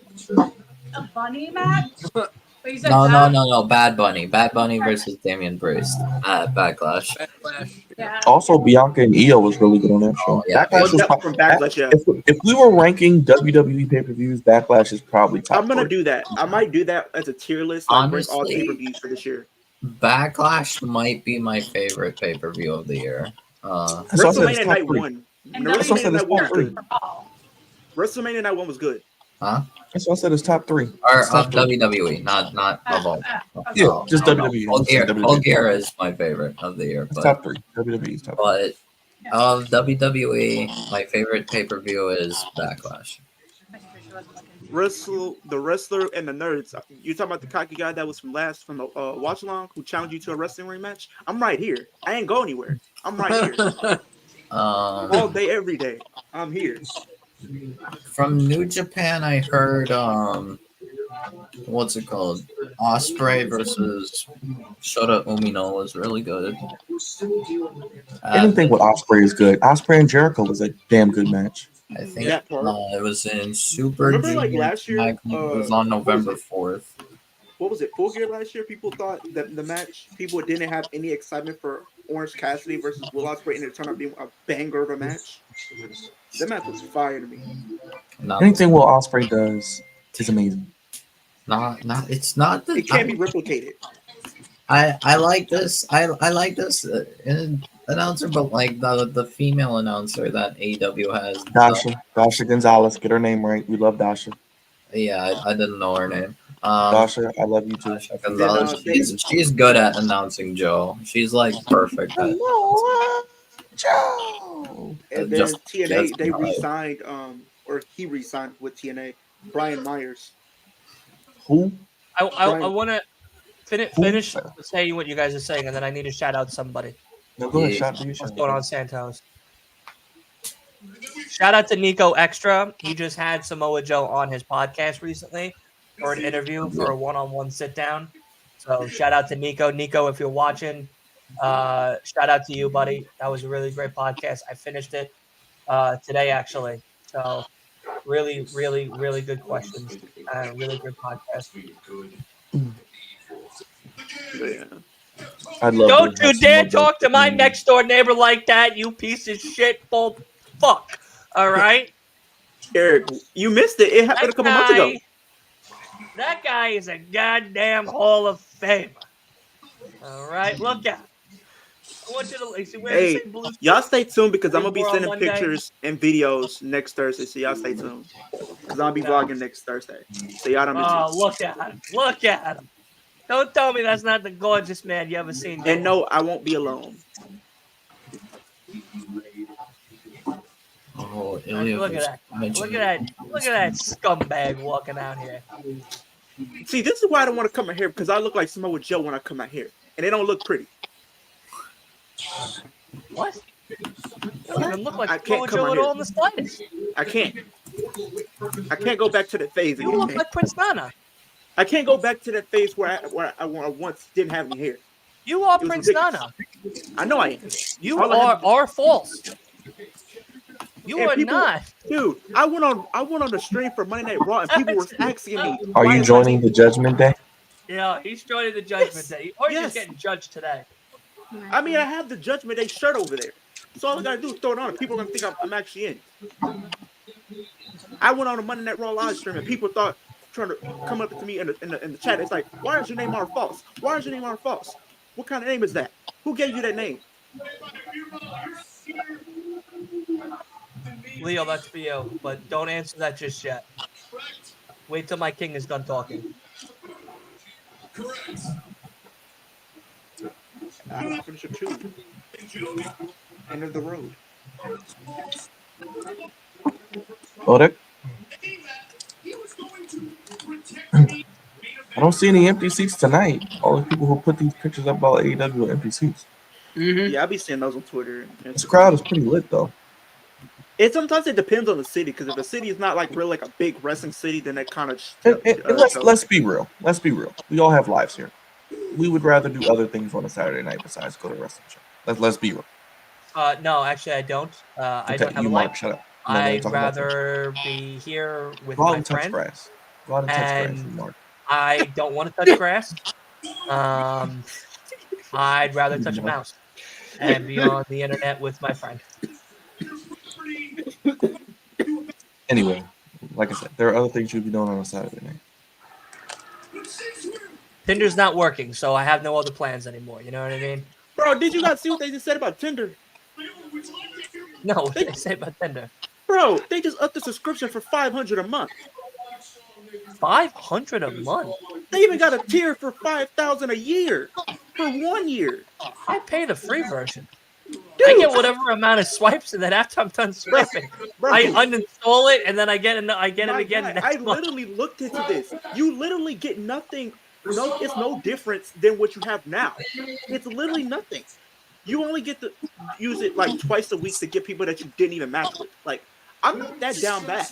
[SPEAKER 5] a bunny match? But you said
[SPEAKER 4] No,
[SPEAKER 5] bad.
[SPEAKER 4] Bad Bunny. Bad Bunny versus Damian Priest at Backlash.
[SPEAKER 3] Backlash.
[SPEAKER 5] Yeah.
[SPEAKER 7] Also, Bianca and Io was really good on that show.
[SPEAKER 4] yeah.
[SPEAKER 7] Backlash was
[SPEAKER 6] From Backlash, yeah.
[SPEAKER 7] if we were ranking WWE pay-per-views, Backlash is probably top.
[SPEAKER 6] I'm gonna
[SPEAKER 7] 3.
[SPEAKER 6] do that. I might do that as a tier list. Like bring all
[SPEAKER 4] Honestly,
[SPEAKER 6] pay-per-views for this year.
[SPEAKER 4] Backlash might be my favorite pay-per-view of the year.
[SPEAKER 7] That's why I said it's
[SPEAKER 6] WrestleMania
[SPEAKER 7] top
[SPEAKER 6] Night
[SPEAKER 7] 3.
[SPEAKER 6] 1.
[SPEAKER 5] And
[SPEAKER 7] That's why I said
[SPEAKER 6] WrestleMania
[SPEAKER 7] it's
[SPEAKER 6] Night 1
[SPEAKER 7] top
[SPEAKER 6] was
[SPEAKER 7] 3.
[SPEAKER 6] good. WrestleMania Night 1 was good.
[SPEAKER 4] Huh?
[SPEAKER 7] That's why I said it's top 3.
[SPEAKER 4] Or
[SPEAKER 7] It's top
[SPEAKER 4] of
[SPEAKER 7] 3.
[SPEAKER 4] WWE, not of all.
[SPEAKER 7] Yeah, just WWE.
[SPEAKER 4] Bulgaria is my favorite of the year.
[SPEAKER 7] It's
[SPEAKER 4] But,
[SPEAKER 7] top 3. WWE is top 3.
[SPEAKER 4] but of WWE, my favorite pay-per-view is Backlash.
[SPEAKER 6] The wrestler and the nerds. You talking about the cocky guy that was from the watch along who challenged you to a wrestling ring match? I'm right here. I ain't go anywhere. I'm right here. All day, every day. I'm here.
[SPEAKER 4] From New Japan, I heard what's it called? Osprey versus Shota Umino was really good.
[SPEAKER 7] Anything with Osprey is good. Osprey and Jericho was a damn good match.
[SPEAKER 4] I think
[SPEAKER 6] That part.
[SPEAKER 4] it was in Super
[SPEAKER 6] Remember,
[SPEAKER 4] Junior.
[SPEAKER 6] like, last year,
[SPEAKER 4] It was on November 4th.
[SPEAKER 6] What was it? Full Gear last year? People thought that the match, people didn't have any excitement for Orange Cassidy versus Will Ospreay, and it turned out being a banger of a match. That match was fire to me.
[SPEAKER 7] Anything Will Ospreay does is amazing.
[SPEAKER 4] It's not.
[SPEAKER 6] It can't be replicated.
[SPEAKER 4] I like this. I like this announcer, but like the female announcer that AEW has.
[SPEAKER 7] Dasha Gonzalez, get her name right. We love Dasha.
[SPEAKER 4] Yeah, I didn't know her name.
[SPEAKER 7] Dasha, I love you too.
[SPEAKER 4] Dasha Gonzalez. She's good at announcing Joe. She's like perfect at.
[SPEAKER 7] Joe.
[SPEAKER 6] And then TNA, they re-signed, or he re-signed with TNA, Brian Myers.
[SPEAKER 7] Who?
[SPEAKER 2] I want to finish saying what you guys are saying, and then I need to shout out somebody.
[SPEAKER 7] No, go ahead. Shout out to you.
[SPEAKER 2] What's going on, Santos? shout out to Nico Extra. He just had Samoa Joe on his podcast recently for an interview for a one-on-one sit-down. So shout out to Nico. Nico, if you're watching, shout out to you, buddy. That was a really great podcast. I finished it today, actually. So really, really, really good questions. Really good podcast.
[SPEAKER 6] Yeah.
[SPEAKER 7] I'd love
[SPEAKER 2] Don't
[SPEAKER 7] to have
[SPEAKER 2] you dare
[SPEAKER 7] some more
[SPEAKER 2] talk to my
[SPEAKER 7] Joe.
[SPEAKER 2] next door neighbor like that, you piece of shit, bull fuck. All right?
[SPEAKER 6] Eric, you missed it. It happened a couple months ago.
[SPEAKER 2] That guy is a goddamn Hall of Famer. All right, look out. I want you to see where
[SPEAKER 6] Hey,
[SPEAKER 2] blue
[SPEAKER 6] y'all stay tuned because I'm
[SPEAKER 2] Blue
[SPEAKER 6] gonna be
[SPEAKER 2] Ball
[SPEAKER 6] sending
[SPEAKER 2] Monday.
[SPEAKER 6] pictures and videos next Thursday. So y'all stay tuned because I'll be vlogging next Thursday. So y'all don't miss
[SPEAKER 2] Oh,
[SPEAKER 6] it.
[SPEAKER 2] look at him. Look at him. Don't tell me that's not the gorgeous man you ever seen.
[SPEAKER 6] And no, I won't be alone.
[SPEAKER 4] Oh,
[SPEAKER 2] Look at that. Look at that. Look at that scumbag walking out here.
[SPEAKER 6] See, this is why I don't want to come out here because I look like Samoa Joe when I come out here, and it don't look pretty.
[SPEAKER 2] What? You don't even look like
[SPEAKER 6] I can't
[SPEAKER 2] Samoa
[SPEAKER 6] come
[SPEAKER 2] Joe
[SPEAKER 6] out
[SPEAKER 2] at
[SPEAKER 6] here.
[SPEAKER 2] all in the slightest.
[SPEAKER 6] I can't go back to the phase
[SPEAKER 2] You
[SPEAKER 6] again.
[SPEAKER 2] look like Prince Nana.
[SPEAKER 6] I can't go back to that phase where I once didn't have any hair.
[SPEAKER 2] You are
[SPEAKER 6] It was
[SPEAKER 2] Prince
[SPEAKER 6] ridiculous.
[SPEAKER 2] Nana.
[SPEAKER 6] I know I am.
[SPEAKER 2] You
[SPEAKER 6] All I have-
[SPEAKER 2] are false. You
[SPEAKER 6] And
[SPEAKER 2] are
[SPEAKER 6] people-
[SPEAKER 2] not.
[SPEAKER 6] Dude, I went on the stream for Monday Night Raw, and people were asking me,
[SPEAKER 7] Are
[SPEAKER 6] why
[SPEAKER 7] you
[SPEAKER 6] is
[SPEAKER 7] joining the Judgment Day?
[SPEAKER 2] Yeah, he's joining the Judgment Day. Or he's
[SPEAKER 6] Yes.
[SPEAKER 2] just getting judged today.
[SPEAKER 6] I mean, I have the Judgment Day shirt over there. So all I gotta do is throw it on, and people are gonna think I'm actually in. I went on a Monday Night Raw live stream, and people thought trying to come up to me in the chat. It's like, why is your name on false? Why is your name on false? What kind of name is that? Who gave you that name?
[SPEAKER 2] Leo, that's for you. But don't answer that just yet. Wait till my king is done talking.
[SPEAKER 6] I'm pretty sure too. End of the road.
[SPEAKER 7] Odek? I don't see any empty seats tonight. All the people who put these pictures up about AEW are empty seats.
[SPEAKER 6] Yeah, I be seeing those on Twitter.
[SPEAKER 7] This crowd is pretty lit though.
[SPEAKER 6] Sometimes it depends on the city, because if the city is not like really like a big wrestling city, then that kind of.
[SPEAKER 7] And let's be real. Let's be real. We all have lives here. We would rather do other things on a Saturday night besides go to a wrestling show. Let's be real.
[SPEAKER 2] No, actually, I don't. I don't have
[SPEAKER 7] you
[SPEAKER 2] a
[SPEAKER 7] Mark,
[SPEAKER 2] life.
[SPEAKER 7] shut up. No, no,
[SPEAKER 2] I'd
[SPEAKER 7] talk about
[SPEAKER 2] rather be here with
[SPEAKER 7] Go out
[SPEAKER 2] my
[SPEAKER 7] and touch
[SPEAKER 2] friend.
[SPEAKER 7] grass. Go out and touch grass,
[SPEAKER 2] And
[SPEAKER 7] you Mark.
[SPEAKER 2] I don't want to touch grass. I'd rather touch a mouse and be on the internet with my friend.
[SPEAKER 7] Anyway, like I said, there are other things you'd be doing on a Saturday night.
[SPEAKER 2] Tinder's not working, so I have no other plans anymore. You know what I mean?
[SPEAKER 6] Bro, did you guys see what they just said about Tinder?
[SPEAKER 2] No, what did they say about Tinder?
[SPEAKER 6] Bro, they just upped the subscription for $500 a month.
[SPEAKER 2] $500 a month?
[SPEAKER 6] They even got a tier for $5,000 a year for 1 year.
[SPEAKER 2] I pay the free version.
[SPEAKER 6] Dude,
[SPEAKER 2] I get whatever amount of swipes, and then after I'm done swiping,
[SPEAKER 6] bro,
[SPEAKER 2] I uninstall it, and then I get it
[SPEAKER 6] my
[SPEAKER 2] again.
[SPEAKER 6] guy,
[SPEAKER 2] next
[SPEAKER 6] I
[SPEAKER 2] month.
[SPEAKER 6] literally looked into this. You literally get nothing. No, it's no difference than what you have now. It's literally nothing. You only get to use it like twice a week to get people that you didn't even match with. Like, I'm not that down bad.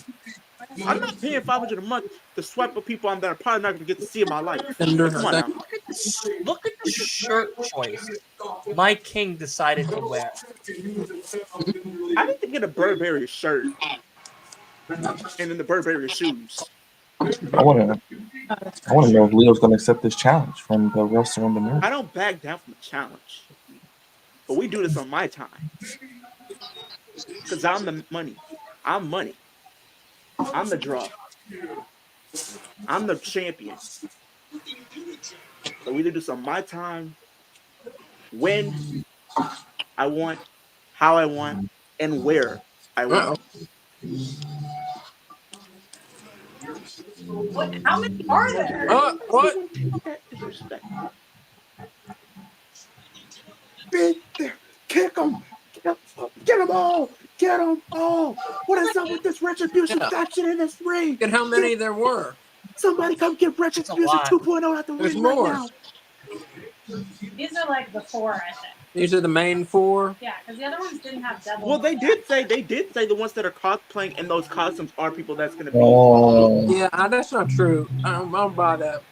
[SPEAKER 6] I'm not paying $500 a month to swipe with people that I'm probably not gonna get to see in my life.
[SPEAKER 3] Tinder,
[SPEAKER 6] Come on now.
[SPEAKER 2] Look at the shirt choice my king decided to wear.
[SPEAKER 6] I need to get a Burberry shirt and then the Burberry shoes.
[SPEAKER 7] I want to know if Leo's going to accept this challenge from the wrestler in the mirror.
[SPEAKER 6] I don't back down from the challenge, but we do this on my time because I'm the money. I'm money. I'm the draw. I'm the champion. So we do this on my time, when I want, how I want, and where I want.
[SPEAKER 5] What? How many are there?
[SPEAKER 3] What?
[SPEAKER 6] Okay, disrespect. Beat them, kick them, get them all, get them all. What is up with this retribution faction in this ring?
[SPEAKER 3] And how many there were?
[SPEAKER 6] Somebody come get retribution
[SPEAKER 2] lot.
[SPEAKER 6] 2.0 out the
[SPEAKER 3] There's
[SPEAKER 6] ring right
[SPEAKER 3] more.
[SPEAKER 6] now.
[SPEAKER 5] These are like the four, I think.
[SPEAKER 3] These are the main four.
[SPEAKER 5] Yeah, because the other ones didn't have devil.
[SPEAKER 6] Well, they did say the ones that are cosplaying in those costumes are people that's gonna be.
[SPEAKER 4] Oh,
[SPEAKER 3] Yeah, that's not true. I don't buy that.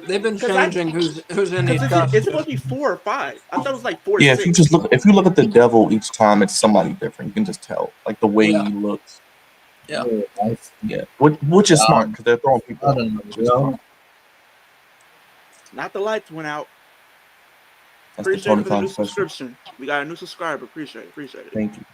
[SPEAKER 3] They've been
[SPEAKER 6] 'Cause
[SPEAKER 3] changing who's in these
[SPEAKER 6] Because it's
[SPEAKER 3] costumes.
[SPEAKER 6] supposed to be 4 or 5. I thought it was like 4
[SPEAKER 7] Yeah,
[SPEAKER 6] or
[SPEAKER 7] if
[SPEAKER 6] 6.
[SPEAKER 7] you just look at the devil each time, it's somebody different. You can just tell, like the way he looks.
[SPEAKER 3] Yeah.
[SPEAKER 7] Yeah, which is smart because they're throwing people.
[SPEAKER 4] I don't know.
[SPEAKER 6] Not the lights went out.
[SPEAKER 7] That's the
[SPEAKER 6] Appreciate it
[SPEAKER 7] Tony
[SPEAKER 6] for the
[SPEAKER 7] Khan
[SPEAKER 6] new
[SPEAKER 7] special.
[SPEAKER 6] subscription. We got a new subscriber. Appreciate it.
[SPEAKER 7] Thank you.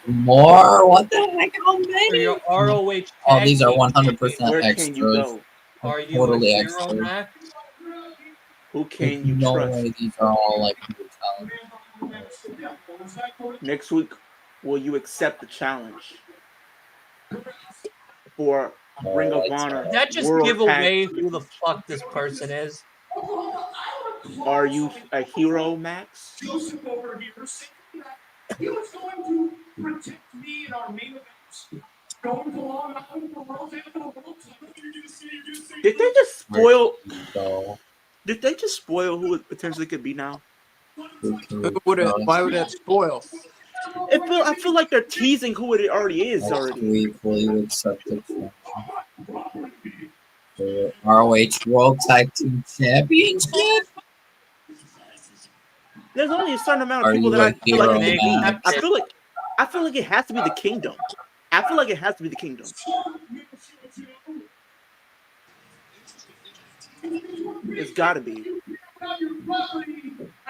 [SPEAKER 4] More? What the heck? How
[SPEAKER 2] For
[SPEAKER 4] many?
[SPEAKER 2] your ROH
[SPEAKER 4] Oh,
[SPEAKER 2] tag
[SPEAKER 4] these are
[SPEAKER 2] team
[SPEAKER 4] 100%
[SPEAKER 6] Where
[SPEAKER 4] extras.
[SPEAKER 6] can you go?
[SPEAKER 2] Are you
[SPEAKER 4] Totally
[SPEAKER 2] a hero,
[SPEAKER 4] extras.
[SPEAKER 2] Max?
[SPEAKER 6] Who can
[SPEAKER 4] There's
[SPEAKER 6] you
[SPEAKER 4] no
[SPEAKER 6] trust?
[SPEAKER 4] way these are all like new talent.
[SPEAKER 6] Next week, will you accept the challenge for Ring of Honor
[SPEAKER 2] Did that just
[SPEAKER 6] World
[SPEAKER 2] give
[SPEAKER 6] Tag?
[SPEAKER 2] away who the fuck this person is?
[SPEAKER 6] Are you a hero, Max?
[SPEAKER 9] Joseph over here saying that he was going to protect me in our main events. Going to Long Island for World Title.
[SPEAKER 6] Did they just spoil?
[SPEAKER 4] So,
[SPEAKER 6] Did they just spoil who it potentially could be now?
[SPEAKER 4] who can we
[SPEAKER 3] Why would that spoil?
[SPEAKER 6] I feel like they're teasing who it already is already.
[SPEAKER 4] Will you accept it for ROH World Tag Team Championship?
[SPEAKER 6] There's only a certain amount of
[SPEAKER 4] Are
[SPEAKER 6] people
[SPEAKER 4] you
[SPEAKER 6] that I
[SPEAKER 4] a
[SPEAKER 6] feel like
[SPEAKER 4] hero,
[SPEAKER 6] it could be.
[SPEAKER 4] Max?
[SPEAKER 6] I feel like it has to be the Kingdom. I feel like it has to be the Kingdom. It's got to be.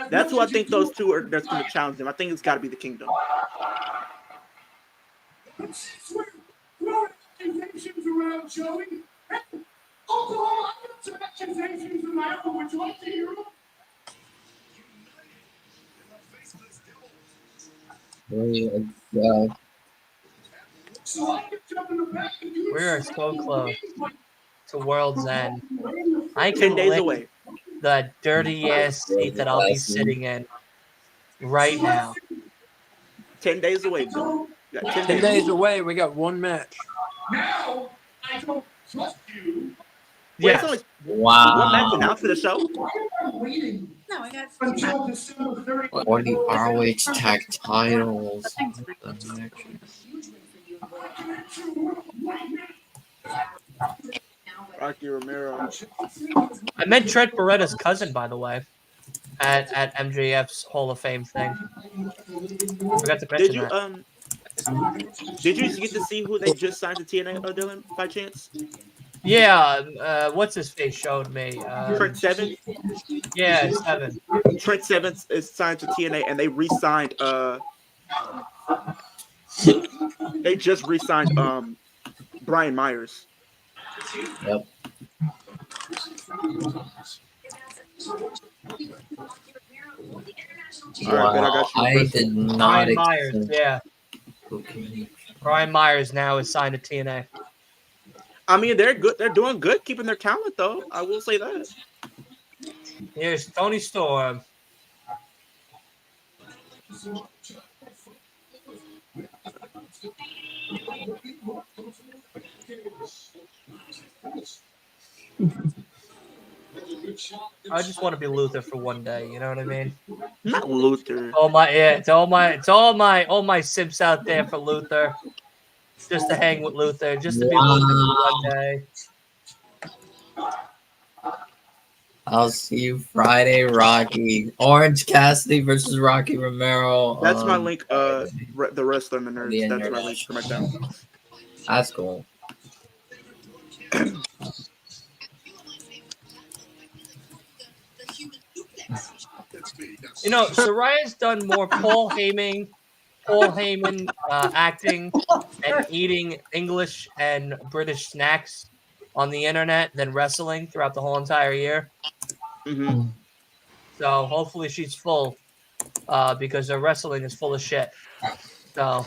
[SPEAKER 6] That's who I think those two are. That's going to challenge them. I think it's got to be the Kingdom.
[SPEAKER 9] Accusations around Joey. Oklahoma, I've got some accusations in my own. Would you like to hear them?
[SPEAKER 2] We are so close to World's End. I
[SPEAKER 6] 10
[SPEAKER 2] can
[SPEAKER 6] days
[SPEAKER 2] lick
[SPEAKER 6] away.
[SPEAKER 2] the dirty ass seat that I'll be sitting in right now.
[SPEAKER 6] 10 days away, Bill. You got 10
[SPEAKER 3] 10
[SPEAKER 6] days.
[SPEAKER 3] days away, we got one match.
[SPEAKER 9] Now, I don't trust you.
[SPEAKER 6] Wait,
[SPEAKER 2] Yes.
[SPEAKER 6] it's only
[SPEAKER 4] Wow.
[SPEAKER 6] one match announced for the show?
[SPEAKER 9] Waiting
[SPEAKER 5] No, I got
[SPEAKER 9] until December 30th.
[SPEAKER 4] Or the ROH tag titles. What the heck?
[SPEAKER 6] Rocky Romero.
[SPEAKER 2] I met Trent Beretta's cousin, by the way, at MJF's Hall of Fame thing. Forgot to mention that.
[SPEAKER 6] Did you get to see who they just signed to TNA, Dylan, by chance?
[SPEAKER 2] Yeah, what's his face showed me.
[SPEAKER 6] Trent Seven.
[SPEAKER 2] Yeah, 7.
[SPEAKER 6] Trent Seven is signed to TNA, and they re-signed. They just re-signed Brian Myers.
[SPEAKER 4] Yep.
[SPEAKER 6] All right, Ben, I got you.
[SPEAKER 4] I did not
[SPEAKER 2] Brian Myers,
[SPEAKER 4] expect.
[SPEAKER 2] yeah.
[SPEAKER 4] Okay.
[SPEAKER 2] Brian Myers now is signed to TNA.
[SPEAKER 6] I mean, they're good. They're doing good, keeping their talent, though. I will say that.
[SPEAKER 2] Here's Tony Storm. I just want to be Luther for one day. You know what I mean?
[SPEAKER 6] Not Luther.
[SPEAKER 2] It's all my simps out there for Luther. Just to hang with Luther, just to be Luther for one day.
[SPEAKER 4] I'll see you Friday, Rocky. Orange Cassidy versus Rocky Romero.
[SPEAKER 6] That's my link. The wrestler and the nerds.
[SPEAKER 4] The
[SPEAKER 6] That's my link for my channel.
[SPEAKER 4] That's cool.
[SPEAKER 2] You know, Soraya's done more Paul Heyman acting and eating English and British snacks on the internet than wrestling throughout the whole entire year.
[SPEAKER 6] Mm-hmm.
[SPEAKER 2] So hopefully she's full because her wrestling is full of shit. So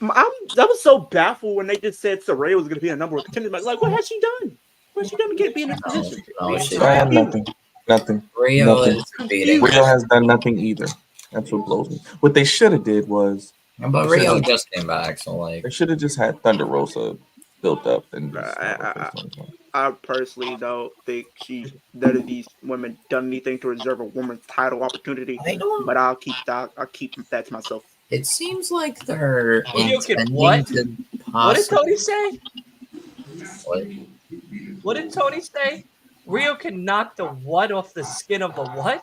[SPEAKER 6] I was so baffled when they just said Saraya was going to be a number one contender. Like, what has she done? What has she done to be in this position?
[SPEAKER 7] Nothing.
[SPEAKER 4] Rio
[SPEAKER 7] Nothing.
[SPEAKER 4] is beating.
[SPEAKER 7] Rio has done nothing either. That's what blows me. What they should have did was
[SPEAKER 4] But
[SPEAKER 7] They
[SPEAKER 4] Rio
[SPEAKER 7] should've-
[SPEAKER 4] just came back, so like
[SPEAKER 7] They should have just had Thunder Rosa built up and just
[SPEAKER 6] I,
[SPEAKER 7] have her
[SPEAKER 6] I,
[SPEAKER 7] face
[SPEAKER 6] I,
[SPEAKER 7] Tony Storm.
[SPEAKER 6] I personally don't think none of these women done anything to deserve a woman's title opportunity.
[SPEAKER 4] I don't.
[SPEAKER 6] But I'll keep that to myself.
[SPEAKER 4] It seems like they're
[SPEAKER 2] Rio can
[SPEAKER 4] intending
[SPEAKER 2] what?
[SPEAKER 4] to
[SPEAKER 2] What did
[SPEAKER 4] possibly.
[SPEAKER 2] Tony say?
[SPEAKER 4] What?
[SPEAKER 2] What did Tony say? Rio can knock the what off the skin of the what?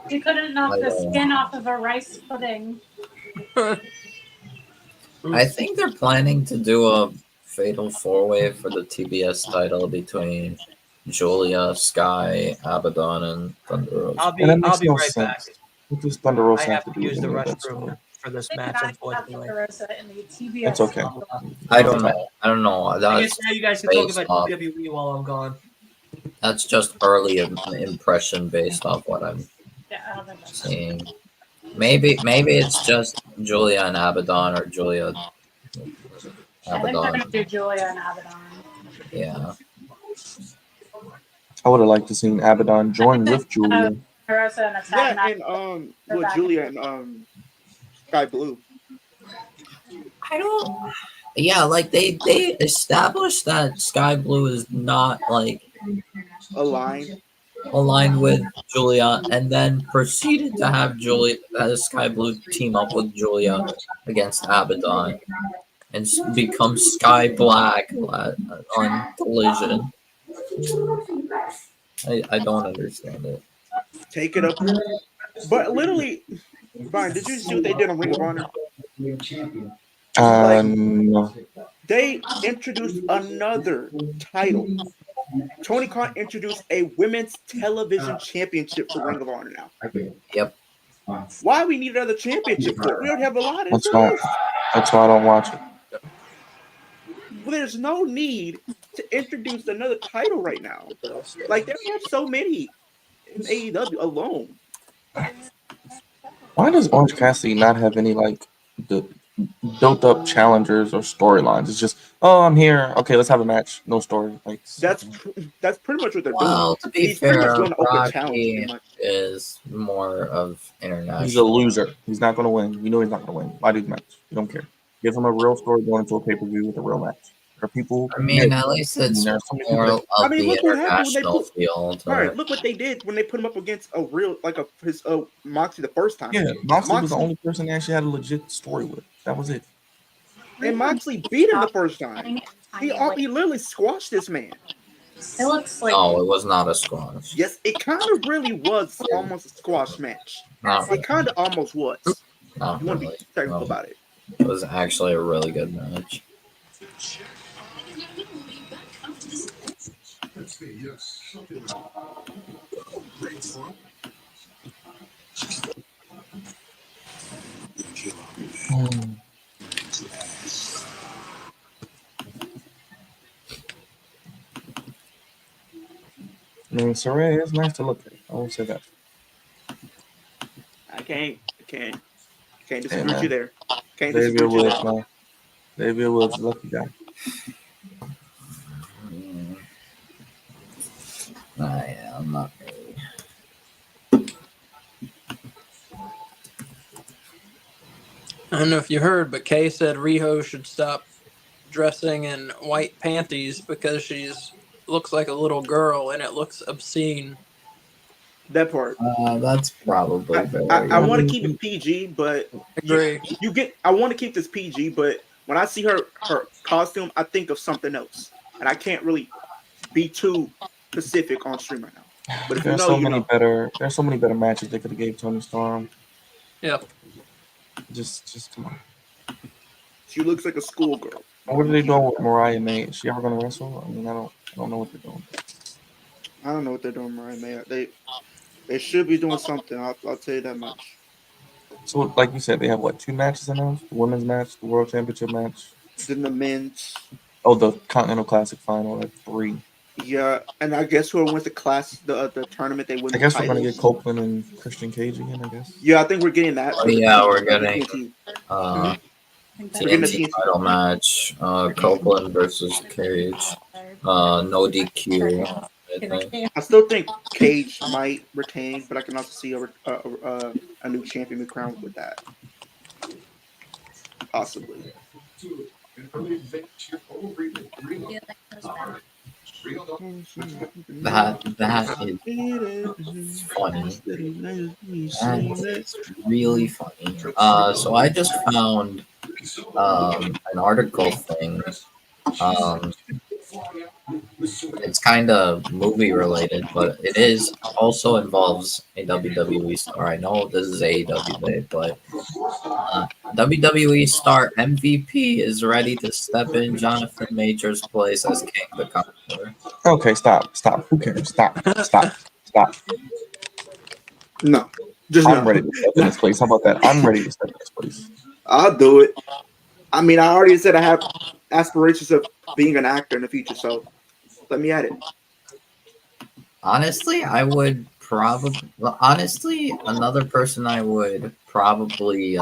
[SPEAKER 5] You couldn't knock
[SPEAKER 4] I
[SPEAKER 5] the
[SPEAKER 4] don't-
[SPEAKER 5] skin off of a rice pudding.
[SPEAKER 4] I think they're planning to do a fatal four-way for the TBS title between Julia, Sky, Abaddon, and Thunder Rosa.
[SPEAKER 2] I'll be
[SPEAKER 7] And that makes no
[SPEAKER 2] right
[SPEAKER 7] sense.
[SPEAKER 2] back.
[SPEAKER 7] What does Thunder
[SPEAKER 2] I
[SPEAKER 7] Rosa
[SPEAKER 2] have
[SPEAKER 7] have
[SPEAKER 2] to
[SPEAKER 7] do
[SPEAKER 2] use the
[SPEAKER 7] with any of that
[SPEAKER 2] restroom
[SPEAKER 7] story?
[SPEAKER 2] for this
[SPEAKER 5] They
[SPEAKER 2] match,
[SPEAKER 5] cannot have
[SPEAKER 2] unfortunately.
[SPEAKER 5] Thunder in the TBS.
[SPEAKER 7] That's okay.
[SPEAKER 4] I don't know. I don't know.
[SPEAKER 2] I
[SPEAKER 4] That's
[SPEAKER 2] guess now you guys can talk
[SPEAKER 4] based
[SPEAKER 2] about
[SPEAKER 4] off.
[SPEAKER 2] WWE while I'm gone.
[SPEAKER 4] That's just early impression based off what I'm
[SPEAKER 5] Yeah, I don't think that's
[SPEAKER 4] seeing. Maybe it's just Julia and Abaddon, or Julia
[SPEAKER 5] I think they're
[SPEAKER 4] Abaddon.
[SPEAKER 5] gonna do Julia and Abaddon.
[SPEAKER 4] Yeah.
[SPEAKER 7] I would have liked to seen Abaddon join with Julia.
[SPEAKER 5] Rosa and a tag
[SPEAKER 6] Yeah,
[SPEAKER 5] match.
[SPEAKER 6] and
[SPEAKER 5] They're
[SPEAKER 6] with
[SPEAKER 5] back.
[SPEAKER 6] Julia and Sky Blue.
[SPEAKER 4] I don't. Yeah, like they established that Sky Blue is not like
[SPEAKER 6] Aligned.
[SPEAKER 4] aligned with Julia, and then proceeded to have Julia Sky Blue team up with Julia against Abaddon and become Sky Black on Collision. I don't understand it.
[SPEAKER 6] Take it up. But literally, Brian, did you see what they did on Ring of Honor?
[SPEAKER 7] No.
[SPEAKER 6] They introduced another title. Tony Khan introduced a women's television championship for Ring of Honor now.
[SPEAKER 4] Yep.
[SPEAKER 6] Why we need another championship for? We already have a lot of
[SPEAKER 7] That's why I don't watch it.
[SPEAKER 6] Well, there's no need to introduce another title right now. Like they have so many in AEW alone.
[SPEAKER 7] Why does Orange Cassidy not have any like the built up challengers or storylines? It's just, oh, I'm here. Okay, let's have a match. No story. Like
[SPEAKER 6] That's pretty much what they're
[SPEAKER 4] Well, to
[SPEAKER 6] doing.
[SPEAKER 4] be
[SPEAKER 6] He's pretty much
[SPEAKER 4] fair,
[SPEAKER 6] doing an open challenge. Pretty
[SPEAKER 4] Rocky
[SPEAKER 6] much.
[SPEAKER 4] is more of international.
[SPEAKER 7] he's a loser. He's not going to win. You know he's not going to win. Why do the match? You don't care. Give him a real story going into a pay per view with a real match. There are people.
[SPEAKER 4] I mean, at least it's
[SPEAKER 7] there are so many
[SPEAKER 4] more
[SPEAKER 7] people
[SPEAKER 4] of
[SPEAKER 6] I mean,
[SPEAKER 4] the
[SPEAKER 6] look what happened when they
[SPEAKER 4] international
[SPEAKER 6] put-
[SPEAKER 4] feel to
[SPEAKER 6] All right,
[SPEAKER 4] it.
[SPEAKER 6] look what they did when they put him up against a real his Moxley the first time.
[SPEAKER 7] Yeah, Moxley was the
[SPEAKER 6] Moxley-
[SPEAKER 7] only person they actually had a legit story with. That was it.
[SPEAKER 6] And Moxley beat him the first time.
[SPEAKER 5] Tiny,
[SPEAKER 6] He
[SPEAKER 5] like,
[SPEAKER 6] he literally squashed this man.
[SPEAKER 5] it looks like
[SPEAKER 4] No, it was not a squash.
[SPEAKER 6] Yes, it kind of really was almost a squash match.
[SPEAKER 4] Not
[SPEAKER 6] It
[SPEAKER 4] really.
[SPEAKER 6] kind of almost was.
[SPEAKER 4] Not
[SPEAKER 6] You want to
[SPEAKER 4] really.
[SPEAKER 6] be technical
[SPEAKER 4] No.
[SPEAKER 6] about it.
[SPEAKER 4] It was actually a really good match.
[SPEAKER 7] I mean, Saray is nice to look at. I won't say that.
[SPEAKER 6] I can't disagree
[SPEAKER 7] Hey,
[SPEAKER 6] with
[SPEAKER 7] man.
[SPEAKER 6] you there. Can't
[SPEAKER 7] Xavier
[SPEAKER 6] disagree with you
[SPEAKER 7] Woods,
[SPEAKER 6] there.
[SPEAKER 7] man. Xavier Woods, lucky guy.
[SPEAKER 4] I'm not really.
[SPEAKER 3] I don't know if you heard, but Kay said Riho should stop dressing in white panties because she's looks like a little girl and it looks obscene.
[SPEAKER 6] That part.
[SPEAKER 4] That's probably very.
[SPEAKER 6] I want to keep it PG, but
[SPEAKER 3] Agree.
[SPEAKER 6] I want to keep this PG, but when I see her costume, I think of something else, and I can't really be too specific on stream right now. But if you
[SPEAKER 7] There's
[SPEAKER 6] know,
[SPEAKER 7] so
[SPEAKER 6] you
[SPEAKER 7] many
[SPEAKER 6] know.
[SPEAKER 7] better. There's so many better matches they could have gave Tony Storm.
[SPEAKER 3] Yep.
[SPEAKER 7] Just come on.
[SPEAKER 6] She looks like a schoolgirl.
[SPEAKER 7] What are they doing with Mariah May? Is she ever going to wrestle? I mean, I don't know what they're doing.
[SPEAKER 6] I don't know what they're doing, Mariah May. They should be doing something. I'll tell you that much.
[SPEAKER 7] So, like you said, they have what, 2 matches announced? The women's match, the World Championship match.
[SPEAKER 6] Then the men's.
[SPEAKER 7] Oh, the Continental Classic final at 3.
[SPEAKER 6] Yeah, and I guess whoever wins the tournament, they win.
[SPEAKER 7] I guess
[SPEAKER 6] the
[SPEAKER 7] we're going to
[SPEAKER 6] titles.
[SPEAKER 7] get Copeland and Christian Cage again, I guess.
[SPEAKER 6] Yeah, I think we're getting that.
[SPEAKER 4] Oh, yeah, we're getting
[SPEAKER 6] TNT.
[SPEAKER 4] TNT title match. Copeland versus Cage. No DQ. I think.
[SPEAKER 6] I still think Cage might retain, but I can also see a new champion be crowned with that. possibly.
[SPEAKER 4] That is funny. That's really funny. So I just found an article thing. It's kind of movie related, but it is also involves a WWE star. I know this is AEW Day, but WWE star MVP is ready to step in Jonathan Major's place as King the Conqueror.
[SPEAKER 7] Okay, stop. Who cares? Stop.
[SPEAKER 6] No, just
[SPEAKER 7] I'm
[SPEAKER 6] no.
[SPEAKER 7] ready to step in this place. How about that? I'm ready to step in this place.
[SPEAKER 6] I'll do it. I mean, I already said I have aspirations of being an actor in the future, so let me at it.
[SPEAKER 4] Honestly, I would probably. Honestly, another person I would probably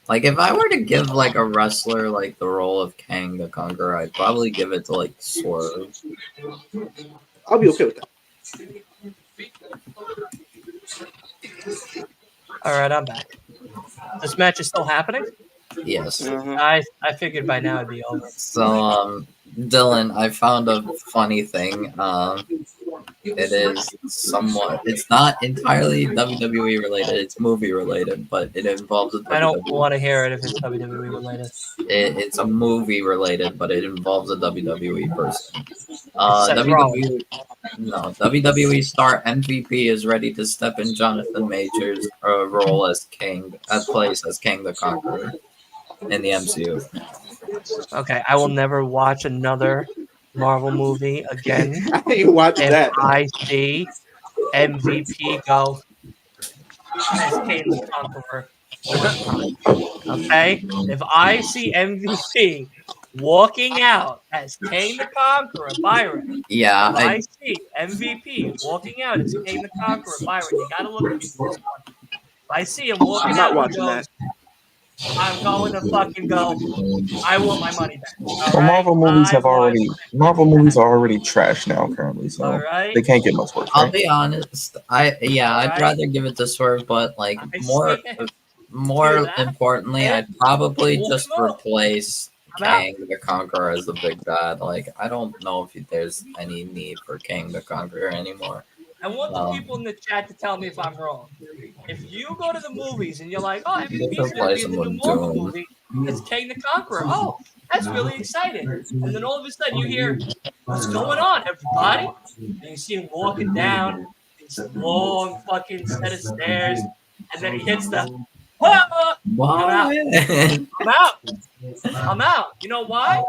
[SPEAKER 4] like if I were to give like a wrestler like the role of Kang the Conqueror, I'd probably give it to like Swerve.
[SPEAKER 6] I'll be okay with that.
[SPEAKER 2] All right, I'm back. This match is still happening.
[SPEAKER 4] Yes.
[SPEAKER 2] I figured by now it'd be over.
[SPEAKER 4] So, Dylan, I found a funny thing. It is somewhat. It's not entirely WWE related. It's movie related, but it involves a WWE.
[SPEAKER 2] I don't want to hear it if it's WWE related.
[SPEAKER 4] It's a movie related, but it involves a WWE person.
[SPEAKER 2] Seth Rollins.
[SPEAKER 4] WWE star MVP is ready to step in Jonathan Major's role as King, place as King the Conqueror in the MCU.
[SPEAKER 2] Okay, I will never watch another Marvel movie again.
[SPEAKER 6] I ain't watch
[SPEAKER 2] if
[SPEAKER 6] that.
[SPEAKER 2] I see MVP go as Kane the Conqueror. Okay? If I see MVP walking out as Kane the Conqueror, Byron.
[SPEAKER 4] Yeah,
[SPEAKER 2] If I see MVP walking out as Kane the Conqueror, Byron, you gotta look at me for this one. If I see him walking
[SPEAKER 6] I'm not
[SPEAKER 2] out, he
[SPEAKER 6] watching
[SPEAKER 2] goes,
[SPEAKER 6] that.
[SPEAKER 2] I'm going to fucking go. I want my money back. All
[SPEAKER 7] Well,
[SPEAKER 2] right?
[SPEAKER 7] Marvel movies movies are already trash now currently, so
[SPEAKER 2] All right?
[SPEAKER 7] they can't get much worse.
[SPEAKER 4] I'll
[SPEAKER 7] Right?
[SPEAKER 4] be honest. I'd
[SPEAKER 2] Right.
[SPEAKER 4] rather give it to Swerve, but like
[SPEAKER 2] I
[SPEAKER 4] more
[SPEAKER 2] see it.
[SPEAKER 4] more
[SPEAKER 2] Do that.
[SPEAKER 4] importantly,
[SPEAKER 2] Yeah.
[SPEAKER 4] I'd probably
[SPEAKER 2] Walk
[SPEAKER 4] just
[SPEAKER 2] him out.
[SPEAKER 4] replace
[SPEAKER 2] I'm out.
[SPEAKER 4] Kang the Conqueror as the big bad. Like I don't know if there's any need for Kang the Conqueror anymore.
[SPEAKER 2] I want the people in the chat to tell me if I'm wrong. If you go to the movies and you're like, oh, MVP's going to be in the new Marvel movie, it's Kang the Conqueror. Oh, that's really exciting. And then all of a sudden you hear, what's going on, everybody? And you see him walking down this long fucking set of stairs, and then he hits the, I'm out. You know why?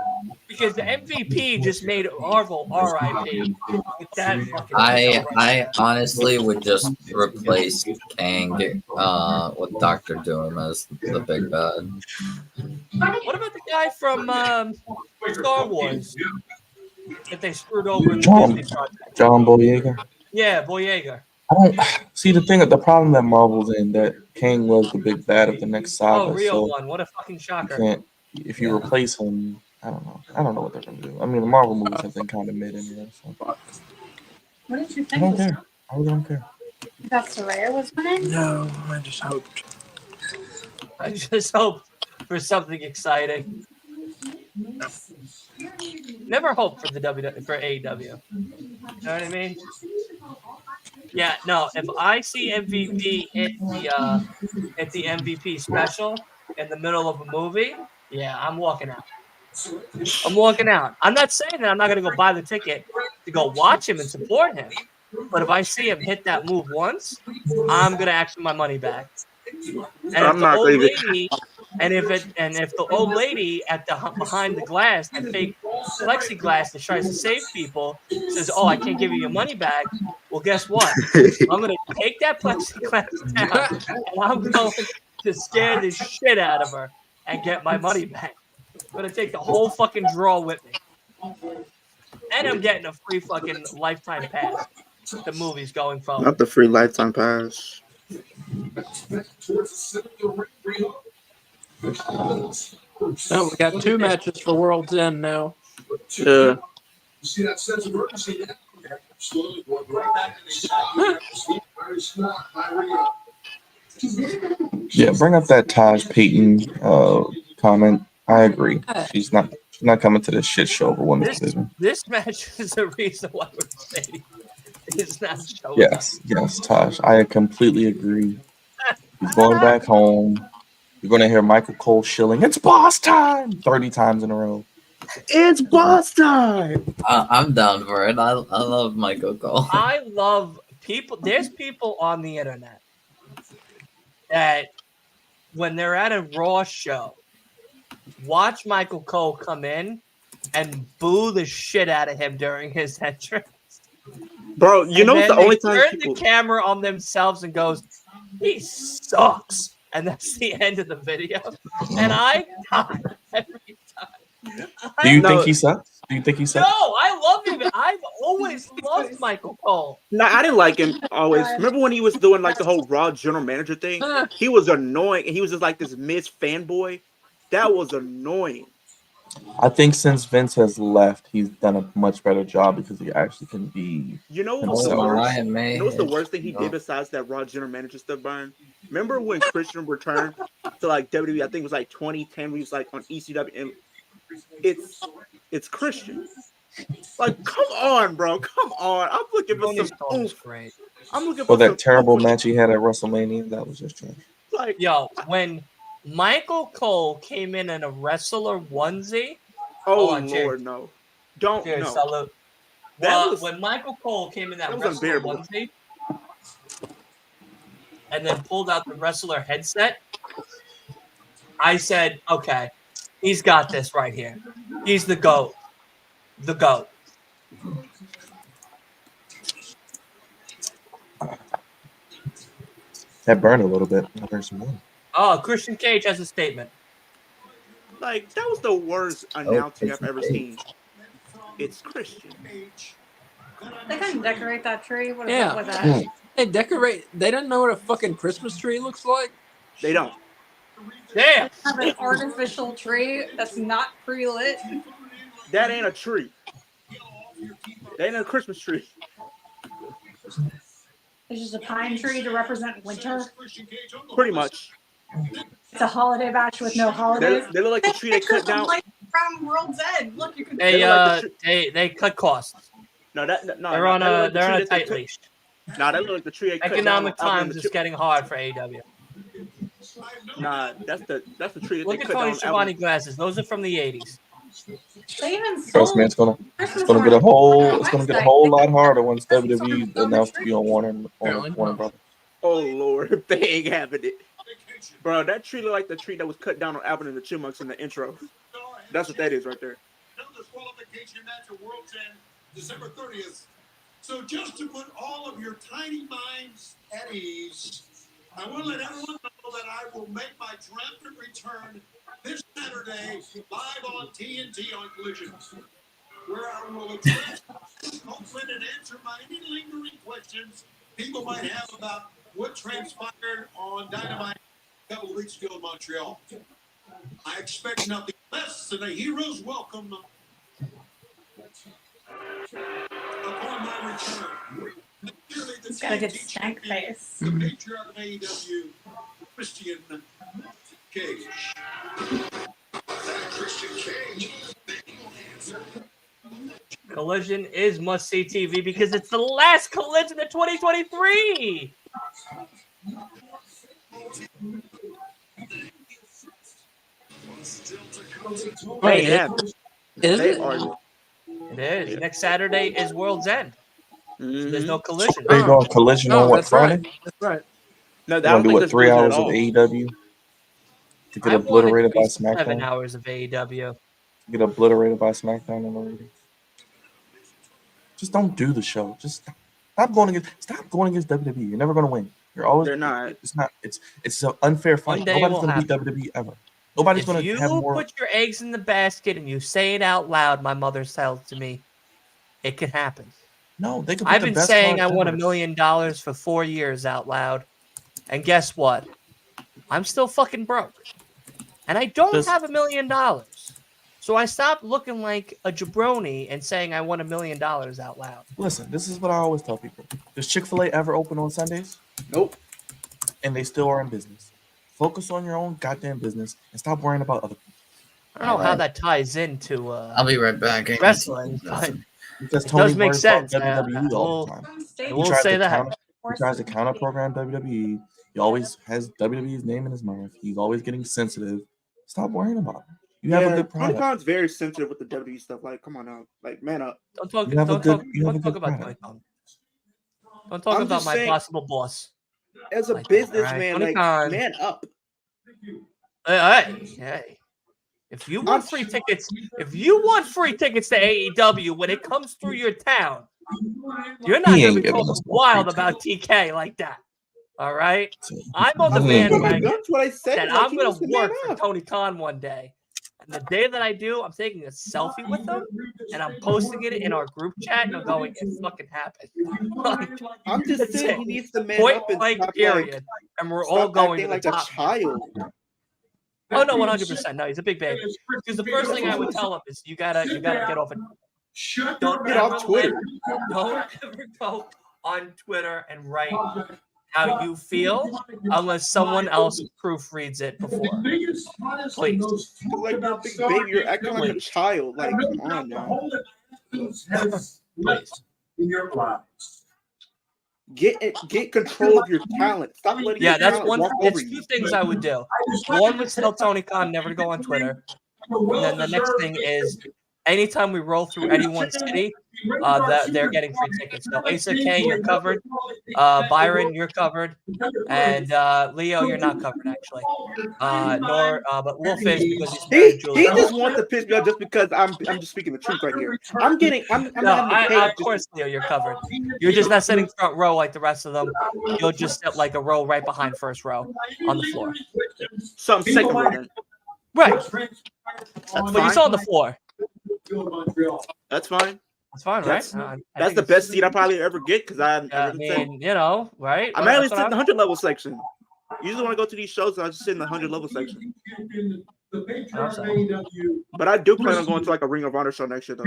[SPEAKER 2] Because the MVP just made Marvel RIP. With that fucking
[SPEAKER 4] I honestly would just replace Kang with Doctor Doom as the big bad.
[SPEAKER 2] What about the guy from Star Wars that they screwed over in the Disney project?
[SPEAKER 7] John Boyega.
[SPEAKER 2] Yeah, Boyega.
[SPEAKER 7] I don't see the problem that Marvel's in that Kang was the big bad of the next saga.
[SPEAKER 2] Oh, real
[SPEAKER 7] so
[SPEAKER 2] one. What a fucking shocker.
[SPEAKER 7] If you replace him, I don't know. I don't know what they're gonna do. I mean, the Marvel movies have been kind of mid anyway. So.
[SPEAKER 5] What did you
[SPEAKER 7] I
[SPEAKER 5] think?
[SPEAKER 7] don't care. I really don't care.
[SPEAKER 5] You thought Soraya was winning?
[SPEAKER 3] No, I just hoped.
[SPEAKER 2] I just hoped for something exciting. Never hope for the for AEW. You know what I mean? Yeah, no. If I see MVP hit the MVP special in the middle of a movie, yeah, I'm walking out. I'm walking out. I'm not saying that I'm not going to go buy the ticket to go watch him and support him. But if I see him hit that move once, I'm going to ask for my money back. And if the old lady, if the old lady at the behind the glass, the fake plexiglass that tries to save people, says, "Oh, I can't give you your money back," well, guess what? I'm going to take that plexiglass down, and I'm going to scare the shit out of her and get my money back. I'm going to take the whole fucking draw with me. And I'm getting a free fucking lifetime pass to the movies going forward.
[SPEAKER 6] Not the free lifetime pass.
[SPEAKER 3] No, we got 2 matches for World's End now.
[SPEAKER 6] Yeah.
[SPEAKER 8] See that sense of urgency now? Slowly going right back to the shot. Very smart, high
[SPEAKER 7] Yeah, bring up that Taj Payton comment. I agree. She's not coming to this shit show over women's division.
[SPEAKER 2] This match is the reason why Mercedes is not showing.
[SPEAKER 7] Yes, Taj. I completely agree. He's going back home. You're gonna hear Michael Cole shilling, "It's boss time" 30 times in a row.
[SPEAKER 6] It's boss time.
[SPEAKER 4] I'm down for it. I love Michael Cole.
[SPEAKER 2] I love people. There's people on the internet that when they're at a Raw show, watch Michael Cole come in and boo the shit out of him during his entrance.
[SPEAKER 6] Bro, you know
[SPEAKER 2] then
[SPEAKER 6] the only time
[SPEAKER 2] turn
[SPEAKER 6] people
[SPEAKER 2] the camera on themselves and goes, "He sucks," and that's the end of the video. And I die every time.
[SPEAKER 7] Do you think he sucks? Do you think he
[SPEAKER 2] No,
[SPEAKER 7] sucks?
[SPEAKER 2] I love him. I've always loved Michael Cole.
[SPEAKER 6] No, I didn't like him always. Remember when he was doing like the whole Raw general manager thing? He was annoying, and he was just like this Miz fanboy. That was annoying.
[SPEAKER 7] I think since Vince has left, he's done a much better job because he actually can be.
[SPEAKER 6] You know
[SPEAKER 7] And
[SPEAKER 6] what's the
[SPEAKER 7] so
[SPEAKER 6] worst?
[SPEAKER 4] Ryan May
[SPEAKER 6] You know what's the
[SPEAKER 4] has-
[SPEAKER 6] worst thing he did besides that Raw general manager stuff, Brian? Remember when Christian returned to like WWE? I think it was like 2010. When he was like on ECW, and it's Christian. Like, come on, bro, come on. I'm looking for
[SPEAKER 2] Tony
[SPEAKER 6] some
[SPEAKER 2] Storm's
[SPEAKER 6] oomph.
[SPEAKER 2] great.
[SPEAKER 6] I'm looking
[SPEAKER 7] For
[SPEAKER 6] for some
[SPEAKER 7] that terrible
[SPEAKER 6] oomph.
[SPEAKER 7] match he had at WrestleMania, that was just trash.
[SPEAKER 6] Like,
[SPEAKER 2] Yo, when Michael Cole came in a wrestler onesie,
[SPEAKER 6] oh
[SPEAKER 2] Hold on, cheers.
[SPEAKER 6] Lord, no, don't
[SPEAKER 2] cheers,
[SPEAKER 6] no.
[SPEAKER 2] salute.
[SPEAKER 6] That
[SPEAKER 2] Well,
[SPEAKER 6] was
[SPEAKER 2] when Michael Cole came in that
[SPEAKER 6] was
[SPEAKER 2] wrestler
[SPEAKER 6] unbearable.
[SPEAKER 2] onesie and then pulled out the wrestler headset, I said, "Okay, he's got this right here. He's the GOAT. The GOAT."
[SPEAKER 7] That burned a little bit. I heard some more.
[SPEAKER 2] Oh, Christian Cage has a statement.
[SPEAKER 6] like that was the worst announcing I've
[SPEAKER 4] Christian
[SPEAKER 6] ever
[SPEAKER 4] Cage.
[SPEAKER 6] seen. It's Christian.
[SPEAKER 5] They couldn't decorate that tree. What is
[SPEAKER 3] Yeah.
[SPEAKER 5] up with that?
[SPEAKER 3] They decorate. They don't know what a fucking Christmas tree looks like.
[SPEAKER 6] They don't.
[SPEAKER 2] Damn.
[SPEAKER 5] Have an artificial tree that's not pre-lit.
[SPEAKER 6] That ain't a tree. That ain't a Christmas tree.
[SPEAKER 5] It's just a pine tree to represent winter.
[SPEAKER 6] Pretty much.
[SPEAKER 5] It's a holiday batch with no holidays.
[SPEAKER 6] They look like the tree they cut down.
[SPEAKER 5] From World's End. Look, you can.
[SPEAKER 2] They
[SPEAKER 6] look like
[SPEAKER 2] they cut costs.
[SPEAKER 6] No, no.
[SPEAKER 2] They're
[SPEAKER 6] no,
[SPEAKER 2] on
[SPEAKER 6] that look
[SPEAKER 2] a
[SPEAKER 6] like the
[SPEAKER 2] they're on
[SPEAKER 6] tree
[SPEAKER 2] a
[SPEAKER 6] that they
[SPEAKER 2] tight
[SPEAKER 6] cut-
[SPEAKER 2] leash.
[SPEAKER 6] Nah, that look like the tree they cut down.
[SPEAKER 2] Economic
[SPEAKER 6] out in
[SPEAKER 2] times
[SPEAKER 6] the
[SPEAKER 2] is getting hard for AEW.
[SPEAKER 6] Nah, that's the tree that
[SPEAKER 2] Look
[SPEAKER 6] they
[SPEAKER 2] at
[SPEAKER 6] cut
[SPEAKER 2] Tony
[SPEAKER 6] down.
[SPEAKER 2] Schiavone glasses. Those are from the 80s.
[SPEAKER 5] They even
[SPEAKER 7] Trust
[SPEAKER 5] sold
[SPEAKER 7] me, it's gonna
[SPEAKER 5] Christmas
[SPEAKER 7] get a
[SPEAKER 5] lights
[SPEAKER 7] whole
[SPEAKER 5] on
[SPEAKER 7] it's
[SPEAKER 5] their
[SPEAKER 7] gonna get a
[SPEAKER 5] website.
[SPEAKER 7] whole lot harder once
[SPEAKER 5] That's
[SPEAKER 7] WWE
[SPEAKER 5] sort of
[SPEAKER 7] announced to
[SPEAKER 5] tree.
[SPEAKER 7] be on Warner
[SPEAKER 3] Apparently
[SPEAKER 7] Warner
[SPEAKER 3] not.
[SPEAKER 7] Brothers.
[SPEAKER 6] Oh Lord, they ain't having it. Bro, that tree look like the tree that was cut down on Alvin and the Chipmunks in the intro. That's what that is right there.
[SPEAKER 8] Held this qualification match at World's End, December 30th. So just to put all of your tiny minds at ease, I want to let everyone know that I will make my triumphant return this Saturday live on TNT on Collision, where I will address Oakland and answer any lingering questions people might have about what transpired on Dynamite a couple of weeks ago in Montreal. I expect nothing less than a hero's welcome upon my return. Sincerely, the
[SPEAKER 5] He's got a good
[SPEAKER 8] TNT
[SPEAKER 5] stank
[SPEAKER 8] champion,
[SPEAKER 5] face.
[SPEAKER 8] the patriarch of AEW, Christian Cage. Christian Cage.
[SPEAKER 2] Collision is must-see TV because it's the last Collision of 2023.
[SPEAKER 6] They
[SPEAKER 3] Wait,
[SPEAKER 6] have
[SPEAKER 3] is
[SPEAKER 6] They
[SPEAKER 3] it?
[SPEAKER 6] are.
[SPEAKER 2] It is. Next Saturday is World's End. So there's no Collision.
[SPEAKER 7] They go on Collision on what
[SPEAKER 3] that's
[SPEAKER 7] Friday?
[SPEAKER 3] right. That's right.
[SPEAKER 6] No, I
[SPEAKER 7] They're gonna
[SPEAKER 6] don't
[SPEAKER 7] do
[SPEAKER 6] think
[SPEAKER 7] what
[SPEAKER 6] that's
[SPEAKER 7] 3
[SPEAKER 6] Collision at
[SPEAKER 7] hours of
[SPEAKER 6] all.
[SPEAKER 7] AEW to get
[SPEAKER 2] I wanted to
[SPEAKER 7] obliterated by
[SPEAKER 2] be 7
[SPEAKER 7] SmackDown.
[SPEAKER 2] hours of AEW.
[SPEAKER 7] Get obliterated by SmackDown in the ratings. Just don't do the show. Just stop going against WWE. You're never gonna win. You're always
[SPEAKER 6] They're not.
[SPEAKER 7] It's not. It's an unfair fight.
[SPEAKER 2] One day
[SPEAKER 7] Nobody's
[SPEAKER 2] will
[SPEAKER 7] gonna beat WWE ever. Nobody's
[SPEAKER 2] If
[SPEAKER 7] gonna
[SPEAKER 2] you
[SPEAKER 7] have more.
[SPEAKER 2] put your eggs in the basket and you say it out loud, my mother tells to me, it can happen.
[SPEAKER 7] No, they could. Put
[SPEAKER 2] I've
[SPEAKER 7] the
[SPEAKER 2] been
[SPEAKER 7] best
[SPEAKER 2] saying I
[SPEAKER 7] card
[SPEAKER 2] want $1
[SPEAKER 7] ever.
[SPEAKER 2] million for 4 years out loud. And guess what? I'm still fucking broke. And I don't
[SPEAKER 7] Just-
[SPEAKER 2] have $1 million. So I stopped looking like a jabroni and saying I want $1 million out loud.
[SPEAKER 7] Listen, this is what I always tell people. Does Chick-fil-A ever open on Sundays?
[SPEAKER 6] Nope.
[SPEAKER 7] And they still are in business. Focus on your own goddamn business and stop worrying about other people.
[SPEAKER 2] I don't know how that ties into
[SPEAKER 4] I'll be right back.
[SPEAKER 2] wrestling, but
[SPEAKER 7] Because
[SPEAKER 2] it
[SPEAKER 7] Tony
[SPEAKER 2] does make
[SPEAKER 7] worries about
[SPEAKER 2] sense.
[SPEAKER 7] WWE all the time.
[SPEAKER 2] I
[SPEAKER 7] He
[SPEAKER 2] will
[SPEAKER 7] tries
[SPEAKER 2] say
[SPEAKER 7] to
[SPEAKER 2] that.
[SPEAKER 7] He tries to counter program WWE. He always has WWE's name in his mouth. He's always getting sensitive. Stop worrying about it. You have a good
[SPEAKER 6] Tony
[SPEAKER 7] product.
[SPEAKER 6] Khan's very sensitive with the WWE stuff. Like, come on now. Like, man up.
[SPEAKER 2] Don't talk.
[SPEAKER 7] You have a
[SPEAKER 2] Don't
[SPEAKER 7] good-
[SPEAKER 2] talk.
[SPEAKER 7] you have a
[SPEAKER 2] Don't talk
[SPEAKER 7] good
[SPEAKER 2] about
[SPEAKER 7] product.
[SPEAKER 2] Tony Khan. Don't talk
[SPEAKER 6] I'm
[SPEAKER 2] about
[SPEAKER 6] just
[SPEAKER 2] my
[SPEAKER 6] saying-
[SPEAKER 2] possible boss.
[SPEAKER 6] As a
[SPEAKER 2] Like that,
[SPEAKER 6] businessman,
[SPEAKER 2] Tony
[SPEAKER 6] like,
[SPEAKER 2] Khan.
[SPEAKER 6] man up.
[SPEAKER 2] Hey. If you want free tickets, to AEW when it comes through your town, you're not
[SPEAKER 7] He
[SPEAKER 2] going
[SPEAKER 7] ain't
[SPEAKER 2] to be
[SPEAKER 7] giving
[SPEAKER 2] talking
[SPEAKER 7] us no
[SPEAKER 2] wild
[SPEAKER 7] free
[SPEAKER 2] about TK like that. All right? I'm on
[SPEAKER 7] He
[SPEAKER 2] the
[SPEAKER 7] ain't giving
[SPEAKER 2] bandwagon
[SPEAKER 6] That's what I said.
[SPEAKER 2] that
[SPEAKER 6] Like,
[SPEAKER 2] I'm
[SPEAKER 6] he
[SPEAKER 2] going
[SPEAKER 6] needs
[SPEAKER 2] to
[SPEAKER 6] man
[SPEAKER 2] work for
[SPEAKER 6] up.
[SPEAKER 2] Tony Khan one day. And the day that I do, I'm taking a selfie with him and I'm posting it in our group chat and I'm going, it fucking happened.
[SPEAKER 6] I'm just
[SPEAKER 2] That's
[SPEAKER 6] saying
[SPEAKER 2] it.
[SPEAKER 6] he needs to man
[SPEAKER 2] Point
[SPEAKER 6] up and
[SPEAKER 2] blank
[SPEAKER 6] stop,
[SPEAKER 2] period.
[SPEAKER 6] like,
[SPEAKER 2] And we're all
[SPEAKER 6] stop
[SPEAKER 2] going to
[SPEAKER 6] acting
[SPEAKER 2] the
[SPEAKER 6] like a
[SPEAKER 2] top.
[SPEAKER 6] child.
[SPEAKER 2] Oh no, 100%. No, he's a big baby. Because the first thing I would tell him is you gotta get off it. Don't
[SPEAKER 6] Get
[SPEAKER 2] ever
[SPEAKER 6] off Twitter.
[SPEAKER 2] Don't ever go on Twitter and write how you feel unless someone else proofreads it before. Please.
[SPEAKER 6] Like, you're a big baby. You're acting like a child. Like, come on now.
[SPEAKER 2] Please.
[SPEAKER 8] In your lives.
[SPEAKER 6] Get control of your talent. Stop letting
[SPEAKER 2] Yeah,
[SPEAKER 6] your
[SPEAKER 2] that's
[SPEAKER 6] talent
[SPEAKER 2] one.
[SPEAKER 6] walk over
[SPEAKER 2] It's
[SPEAKER 6] you.
[SPEAKER 2] 2 things I would do. One was tell Tony Khan never to go on Twitter. And then the next thing is anytime we roll through any one city, that they're getting free tickets. So Asa K, you're covered. Byron, you're covered. And Leo, you're not covered actually. But Wolf is because he's married to
[SPEAKER 6] He
[SPEAKER 2] Julia.
[SPEAKER 6] just wants to piss me off just because I'm just speaking the truth right here. I'm
[SPEAKER 2] No,
[SPEAKER 6] having to pay.
[SPEAKER 2] of course, Leo, you're covered. You're just not sitting front row like the rest of them. You'll just sit like a row right behind first row on the floor.
[SPEAKER 6] Some second row then.
[SPEAKER 2] Right.
[SPEAKER 6] That's
[SPEAKER 2] But
[SPEAKER 6] fine.
[SPEAKER 2] you saw on the floor.
[SPEAKER 6] That's fine.
[SPEAKER 2] That's fine,
[SPEAKER 6] That's,
[SPEAKER 2] right? I
[SPEAKER 6] that's
[SPEAKER 2] think
[SPEAKER 6] the
[SPEAKER 2] it's-
[SPEAKER 6] best seat I probably ever get because I
[SPEAKER 2] mean, you know, right?
[SPEAKER 6] I'm
[SPEAKER 2] Well,
[SPEAKER 6] only
[SPEAKER 2] that's
[SPEAKER 6] sitting in
[SPEAKER 2] what
[SPEAKER 6] the 100 level section. Usually when I go to these shows, I just sit in the 100 level section. But I do plan on going to like a Ring of Honor show next year though.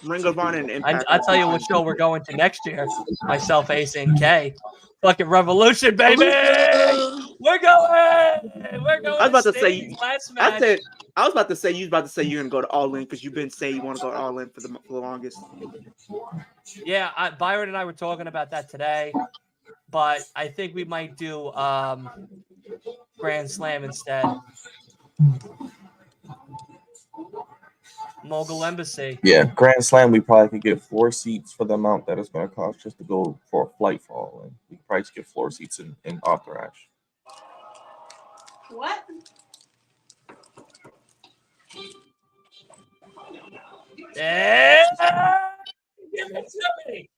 [SPEAKER 6] Ring of Honor and Impact.
[SPEAKER 2] I'll tell you what show we're going to next year. Myself, Ace, and K. Fucking Revolution, baby! We're going! We're going
[SPEAKER 6] I was about to
[SPEAKER 2] to
[SPEAKER 6] say,
[SPEAKER 2] State's last match.
[SPEAKER 6] I was about to say you you're gonna go to All In because you've been saying you want to go All In for the longest.
[SPEAKER 2] Yeah, Byron and I were talking about that today, but I think we might do Grand Slam instead. Mogul Embassy.
[SPEAKER 7] Yeah, Grand Slam, we probably could get 4 seats for the amount that it's going to cost just to go for a flight for All In. We could probably just get 4 seats in Entourage.
[SPEAKER 5] What?
[SPEAKER 2] Yeah! Give it to me!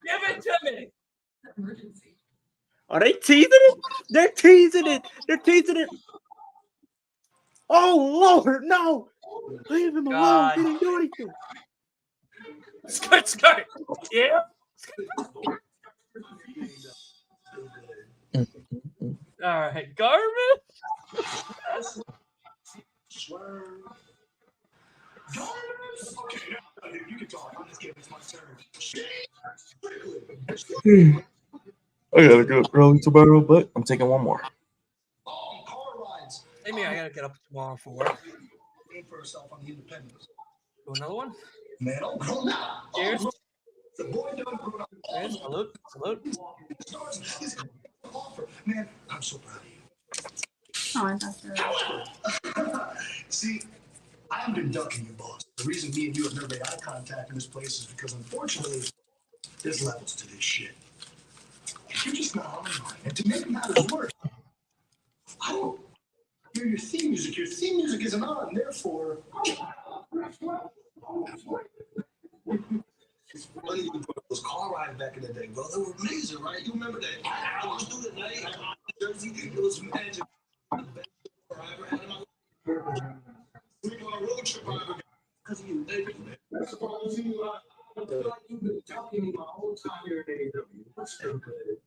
[SPEAKER 2] Give it to me!
[SPEAKER 6] Are they teasing it? They're teasing it. They're teasing it. Oh Lord, no! Leave him alone. He didn't do anything.
[SPEAKER 2] Skirt. Yeah. All right, garbage.
[SPEAKER 8] You can talk. I'm just kidding. It's my turn.
[SPEAKER 7] I gotta go early tomorrow, but I'm taking one more.
[SPEAKER 2] Same here. I gotta get up tomorrow for work.
[SPEAKER 8] For herself on the independence.
[SPEAKER 2] Do another one.
[SPEAKER 8] Man, oh, grown up.
[SPEAKER 2] Cheers.
[SPEAKER 8] The boy done grown up.
[SPEAKER 2] Cheers. Salute. Salute.
[SPEAKER 8] Man, I'm so proud of you.
[SPEAKER 5] Oh, I thought
[SPEAKER 8] See, I haven't been ducking you, boss. The reason me and you have never made eye contact in this place is because, unfortunately, there's levels to this shit. You're just not on mine. And to make matters worse, I don't hear your theme music. Your theme music isn't on, therefore. It's funny you put those car rides back in the day, bro. They were amazing, right? You remember that? Let's do it, night. Jersey, it was magic. The best I ever had in my life. We go on a road trip, I ever got because of you. Thank you, man. I suppose you, I feel like you've been talking me my whole time here at AEW. That's so good.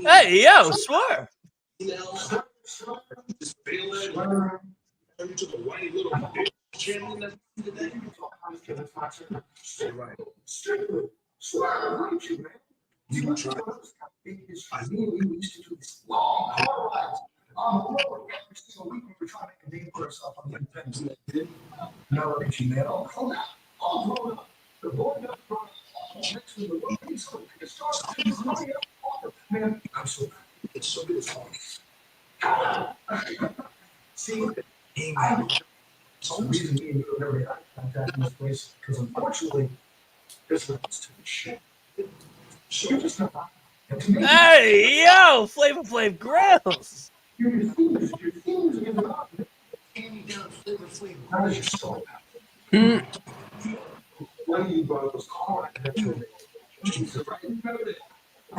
[SPEAKER 2] Hey, yo, swear.
[SPEAKER 8] Just feel it. Turn to the whiny little bitch champion that's today. Right.
[SPEAKER 9] See, my truck was big history. Me and we used to do this long car rides on the road every single week. We were trying to make a name for ourselves on the independence. Now look at you, man. All grown up. The boy got brought next to the road. He's so man, I'm so happy. It's so good. See, it's the reason me and you never had contact in this place because unfortunately, this happens to be shit. So you're just not. And to me,
[SPEAKER 2] Hey, yo, Flavor Flav Grills.
[SPEAKER 9] your themes are giving up. Candy down flavor. How does your story happen? Why do you brought those car accidents? Jesus, right? Remember that?
[SPEAKER 2] I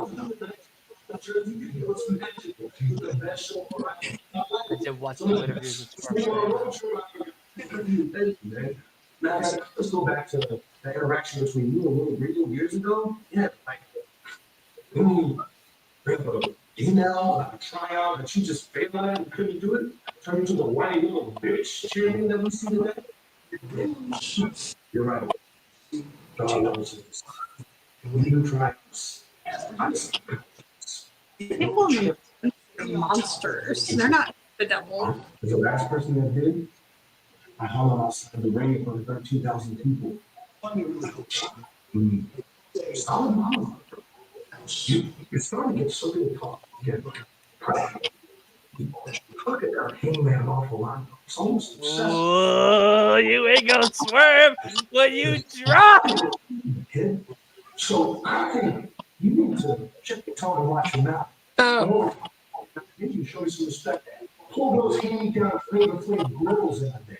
[SPEAKER 2] did watch the interviews with Scorpio.
[SPEAKER 9] Max, let's go back to that interaction between you and Willie Regal years ago. Yeah, like when you have an email about a tryout that you just failed at and couldn't do it, turn into the whiny little bitch cheerleading that we see today. You're right. God knows this. When you do tryouts,
[SPEAKER 5] People are monsters. They're not the devil.
[SPEAKER 9] as the last person that did, I hung out outside the ring in front of 13,000 people. Solid mama. You're starting to get so good at talk. Look at that hangman awful lot. It's almost obsessed.
[SPEAKER 2] Whoa, you ain't gonna swerve when you drop.
[SPEAKER 9] Kid. So I think you need to check your tone and watch your mouth.
[SPEAKER 3] Oh,
[SPEAKER 9] You can show you some respect. Pull those hand-me-down flavor grills out there.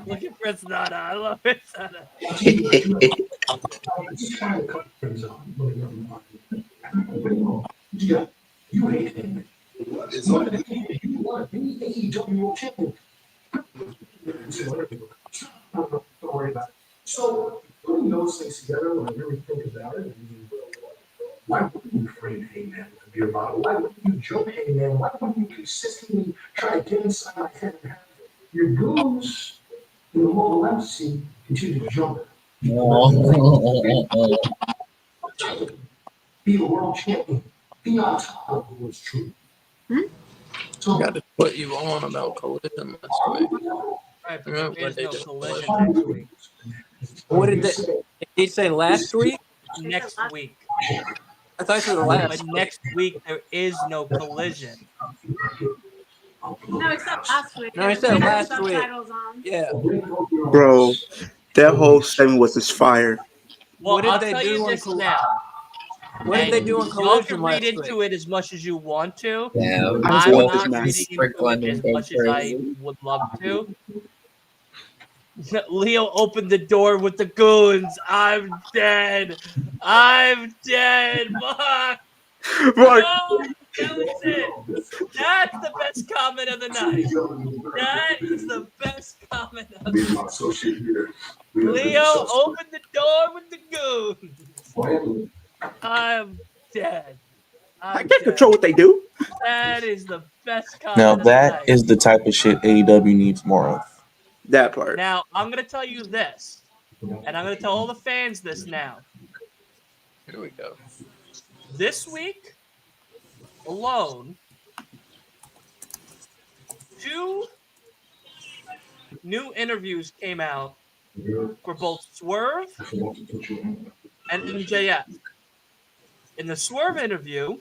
[SPEAKER 2] Look at Prince Nana. I love Prince Nana.
[SPEAKER 9] Just trying to cut things off. You hate him. You want to be AEW champion. Don't worry about it. So, putting those things together, when I really think about it, why wouldn't you frame Hangman with a beer bottle? Why wouldn't you joke Hangman? Why wouldn't you consistently try to get inside my head and have your goons in the mobile embassy continue to jump? Be a world champion. Be on top of what's true. So,
[SPEAKER 3] I got to put you on about Collision last week.
[SPEAKER 2] Right, but
[SPEAKER 3] Yeah,
[SPEAKER 2] there is
[SPEAKER 3] but they
[SPEAKER 2] no
[SPEAKER 3] just-
[SPEAKER 2] collision next week.
[SPEAKER 3] What did he say last week?
[SPEAKER 2] Next week.
[SPEAKER 3] I thought you said last.
[SPEAKER 2] But next week there is no collision.
[SPEAKER 5] No, except last week.
[SPEAKER 3] No, I said
[SPEAKER 5] We had
[SPEAKER 3] last week.
[SPEAKER 5] subtitles on.
[SPEAKER 3] Yeah.
[SPEAKER 6] Bro, that whole segment was just fire.
[SPEAKER 2] Well,
[SPEAKER 3] What did
[SPEAKER 2] I'll
[SPEAKER 3] they
[SPEAKER 2] tell
[SPEAKER 3] do
[SPEAKER 2] you
[SPEAKER 3] on
[SPEAKER 2] this
[SPEAKER 3] Collision?
[SPEAKER 2] now.
[SPEAKER 3] What did they do on
[SPEAKER 2] Y'all
[SPEAKER 3] Collision
[SPEAKER 2] can read
[SPEAKER 3] last
[SPEAKER 2] into
[SPEAKER 3] week?
[SPEAKER 2] it as much as you want to.
[SPEAKER 4] Yeah,
[SPEAKER 6] I
[SPEAKER 2] I'm
[SPEAKER 6] want
[SPEAKER 2] not
[SPEAKER 6] this
[SPEAKER 2] reading
[SPEAKER 6] match.
[SPEAKER 2] into it as much as I would love to. Leo opened the door with the goons. I'm dead. I'm dead. Fuck.
[SPEAKER 6] Mark,
[SPEAKER 2] Oh, that was it. That's the best comment of the night. That is the best comment of the night. Leo opened the door with the goons. I'm dead.
[SPEAKER 6] I
[SPEAKER 2] I'm
[SPEAKER 6] can't
[SPEAKER 2] dead.
[SPEAKER 6] control what they do.
[SPEAKER 2] That is the best comment
[SPEAKER 7] Now
[SPEAKER 2] of the
[SPEAKER 7] that
[SPEAKER 2] night.
[SPEAKER 7] is the type of shit AEW needs more of.
[SPEAKER 6] That part.
[SPEAKER 2] Now, I'm going to tell you this, and I'm going to tell all the fans this now.
[SPEAKER 3] Here we go.
[SPEAKER 2] This week alone, 2 new interviews came out for both Swerve and MJF. In the Swerve interview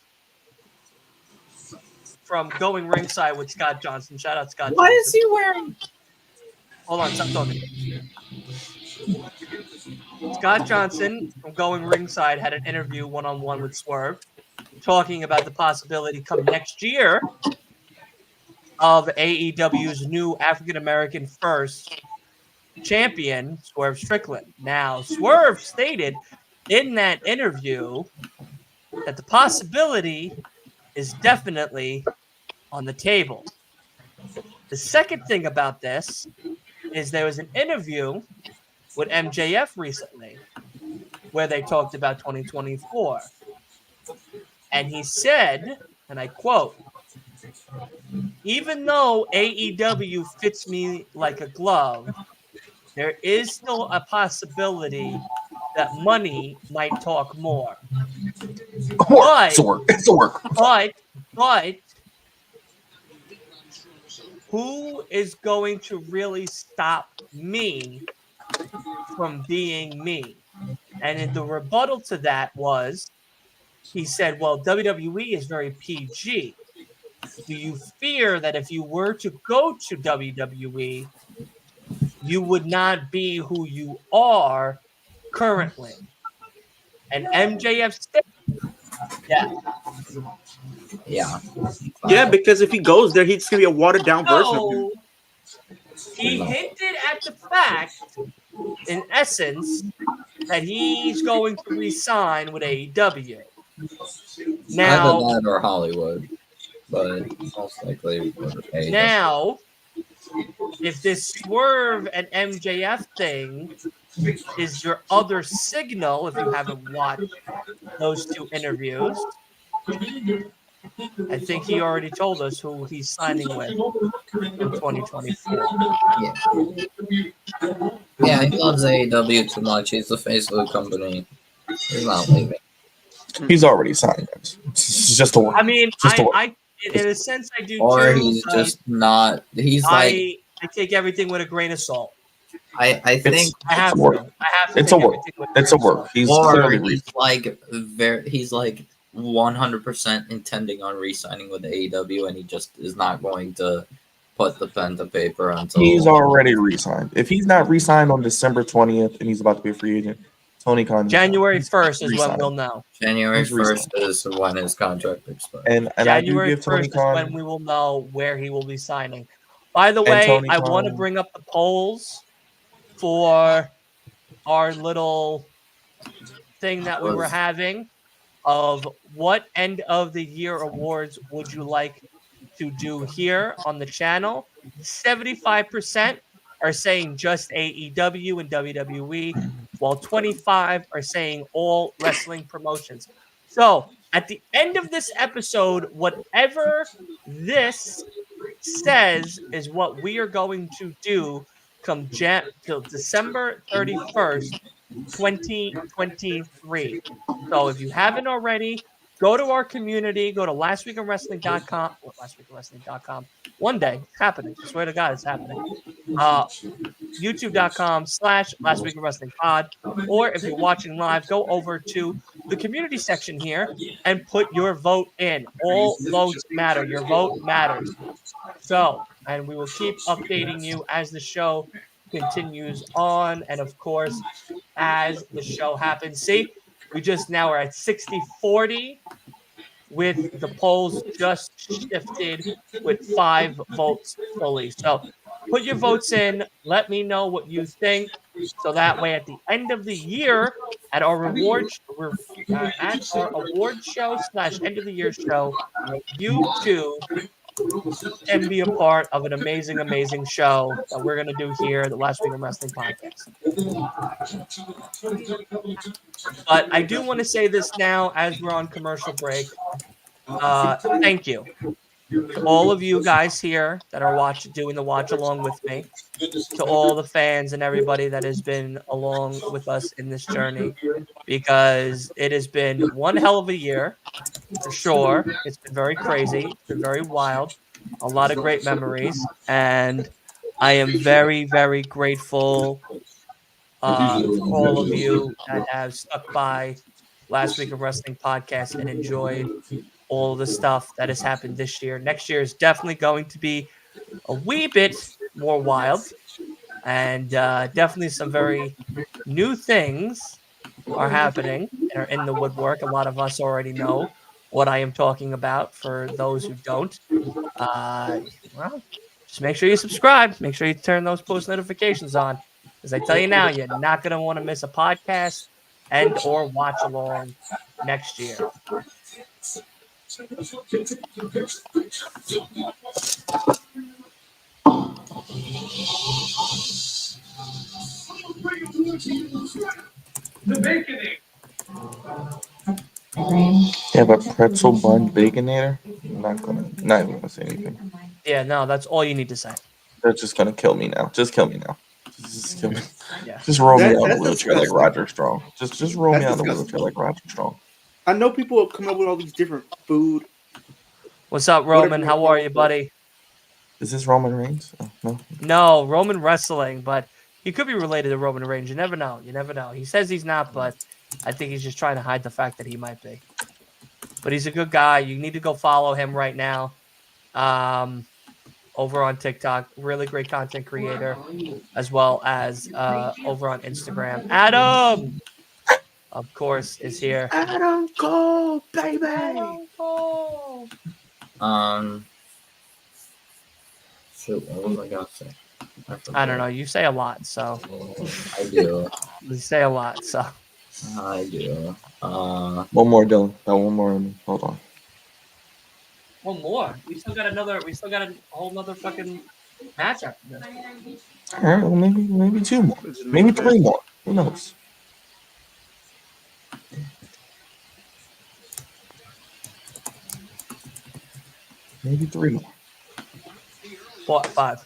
[SPEAKER 2] from Going Ringside with Scott Johnson, shout out Scott
[SPEAKER 4] Why
[SPEAKER 2] Johnson.
[SPEAKER 4] is he wearing?
[SPEAKER 2] Hold on, stop talking. Scott Johnson from Going Ringside had an interview one-on-one with Swerve, talking about the possibility come next year of AEW's new African-American first champion, Swerve Strickland. Now, Swerve stated in that interview that the possibility is definitely on the table. The second thing about this is there was an interview with MJF recently where they talked about 2024. And he said, and I quote, "Even though AEW fits me like a glove, there is still a possibility that money might talk more.
[SPEAKER 7] It's a work. It's a work.
[SPEAKER 2] But who is going to really stop me from being me? And the rebuttal to that was, he said, well, WWE is very PG. Do you fear that if you were to go to WWE, you would not be who you are currently? And MJF said, yeah.
[SPEAKER 6] Yeah, because if he goes there, he's gonna be a watered down version of him.
[SPEAKER 2] He hinted at the fact, in essence, that he's going to resign with AEW. Now,
[SPEAKER 4] either that or Hollywood, but most likely with AEW.
[SPEAKER 2] Now, if this Swerve and MJF thing is your other signal, if you haven't watched those two interviews, I think he already told us who he's signing with in 2024.
[SPEAKER 4] Yeah, he loves AEW too much. He's the face of the company. He's not leaving.
[SPEAKER 7] He's already signed. It's just a work.
[SPEAKER 2] I mean,
[SPEAKER 7] just a work.
[SPEAKER 2] in a sense, I do
[SPEAKER 4] Or
[SPEAKER 2] too.
[SPEAKER 4] he's just not. He's
[SPEAKER 2] I take everything with a grain of salt.
[SPEAKER 4] I think
[SPEAKER 2] I have
[SPEAKER 7] it's a work.
[SPEAKER 2] to. I have to.
[SPEAKER 7] It's
[SPEAKER 2] take
[SPEAKER 7] a work.
[SPEAKER 2] everything with
[SPEAKER 7] It's a
[SPEAKER 2] grain of
[SPEAKER 7] work.
[SPEAKER 2] salt.
[SPEAKER 7] He's
[SPEAKER 4] or
[SPEAKER 7] clearly
[SPEAKER 4] he's like 100% intending on re-signing with AEW, and he just is not going to put the pen to paper until
[SPEAKER 7] He's already re-signed. If he's not re-signed on December 20th and he's about to be a free agent, Tony Khan.
[SPEAKER 2] January 1st is when
[SPEAKER 7] re-signed.
[SPEAKER 2] we'll know.
[SPEAKER 4] January
[SPEAKER 7] He's
[SPEAKER 4] 1st is when his contract expires.
[SPEAKER 7] And I do
[SPEAKER 2] January
[SPEAKER 7] give Tony
[SPEAKER 2] 1st
[SPEAKER 7] Khan.
[SPEAKER 2] is when we will know where he will be signing. By the
[SPEAKER 7] And
[SPEAKER 2] way,
[SPEAKER 7] Tony
[SPEAKER 2] I want to
[SPEAKER 7] Khan-
[SPEAKER 2] bring up the polls for our little thing that we were having of what end of the year awards would you like to do here on the channel. 75% are saying just AEW and WWE, while 25 are saying all wrestling promotions. So at the end of this episode, whatever this says is what we are going to do come till December 31st, 2023. So if you haven't already, go to our community, go to lastweekinwrestling.com. Or lastweekinwrestling.com. One day, it's happening. I swear to God, it's happening. YouTube.com/lastweekinwrestlingpod. Or if you're watching live, go over to the community section here and put your vote in. All votes matter. Your vote matters. So, and we will keep updating you as the show continues on. And of course, as the show happens. See, we just now are at 60-40 with the polls just shifted with 5 votes fully. So put your votes in. Let me know what you think. So that way at the end of the year at our award show / end of the year show, you too can be a part of an amazing, amazing show that we're going to do here at the Last Week in Wrestling podcast. But I do want to say this now as we're on commercial break. Thank you to all of you guys here that are doing the watch along with me, to all the fans and everybody that has been along with us in this journey, because it has been one hell of a year for sure. It's been very crazy. It's been very wild. A lot of great memories, and I am very, very grateful for all of you that have stuck by Last Week of Wrestling podcast and enjoyed all the stuff that has happened this year. Next year is definitely going to be a wee bit more wild, and definitely some very new things are happening and are in the woodwork. A lot of us already know what I am talking about. For those who don't, well, just make sure you subscribe. Make sure you turn those post notifications on, because I tell you now, you're not going to want to miss a podcast and or watch along next year.
[SPEAKER 9] The Baconator.
[SPEAKER 7] You have a pretzel bun baconator? Not even gonna say anything.
[SPEAKER 2] Yeah, no, that's all you need to say.
[SPEAKER 7] They're just gonna kill me now. Just kill me now. Just Just kill me.
[SPEAKER 2] Yeah.
[SPEAKER 7] Just roll me
[SPEAKER 6] That-
[SPEAKER 7] out in a
[SPEAKER 6] that's
[SPEAKER 7] wheelchair like
[SPEAKER 6] disgusting.
[SPEAKER 7] Roger Strong. Just roll me
[SPEAKER 6] That's
[SPEAKER 7] out in a
[SPEAKER 6] disgusting.
[SPEAKER 7] wheelchair like Roger Strong.
[SPEAKER 6] I know people come up with all these different food.
[SPEAKER 2] What's up,
[SPEAKER 6] Whatever
[SPEAKER 2] Roman?
[SPEAKER 6] you
[SPEAKER 2] How
[SPEAKER 6] call
[SPEAKER 2] are
[SPEAKER 6] it,
[SPEAKER 2] you,
[SPEAKER 6] but-
[SPEAKER 2] buddy?
[SPEAKER 7] Is this Roman Reigns? Oh, no.
[SPEAKER 2] No, Roman wrestling, but he could be related to Roman Reigns. You never know. You never know. He says he's not, but I think he's just trying to hide the fact that he might be. But he's a good guy. You need to go follow him right now. Over on TikTok, really great content creator, as well as over on Instagram. Adam, of course, is here.
[SPEAKER 6] Adam Cole, baby.
[SPEAKER 2] Adam Cole.
[SPEAKER 4] Shoot, what was I gonna say?
[SPEAKER 2] I don't know. You say a lot, so
[SPEAKER 4] I do.
[SPEAKER 2] you say a lot, so.
[SPEAKER 4] I do.
[SPEAKER 7] One more, Dylan. One more. Hold on.
[SPEAKER 2] One more. We still got a whole nother fucking match after this.
[SPEAKER 7] All right, well, maybe two more. Maybe three more. Who knows? Maybe three more.
[SPEAKER 2] 4, 5.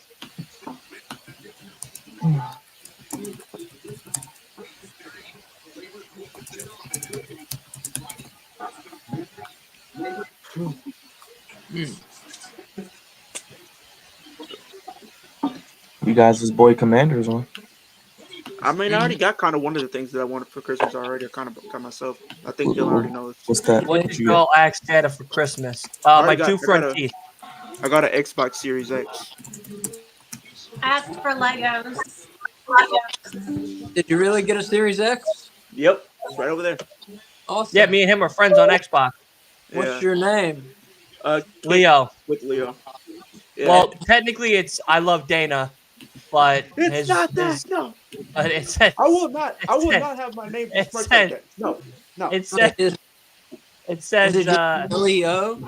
[SPEAKER 7] You guys, this boy Commander's on.
[SPEAKER 6] I mean, I already got kind of one of the things that I wanted for Christmas already. I kind of got myself. I think Dylan already knows.
[SPEAKER 7] What's that?
[SPEAKER 2] What
[SPEAKER 7] What
[SPEAKER 2] did
[SPEAKER 7] you
[SPEAKER 2] you
[SPEAKER 7] got?
[SPEAKER 2] all ask Santa for Christmas?
[SPEAKER 6] I
[SPEAKER 2] My
[SPEAKER 6] got-
[SPEAKER 2] two
[SPEAKER 6] I
[SPEAKER 2] front
[SPEAKER 6] got a-
[SPEAKER 2] teeth.
[SPEAKER 6] I got an Xbox Series X.
[SPEAKER 5] Asked for Legos.
[SPEAKER 3] Did you really get a Series X?
[SPEAKER 6] Yep, it's right over there.
[SPEAKER 3] Awesome.
[SPEAKER 2] Yeah, me and him are friends on Xbox.
[SPEAKER 3] What's
[SPEAKER 6] Yeah.
[SPEAKER 3] your name?
[SPEAKER 2] Leo.
[SPEAKER 6] With Leo. Yeah.
[SPEAKER 2] Well, technically it's I love Dana, but
[SPEAKER 6] it's not that.
[SPEAKER 2] his
[SPEAKER 6] No,
[SPEAKER 2] it says
[SPEAKER 6] I will not. I will
[SPEAKER 2] said-
[SPEAKER 6] not have my name
[SPEAKER 2] it
[SPEAKER 6] smirked
[SPEAKER 2] said-
[SPEAKER 6] like that. No, no.
[SPEAKER 2] it says
[SPEAKER 3] Is
[SPEAKER 2] it says
[SPEAKER 3] it Leo?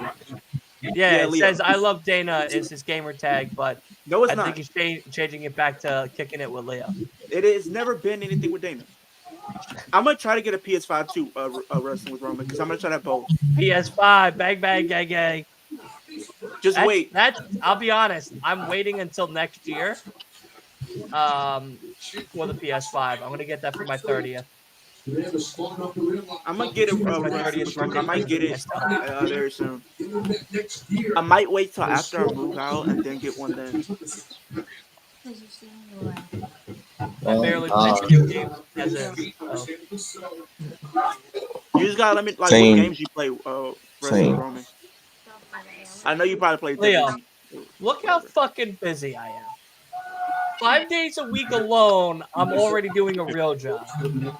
[SPEAKER 2] yeah, it
[SPEAKER 6] Leo.
[SPEAKER 2] says I love Dana is his gamer tag, but
[SPEAKER 6] No, it's
[SPEAKER 2] I
[SPEAKER 6] not.
[SPEAKER 2] think he's changing it back to kicking it with Leo.
[SPEAKER 6] It has never been anything with Dana. I'm gonna try to get a PS5 too, wrestling with Roman, because I'm gonna try that both.
[SPEAKER 2] PS5, bang bang gang gang.
[SPEAKER 6] Just wait.
[SPEAKER 2] I'll be honest. I'm waiting until next year. For the PS5, I'm gonna get that for my 30th.
[SPEAKER 6] I'm gonna get it. I might get it very soon. I might wait till after I move out and then get one then.
[SPEAKER 2] I barely play video games as is. So.
[SPEAKER 6] You just gotta let me like
[SPEAKER 7] Same.
[SPEAKER 6] what games you play. Wrestling
[SPEAKER 7] Same.
[SPEAKER 6] Roman. I know you probably play
[SPEAKER 2] Leo.
[SPEAKER 6] WWE.
[SPEAKER 2] Look how fucking busy I am. 5 days a week alone, I'm already doing a real job.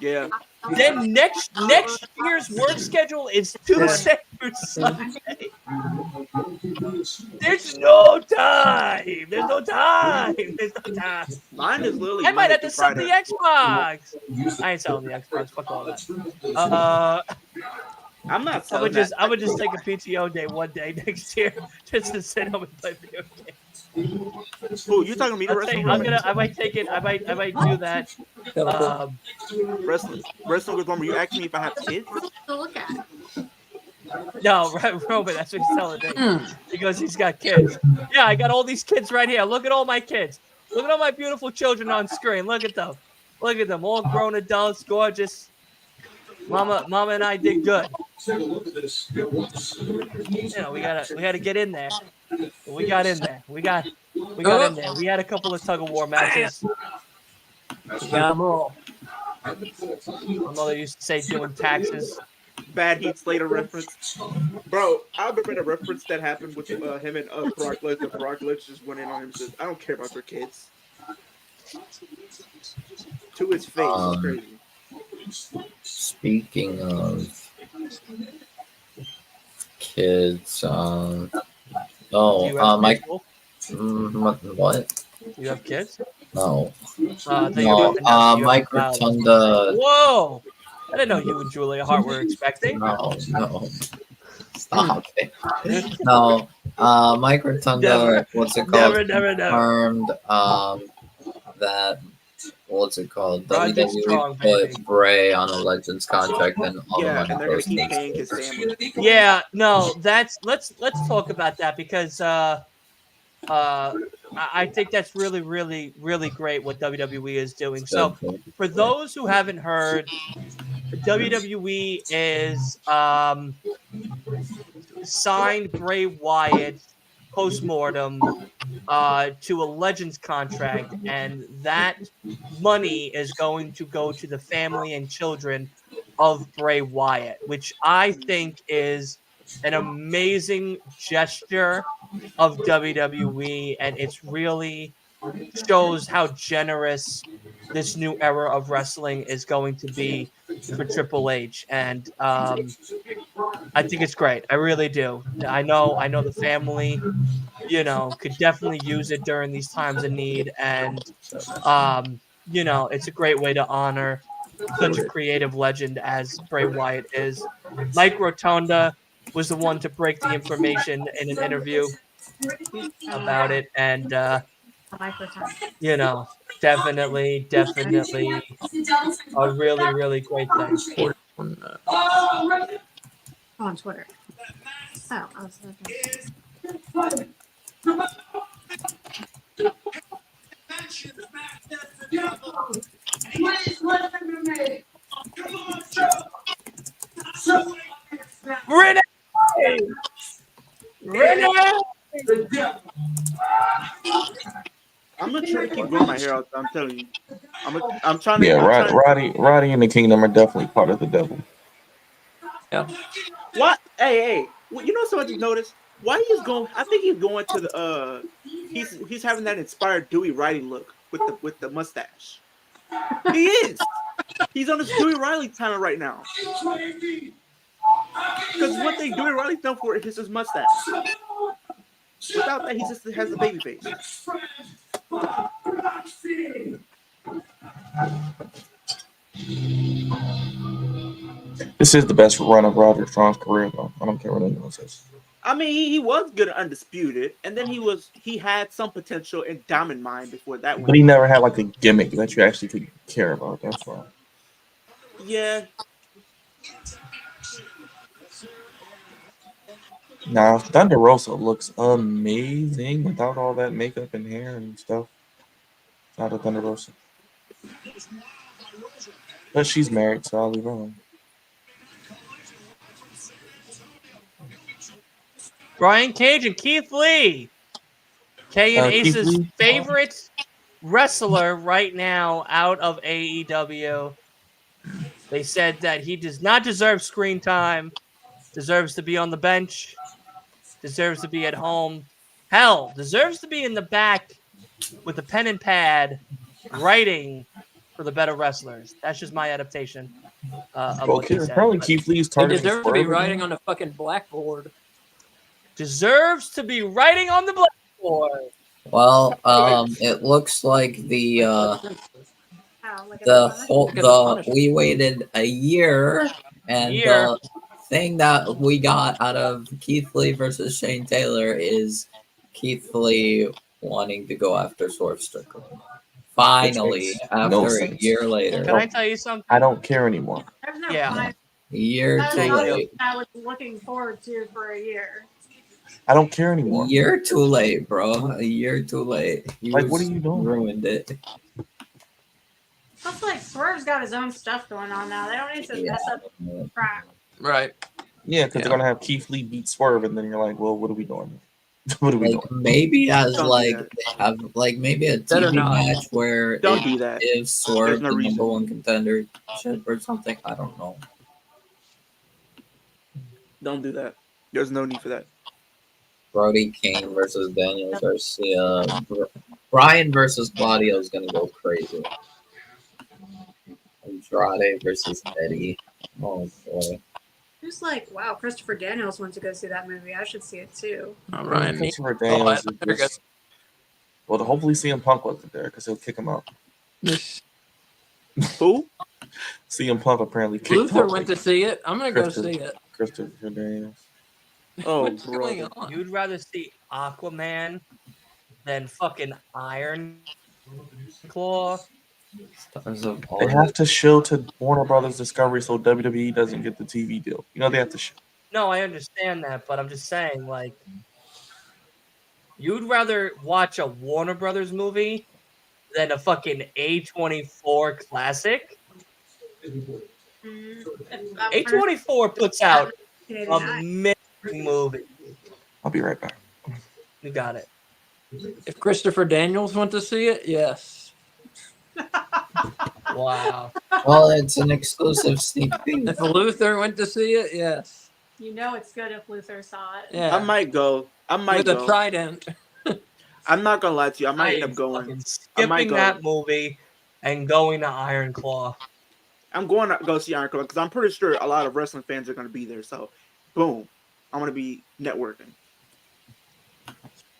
[SPEAKER 6] Yeah.
[SPEAKER 2] Then next year's work schedule is Tuesday through Sunday. There's no time. There's no time. There's no time.
[SPEAKER 6] Mine is literally.
[SPEAKER 2] I might
[SPEAKER 6] Monday
[SPEAKER 2] have to
[SPEAKER 6] through
[SPEAKER 2] sell the
[SPEAKER 6] Friday.
[SPEAKER 2] Xbox. I ain't selling the Xbox. Fuck all that.
[SPEAKER 6] I'm not
[SPEAKER 2] I
[SPEAKER 6] selling
[SPEAKER 2] would just
[SPEAKER 6] that.
[SPEAKER 2] take a PTO day one day next year just to sit home and play video games.
[SPEAKER 6] Who you talking to me? The wrestling?
[SPEAKER 2] I might take it. I might do that.
[SPEAKER 6] Wrestling with Roman. You asked me if I have kids.
[SPEAKER 5] To look at.
[SPEAKER 2] No, Robert, that's what he's telling me. He goes, he's got kids. Yeah, I got all these kids right here. Look at all my kids. Look at all my beautiful children on screen. Look at them. Look at them. All grown adults, gorgeous. Mama and I did good. You know, we gotta get in there. We got in there. We got in there. We had a couple of tug of war matches. We got them all. My mother used to say doing taxes.
[SPEAKER 6] Bad Heat Slater reference. Bro, I remember the reference that happened with him and Brock Lesnar. Brock Lesnar just went in on him and said, I don't care about your kids. To his face. It's crazy.
[SPEAKER 4] Speaking of kids,
[SPEAKER 2] Do you have
[SPEAKER 4] my
[SPEAKER 2] kids, Wolf?
[SPEAKER 4] what?
[SPEAKER 2] You have kids?
[SPEAKER 4] No,
[SPEAKER 2] I think
[SPEAKER 4] no.
[SPEAKER 2] about the nephew.
[SPEAKER 4] Mike Rotunda.
[SPEAKER 2] Whoa! I didn't know you and Julia Hart were expecting.
[SPEAKER 4] No. Stop it. No, Mike Rotunda. What's it called?
[SPEAKER 2] Never.
[SPEAKER 4] Confirmed that. What's it called?
[SPEAKER 2] Roderick
[SPEAKER 4] WWE
[SPEAKER 2] Strong, baby.
[SPEAKER 4] put Bray on a Legends contract, and all
[SPEAKER 6] Yeah,
[SPEAKER 4] the
[SPEAKER 6] and
[SPEAKER 4] money
[SPEAKER 6] they're gonna
[SPEAKER 4] goes to
[SPEAKER 6] keep paying his family.
[SPEAKER 2] Yeah, no, let's talk about that because I think that's really, really, really great what WWE is doing.
[SPEAKER 4] It's
[SPEAKER 2] So,
[SPEAKER 4] good.
[SPEAKER 2] for those who haven't heard, WWE is signed Bray Wyatt post-mortem to a Legends contract, and that money is going to go to the family and children of Bray Wyatt, which I think is an amazing gesture of WWE, and it's really shows how generous this new era of wrestling is going to be for Triple H. And I think it's great. I really do. I know the family, could definitely use it during these times of need. And it's a great way to honor such a creative legend as Bray Wyatt is. Mike Rotonda was the one to break the information in an interview about it, and definitely a really, really great thing.
[SPEAKER 5] On Twitter. Oh, I was looking.
[SPEAKER 8] Please listen to me. Come on, Joe.
[SPEAKER 2] Renee!
[SPEAKER 6] I'm gonna try to keep growing my hair out. I'm telling you. I'm trying to.
[SPEAKER 7] Yeah,
[SPEAKER 6] I'm trying to-
[SPEAKER 7] Roddy and the Kingdom are definitely part of the devil.
[SPEAKER 3] Yeah.
[SPEAKER 6] What? Hey. Well, you know something I just noticed? Why he's going? I think he's going to the. He's having that inspired Dewey Riley look with the mustache. He is. He's on his Dewey Riley time right now. Because one thing Dewey Riley's known for is his mustache. Without that, he just has the baby face.
[SPEAKER 7] This is the best run of Roderick Strong's career, though. I don't care what anyone says.
[SPEAKER 6] I mean, he was good at Undisputed, and then he had some potential in Diamond Mine before that one.
[SPEAKER 7] But he never had like a gimmick that you actually could care about. That's why.
[SPEAKER 6] Yeah.
[SPEAKER 7] Now, Thunder Rosa looks amazing without all that makeup and hair and stuff. Not a Thunder Rosa. But she's married, so I'll leave her alone.
[SPEAKER 2] Brian Cage and Keith Lee. Kay and
[SPEAKER 7] Keith
[SPEAKER 2] Ace's
[SPEAKER 7] Lee?
[SPEAKER 2] favorite wrestler right now out of AEW. They said that he does not deserve screen time, deserves to be on the bench, deserves to be at home. Hell, deserves to be in the back with a pen and pad writing for the better wrestlers. That's just my adaptation of what he said.
[SPEAKER 7] Apparently Keith Lee's
[SPEAKER 3] He
[SPEAKER 7] targeting
[SPEAKER 3] deserves to be
[SPEAKER 7] Swerve
[SPEAKER 3] writing
[SPEAKER 7] again.
[SPEAKER 3] on a fucking blackboard.
[SPEAKER 2] Deserves to be writing on the blackboard.
[SPEAKER 4] Well, it looks like we waited a year, and the thing that we got out of Keith Lee versus Shane Taylor is Keith Lee wanting to go after Swerve Strickland. Finally, after a year later.
[SPEAKER 2] Can I tell you something?
[SPEAKER 7] I don't care anymore.
[SPEAKER 2] Yeah.
[SPEAKER 4] A year too late.
[SPEAKER 5] I was looking forward to for a year.
[SPEAKER 7] I don't care anymore.
[SPEAKER 4] A year too late, bro. A year too late.
[SPEAKER 7] Like, what are you doing?
[SPEAKER 4] Ruined it.
[SPEAKER 5] Plus, like, Swerve's got his own stuff going on now. They don't need to mess up crap.
[SPEAKER 3] Right.
[SPEAKER 7] Yeah, because they're gonna have Keith Lee beat Swerve, and then you're like, well, what are we doing? What are we doing?
[SPEAKER 4] Maybe as
[SPEAKER 6] Don't do
[SPEAKER 4] like
[SPEAKER 6] that.
[SPEAKER 4] they have like maybe a
[SPEAKER 3] Better
[SPEAKER 4] TV
[SPEAKER 3] not.
[SPEAKER 4] match where
[SPEAKER 6] Don't
[SPEAKER 4] it
[SPEAKER 6] do that.
[SPEAKER 4] gives Swerve
[SPEAKER 6] There's no
[SPEAKER 4] the
[SPEAKER 6] reason.
[SPEAKER 4] number one contender or something. I don't know.
[SPEAKER 6] Don't do that. There's no need for that.
[SPEAKER 4] Brody King versus Daniel Garcia. Brian versus Claudio is gonna go crazy. Andrade versus Eddie. Oh boy.
[SPEAKER 5] Who's like, wow, Christopher Daniels went to go see that movie. I should see it too.
[SPEAKER 3] All right.
[SPEAKER 7] Christopher Daniels is just, well, hopefully CM Punk wasn't there because he'll kick him out.
[SPEAKER 6] Who?
[SPEAKER 7] CM Punk apparently kicked
[SPEAKER 3] Luther
[SPEAKER 7] out,
[SPEAKER 3] went to see it. I'm gonna go see it.
[SPEAKER 7] Christopher Daniels.
[SPEAKER 6] Oh,
[SPEAKER 3] What's going
[SPEAKER 6] bro.
[SPEAKER 3] on?
[SPEAKER 2] You'd rather see Aquaman than fucking Iron Claw?
[SPEAKER 7] They have to show to Warner Brothers Discovery so WWE doesn't get the TV deal. You know they have to show.
[SPEAKER 2] No, I understand that, but I'm just saying, like, You'd rather watch a Warner Brothers movie than a fucking A24 classic? A24 puts out amazing movies.
[SPEAKER 7] I'll be right back.
[SPEAKER 2] You got it.
[SPEAKER 3] If Christopher Daniels went to see it, yes.
[SPEAKER 2] Wow.
[SPEAKER 4] Well, it's an exclusive sneak peek.
[SPEAKER 3] If Luther went to see it, yes.
[SPEAKER 5] You know it's good if Luther saw it.
[SPEAKER 3] Yeah.
[SPEAKER 6] I might go. I might
[SPEAKER 3] With
[SPEAKER 6] go.
[SPEAKER 3] a trident.
[SPEAKER 6] I'm not gonna lie to you. I might
[SPEAKER 2] I
[SPEAKER 6] end
[SPEAKER 2] am
[SPEAKER 6] up going.
[SPEAKER 2] fucking
[SPEAKER 6] I might
[SPEAKER 2] skipping
[SPEAKER 6] go.
[SPEAKER 2] that movie and going to Iron Claw.
[SPEAKER 6] I'm going to go see Iron Claw because I'm pretty sure a lot of wrestling fans are gonna be there. So, boom, I'm gonna be networking.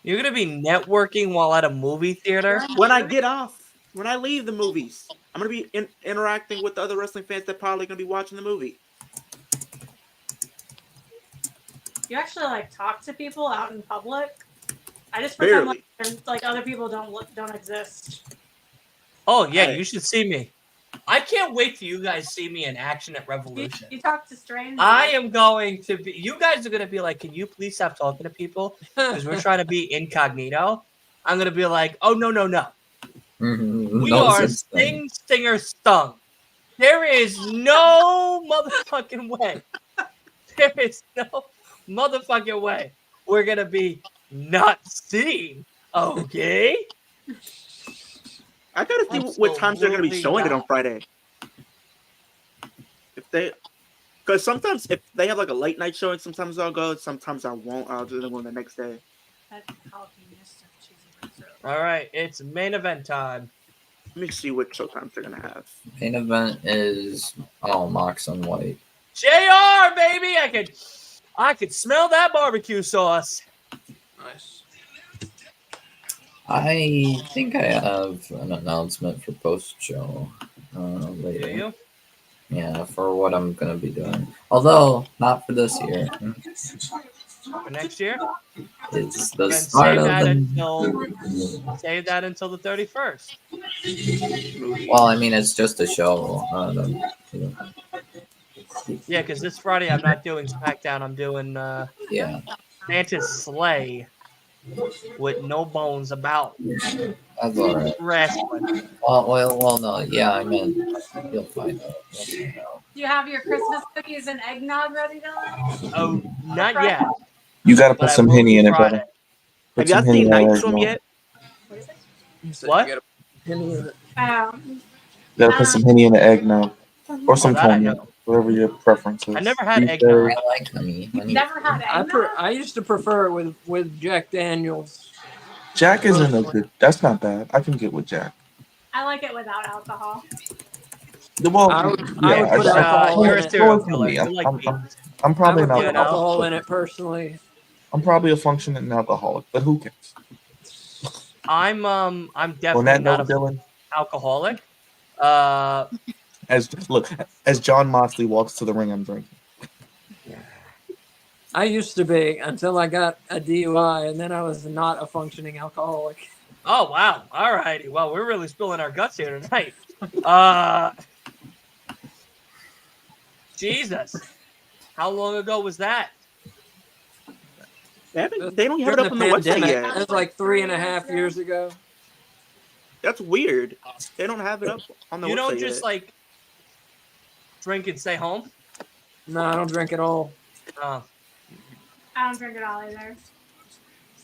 [SPEAKER 2] You're gonna be networking while at a movie theater?
[SPEAKER 6] When I get off, when I leave the movies, I'm gonna be interacting with the other wrestling fans that probably gonna be watching the movie.
[SPEAKER 5] You actually like talk to people out in public. I just pretend
[SPEAKER 6] Barely.
[SPEAKER 5] like other people don't exist.
[SPEAKER 2] Oh yeah,
[SPEAKER 6] Hey.
[SPEAKER 2] you should see me. I can't wait till you guys see me in action at Revolution.
[SPEAKER 5] You talk to strangers.
[SPEAKER 2] I am going to be. You guys are going to be like, "Can you please stop talking to people?" Because we're trying to be incognito. I'm going to be like, "Oh no, no, no! We
[SPEAKER 4] No
[SPEAKER 2] are
[SPEAKER 4] such thing.
[SPEAKER 2] Stinger Stung. There is no motherfucking way. There is no motherfucking way we're going to be not seen. Okay."
[SPEAKER 6] I gotta see what times they're gonna be showing it on Friday. If they, because sometimes if they have like a late night showing, sometimes I'll go. Sometimes I won't. I'll just go the next day.
[SPEAKER 5] That's jalapeno stuff, cheesy.
[SPEAKER 2] All right, it's main event time.
[SPEAKER 6] Let me see what showtimes they're gonna have.
[SPEAKER 4] Main event is Mox and White.
[SPEAKER 2] JR, baby, I could smell that barbecue sauce.
[SPEAKER 3] Nice.
[SPEAKER 4] I think I have an announcement for post show later.
[SPEAKER 2] Do you?
[SPEAKER 4] Yeah, for what I'm gonna be doing. Although not for this year.
[SPEAKER 2] For next year?
[SPEAKER 4] It's the
[SPEAKER 2] Then
[SPEAKER 4] start of
[SPEAKER 2] save that until the 31st.
[SPEAKER 4] Well, I mean, it's just a show.
[SPEAKER 2] Yeah, because this Friday I'm not doing SmackDown. I'm doing
[SPEAKER 4] Yeah.
[SPEAKER 2] Santa's Slay with no bones about
[SPEAKER 4] That's all right.
[SPEAKER 2] wrestling.
[SPEAKER 4] Well, no. Yeah, I mean, you'll find out.
[SPEAKER 5] You have your Christmas cookies and eggnog ready to
[SPEAKER 2] Oh, not yet.
[SPEAKER 7] You gotta
[SPEAKER 2] But
[SPEAKER 7] put
[SPEAKER 2] I
[SPEAKER 7] some
[SPEAKER 2] will
[SPEAKER 7] Henny
[SPEAKER 2] be
[SPEAKER 7] in it,
[SPEAKER 2] Friday.
[SPEAKER 7] brother.
[SPEAKER 6] Have y'all seen Night Swim yet?
[SPEAKER 5] What is it?
[SPEAKER 3] You said
[SPEAKER 2] What?
[SPEAKER 3] You gotta put Henny in it.
[SPEAKER 7] You gotta put some Henny in the eggnog. Or some
[SPEAKER 2] that I
[SPEAKER 7] cognac.
[SPEAKER 2] know.
[SPEAKER 7] Whatever your preference is.
[SPEAKER 2] I never had
[SPEAKER 7] These
[SPEAKER 2] eggnog.
[SPEAKER 7] days-
[SPEAKER 4] I like honey.
[SPEAKER 5] You've never had eggnog?
[SPEAKER 3] I used to prefer it with Jack Daniels.
[SPEAKER 7] Jack isn't a good. That's not bad. I can get with Jack.
[SPEAKER 5] I like it without alcohol.
[SPEAKER 7] Well,
[SPEAKER 3] I would
[SPEAKER 7] yeah,
[SPEAKER 3] put
[SPEAKER 7] I-
[SPEAKER 3] alcohol
[SPEAKER 2] You're
[SPEAKER 3] in
[SPEAKER 2] a
[SPEAKER 3] it.
[SPEAKER 2] serial
[SPEAKER 7] for
[SPEAKER 2] killer.
[SPEAKER 7] me.
[SPEAKER 2] You like beans.
[SPEAKER 7] I'm probably
[SPEAKER 3] I
[SPEAKER 7] an
[SPEAKER 3] would put
[SPEAKER 7] alcoholic.
[SPEAKER 3] alcohol in it personally.
[SPEAKER 7] I'm probably a functioning alcoholic, but who cares?
[SPEAKER 2] I'm
[SPEAKER 7] On
[SPEAKER 2] definitely
[SPEAKER 7] that
[SPEAKER 2] not
[SPEAKER 7] note,
[SPEAKER 2] an
[SPEAKER 7] Dylan,
[SPEAKER 2] alcoholic.
[SPEAKER 7] as John Moxley walks to the ring, I'm drinking.
[SPEAKER 3] I used to be until I got a DUI, and then I was not a functioning alcoholic.
[SPEAKER 2] Oh wow! All righty. Well, we're really spilling our guts here tonight. Jesus, how long ago was that?
[SPEAKER 6] They don't have it up on the website
[SPEAKER 3] pandemic.
[SPEAKER 6] yet.
[SPEAKER 3] That was like 3.5 years ago.
[SPEAKER 6] That's weird. They don't have it up on the
[SPEAKER 2] You
[SPEAKER 6] website
[SPEAKER 2] don't just
[SPEAKER 6] yet.
[SPEAKER 2] like drink and stay home.
[SPEAKER 3] No, I don't drink at all.
[SPEAKER 2] Oh
[SPEAKER 5] I don't drink it all either.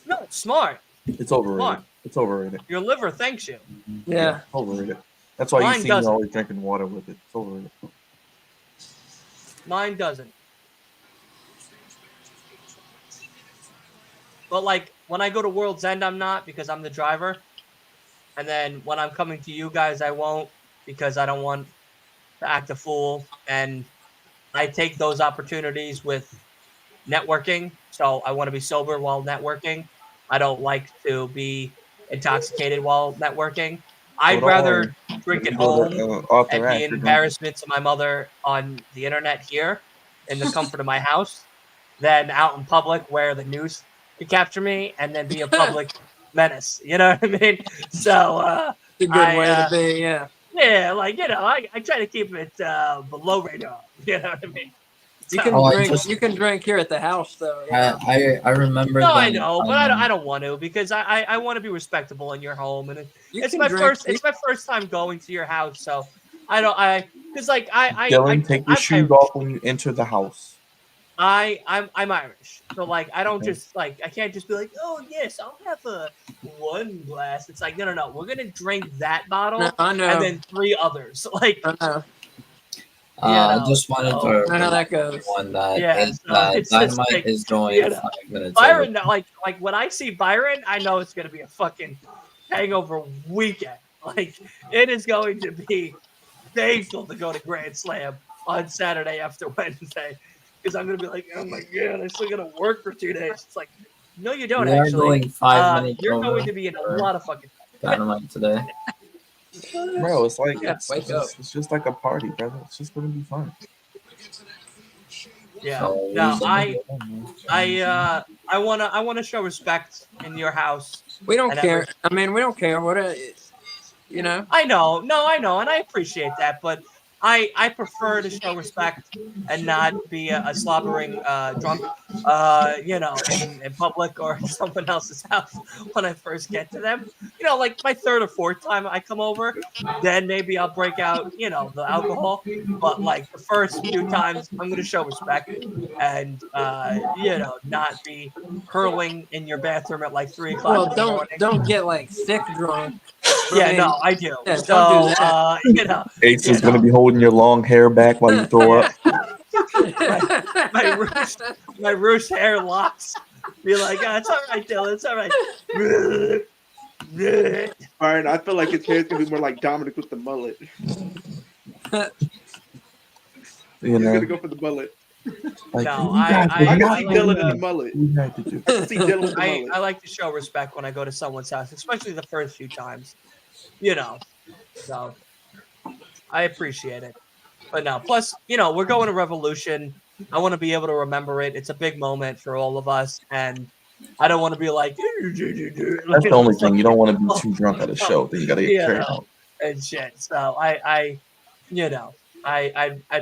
[SPEAKER 2] no, it's smart.
[SPEAKER 7] It's overrated.
[SPEAKER 2] Come on.
[SPEAKER 7] It's overrated.
[SPEAKER 2] Your liver thanks you.
[SPEAKER 3] Yeah.
[SPEAKER 7] Overrated. That's why
[SPEAKER 2] Mine
[SPEAKER 7] you see
[SPEAKER 2] doesn't.
[SPEAKER 7] me always drinking water with it. It's overrated.
[SPEAKER 2] Mine doesn't. But like when I go to World's End, I'm not because I'm the driver. And then when I'm coming to you guys, I won't because I don't want to act a fool. And I take those opportunities with networking. So I want to be sober while networking. I don't like to be intoxicated while networking. I'd
[SPEAKER 7] don't
[SPEAKER 2] rather drink at
[SPEAKER 7] You go
[SPEAKER 2] home
[SPEAKER 7] to, Arthur
[SPEAKER 2] and
[SPEAKER 7] Ashe,
[SPEAKER 2] be
[SPEAKER 7] you're
[SPEAKER 2] an
[SPEAKER 7] drinking.
[SPEAKER 2] embarrassment to my mother on the internet here in the comfort of my house than out in public where the news could capture me and then be a public menace. You know what I mean? So
[SPEAKER 3] It's a good way to be, yeah.
[SPEAKER 2] yeah, like, you know, I try to keep it below radar. You know what I mean?
[SPEAKER 3] You can
[SPEAKER 4] Oh, I
[SPEAKER 3] drink.
[SPEAKER 4] just-
[SPEAKER 3] You can drink here at the house, though. Yeah.
[SPEAKER 4] I remember.
[SPEAKER 2] No,
[SPEAKER 4] them,
[SPEAKER 2] I know, but I don't want to because I want to be respectable in your home, and
[SPEAKER 3] You
[SPEAKER 2] it's
[SPEAKER 3] can
[SPEAKER 2] my
[SPEAKER 3] drink-
[SPEAKER 2] first it's my first time going to your house, so because like
[SPEAKER 7] Dylan, take your
[SPEAKER 2] I'm
[SPEAKER 7] shoes
[SPEAKER 2] Irish.
[SPEAKER 7] off when you enter the house.
[SPEAKER 2] I'm Irish, so like I don't
[SPEAKER 7] Okay.
[SPEAKER 2] just like I can't just be like, oh yes, I'll have one glass. It's like no, we're gonna drink that bottle
[SPEAKER 3] No, I know.
[SPEAKER 2] and then 3 others. Like
[SPEAKER 3] I know.
[SPEAKER 4] I
[SPEAKER 2] know,
[SPEAKER 4] just wanted
[SPEAKER 2] so-
[SPEAKER 4] to
[SPEAKER 3] I know how
[SPEAKER 4] remind
[SPEAKER 3] that goes.
[SPEAKER 4] everyone that,
[SPEAKER 2] Yeah,
[SPEAKER 4] it,
[SPEAKER 2] so
[SPEAKER 4] that
[SPEAKER 2] it's just
[SPEAKER 4] Dynamite
[SPEAKER 2] like,
[SPEAKER 4] is going
[SPEAKER 2] you know,
[SPEAKER 4] 5 minutes
[SPEAKER 2] Byron,
[SPEAKER 4] over.
[SPEAKER 2] like when I see Byron, I know it's gonna be a fucking hangover weekend. Like it is going to be painful to go to Grand Slam on Saturday after Wednesday because I'm gonna be like, oh my god, I still gotta work for 2 days. It's like, no, you don't
[SPEAKER 4] We are
[SPEAKER 2] actually.
[SPEAKER 4] going 5 minutes
[SPEAKER 2] You're
[SPEAKER 4] over
[SPEAKER 2] going to be in a
[SPEAKER 4] for
[SPEAKER 2] lot of fucking.
[SPEAKER 4] Dynamite today.
[SPEAKER 7] Bro, it's like
[SPEAKER 3] Yeah, wake up.
[SPEAKER 7] it's just like a party, brother. It's just gonna be fun.
[SPEAKER 2] Yeah.
[SPEAKER 4] So
[SPEAKER 2] No,
[SPEAKER 4] we-
[SPEAKER 2] I wanna show respect in your house.
[SPEAKER 3] We don't
[SPEAKER 2] And
[SPEAKER 3] care. I mean, we don't care what you know.
[SPEAKER 2] I know, no, I know, and I appreciate that, but I prefer to show respect and not be a slobbering drunk, in public or someone else's house when I first get to them. You know, like my 3rd or 4th time I come over, then maybe I'll break out, the alcohol. But like the first few times, I'm gonna show respect and not be hurling in your bathroom at like 3 o'clock
[SPEAKER 3] Well,
[SPEAKER 2] in the morning.
[SPEAKER 3] don't get like sick drunk.
[SPEAKER 2] Yeah,
[SPEAKER 3] I mean,
[SPEAKER 2] no, I do.
[SPEAKER 3] yeah,
[SPEAKER 2] So,
[SPEAKER 3] don't do that.
[SPEAKER 7] Ace
[SPEAKER 2] you
[SPEAKER 7] is gonna
[SPEAKER 2] know.
[SPEAKER 7] be holding your long hair back while you throw up.
[SPEAKER 2] my Roosh hair locks. Be like, oh, it's all right, Dylan. It's all right.
[SPEAKER 6] Byron, I feel like his hair's gonna be more like Dominic with the mullet.
[SPEAKER 7] You
[SPEAKER 6] He's
[SPEAKER 7] know,
[SPEAKER 6] gonna go for the mullet.
[SPEAKER 7] like,
[SPEAKER 2] No,
[SPEAKER 7] you guys
[SPEAKER 2] I-
[SPEAKER 7] were
[SPEAKER 6] I
[SPEAKER 7] not
[SPEAKER 6] see
[SPEAKER 2] I-
[SPEAKER 6] Dylan in
[SPEAKER 7] doing
[SPEAKER 6] the mullet.
[SPEAKER 7] what we had to do.
[SPEAKER 6] I see Dylan with the
[SPEAKER 2] I
[SPEAKER 6] mullet.
[SPEAKER 2] like to show respect when I go to someone's house, especially the first few times. So I appreciate it. But no, plus, we're going to Revolution. I want to be able to remember it. It's a big moment for all of us, and I don't want to be like
[SPEAKER 7] That's the only thing. You don't want to be too drunk at a show. Then you gotta get
[SPEAKER 2] Yeah.
[SPEAKER 7] carried out.
[SPEAKER 2] and shit. So I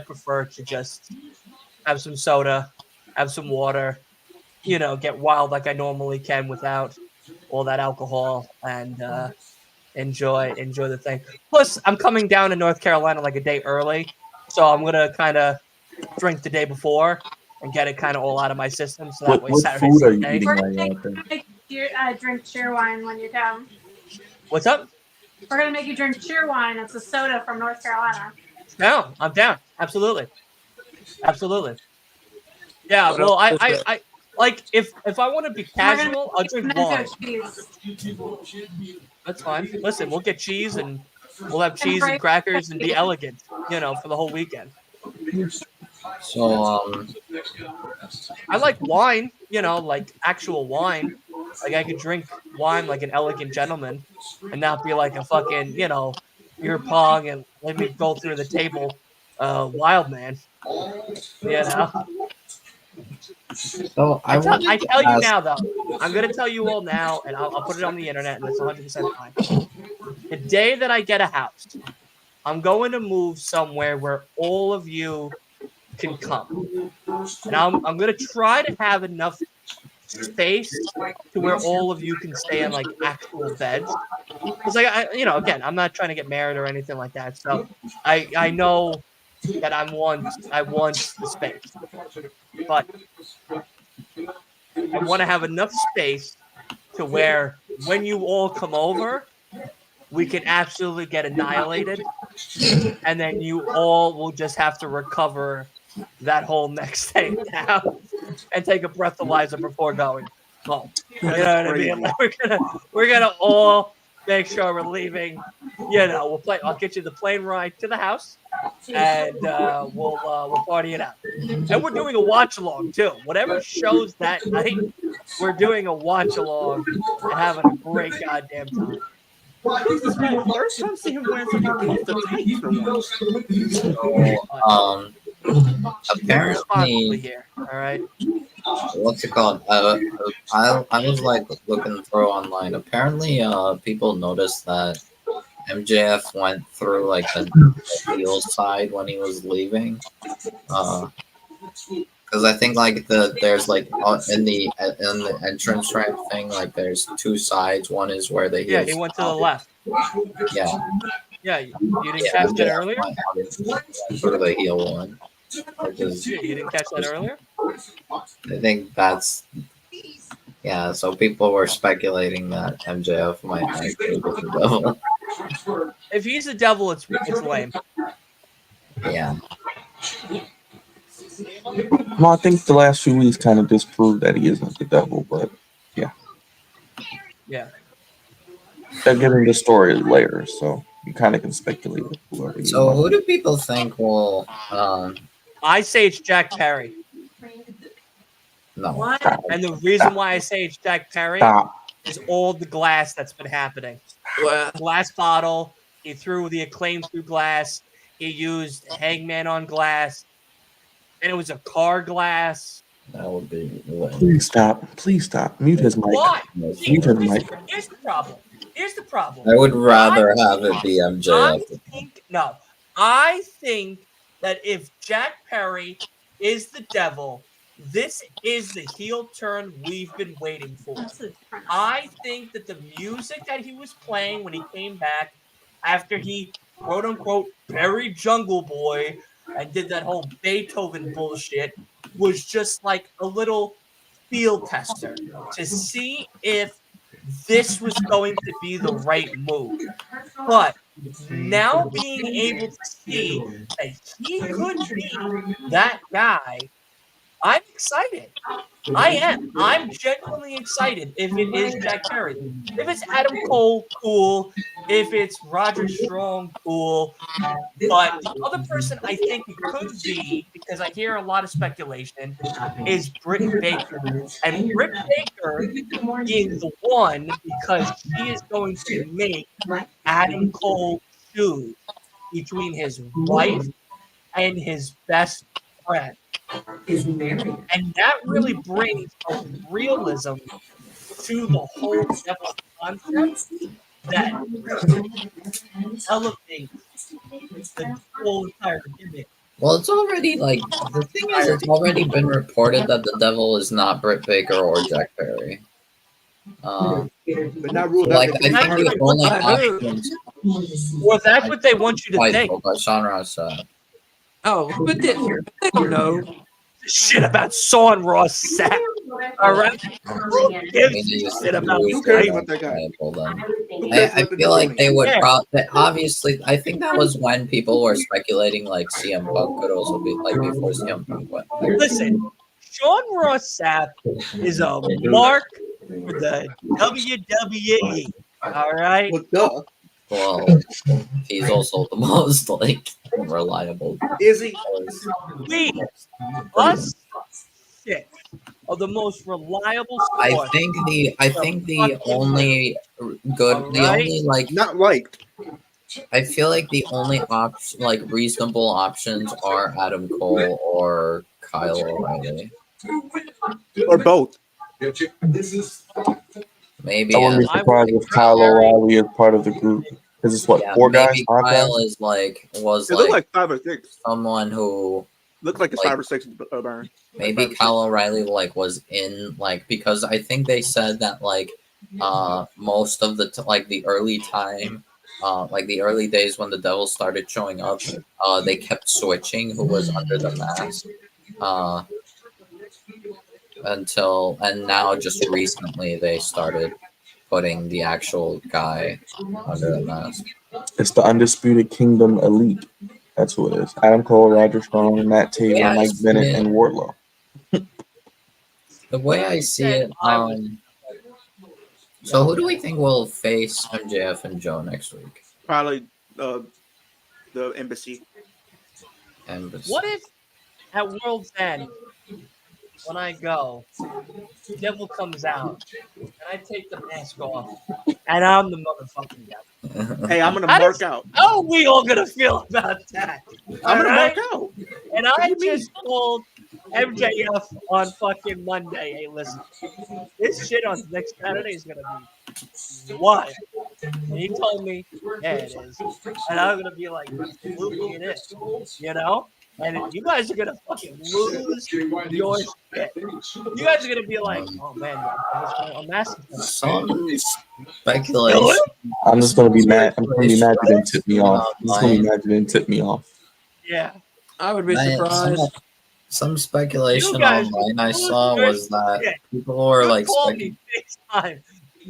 [SPEAKER 2] prefer to just have some soda, have some water, get wild like I normally can without all that alcohol and enjoy the thing. Plus, I'm coming down to North Carolina like a day early, so I'm gonna kind of drink the day before and get it kind of all out of my system. So that way,
[SPEAKER 7] What
[SPEAKER 2] Saturday,
[SPEAKER 7] food are you
[SPEAKER 2] Sunday.
[SPEAKER 7] eating
[SPEAKER 5] We're
[SPEAKER 7] while
[SPEAKER 5] gonna
[SPEAKER 7] you're out there?
[SPEAKER 5] make you drink cheer wine when you come.
[SPEAKER 2] What's up?
[SPEAKER 5] We're gonna make you drink cheer wine. It's a soda from North Carolina.
[SPEAKER 2] No, I'm down. Absolutely. Yeah.
[SPEAKER 3] What
[SPEAKER 2] Well,
[SPEAKER 3] else is there?
[SPEAKER 2] I like if I want to be casual, I'll drink wine.
[SPEAKER 5] Pimento cheese.
[SPEAKER 2] That's fine. Listen, we'll get cheese and we'll have cheese and crackers and be elegant, for the whole weekend.
[SPEAKER 4] So
[SPEAKER 2] I like wine, like actual wine. Like I could drink wine like an elegant gentleman and not be like a fucking, beer pong and let me go through the table wild man.
[SPEAKER 4] so I
[SPEAKER 2] I tell you
[SPEAKER 4] ask-
[SPEAKER 2] now, though. I'm going to tell you all now, and I'll put it on the internet, and it's 100% fine. The day that I get a house, I'm going to move somewhere where all of you can come. And I'm going to try to have enough space to where all of you can stay in, like, actual beds. Because, again, I'm not trying to get married or anything like that. So I know that I want the space. But I want to have enough space to where when you all come over, we can absolutely get annihilated, and then you all will just have to recover that whole next day now and take a breathalyzer before going home. You know what I mean? Like we're gonna all make sure we're leaving. We'll play. I'll get you the plane ride to the house, and we'll party it out. And we're doing a watch along too. Whatever shows that night, we're doing a watch along and having a great goddamn time.
[SPEAKER 6] This is my first time seeing him wearing something close to tees for once.
[SPEAKER 4] So,
[SPEAKER 2] Responsibly
[SPEAKER 4] apparently,
[SPEAKER 2] here. All right.
[SPEAKER 4] what's it called? I was like looking through online. Apparently, people noticed that MJF went through like the heel side when he was leaving. Because I think like there's like in the entrance ramp thing, like there's two sides. One is where the
[SPEAKER 2] Yeah,
[SPEAKER 4] heels.
[SPEAKER 2] he went to the left.
[SPEAKER 4] Yeah,
[SPEAKER 2] Yeah, you didn't
[SPEAKER 4] yeah.
[SPEAKER 2] catch that
[SPEAKER 4] MJF
[SPEAKER 2] earlier?
[SPEAKER 4] went for the heel one, which is
[SPEAKER 2] Yeah, you didn't catch that earlier?
[SPEAKER 4] I think that's yeah. So people were speculating that MJF might actually be the devil.
[SPEAKER 2] If he's the devil, it's lame.
[SPEAKER 4] Yeah.
[SPEAKER 7] Well, I think the last few weeks kind of disproved that he isn't the devil, but
[SPEAKER 2] Yeah.
[SPEAKER 7] they're giving the story layers, so you kind of can speculate with whoever you
[SPEAKER 4] So
[SPEAKER 7] want.
[SPEAKER 4] who do people think will?
[SPEAKER 2] I say it's Jack Perry.
[SPEAKER 4] No.
[SPEAKER 2] And the reason why I say it's Jack Perry is all the glass that's been happening.
[SPEAKER 3] Well,
[SPEAKER 2] Glass bottle. He threw the Acclaim through glass. He used Hangman on glass. And it was a car glass.
[SPEAKER 4] That would be.
[SPEAKER 7] Please stop. Please stop. Mute his mic.
[SPEAKER 2] Why?
[SPEAKER 7] Mute his mic.
[SPEAKER 2] Here's the problem. Here's the problem.
[SPEAKER 4] I would rather have it be MJF.
[SPEAKER 2] I think that if Jack Perry is the devil, this is the heel turn we've been waiting for. I think that the music that he was playing when he came back after he quote unquote buried Jungle Boy and did that whole Beethoven bullshit was just like a little field tester to see if this was going to be the right move. But now being able to see that he could be that guy, I'm excited. I am. I'm genuinely excited if it is Jack Perry. If it's Adam Cole, cool. If it's Roger Strong, cool. But the other person I think it could be, because I hear a lot of speculation, is Britt Baker. And Britt Baker being the one because she is going to make Adam Cole choose between his wife and his best friend. And that really brings a realism to the whole devil concept that elevates the whole entire gimmick.
[SPEAKER 4] Well, it's already like the thing is, it's already been reported that the devil is not Britt Baker or Jack Perry.
[SPEAKER 6] But not ruled
[SPEAKER 4] like
[SPEAKER 6] out.
[SPEAKER 4] I think the only options.
[SPEAKER 2] Well, that's what they want you to think.
[SPEAKER 4] By Sean Ross.
[SPEAKER 3] oh, but they don't know.
[SPEAKER 2] Shit about Sean Ross Sapp. All right. Who gives a shit about
[SPEAKER 6] Who cares about that guy?
[SPEAKER 4] I feel like they would obviously. I think that was when people were speculating like CM Punk could also be like before CM Punk went.
[SPEAKER 2] Listen, Sean Ross Sapp is a mark for the WWE. All right.
[SPEAKER 4] Well, he's also the most like reliable.
[SPEAKER 6] Is he?
[SPEAKER 2] Us six are the most reliable.
[SPEAKER 4] I think the only good, the only like
[SPEAKER 6] not liked.
[SPEAKER 4] I feel like the only option, like reasonable options, are Adam Cole or Kyle O'Reilly,
[SPEAKER 6] or both.
[SPEAKER 4] Maybe.
[SPEAKER 7] I wouldn't be surprised if Kyle O'Reilly is part of the group. Because it's what, 4 guys? 5
[SPEAKER 4] Kyle
[SPEAKER 7] guys?
[SPEAKER 4] is like was
[SPEAKER 6] It looked like 5 or 6.
[SPEAKER 4] Someone who
[SPEAKER 6] looked like it's 5 or 6. Burn.
[SPEAKER 4] Maybe Kyle O'Reilly like was in like because I think they said that like most of the like the early time. Like the early days when the Devil started showing up, they kept switching who was under the mask. And now just recently they started putting the actual guy under the mask.
[SPEAKER 7] It's the Undisputed Kingdom Elite. That's who it is. Adam Cole, Roger Strong, Matt Taylor, Mike Bennett, and Wardlow.
[SPEAKER 4] The way I see it, so who do we think will face MJF and Joe next week?
[SPEAKER 6] Probably the Embassy.
[SPEAKER 2] What if at World's End, when I go, the devil comes out and I take the mask off and I'm the motherfucking devil?
[SPEAKER 6] Hey, I'm gonna mark out.
[SPEAKER 2] How are we all gonna feel about that?
[SPEAKER 6] I'm gonna mark out.
[SPEAKER 2] And I just told MJF on fucking Monday, hey, listen, this shit on next Saturday is gonna be wild. And he told me, yeah, it is. And I'm gonna be like, absolutely it is. You know? and you guys are gonna fucking lose your shit. You guys are gonna be like, oh man, I'm asking for
[SPEAKER 4] Some speculation.
[SPEAKER 7] I'm just gonna be mad. I'm gonna be mad you didn't tip me off. I'm just gonna be
[SPEAKER 4] Online.
[SPEAKER 7] mad you didn't tip me off.
[SPEAKER 2] Yeah.
[SPEAKER 3] I would be
[SPEAKER 4] Man,
[SPEAKER 3] surprised.
[SPEAKER 4] some speculation
[SPEAKER 2] You guys
[SPEAKER 4] online I
[SPEAKER 2] lose
[SPEAKER 4] saw
[SPEAKER 2] your
[SPEAKER 4] was that
[SPEAKER 2] shit.
[SPEAKER 4] people were
[SPEAKER 2] You
[SPEAKER 4] like
[SPEAKER 2] call me FaceTime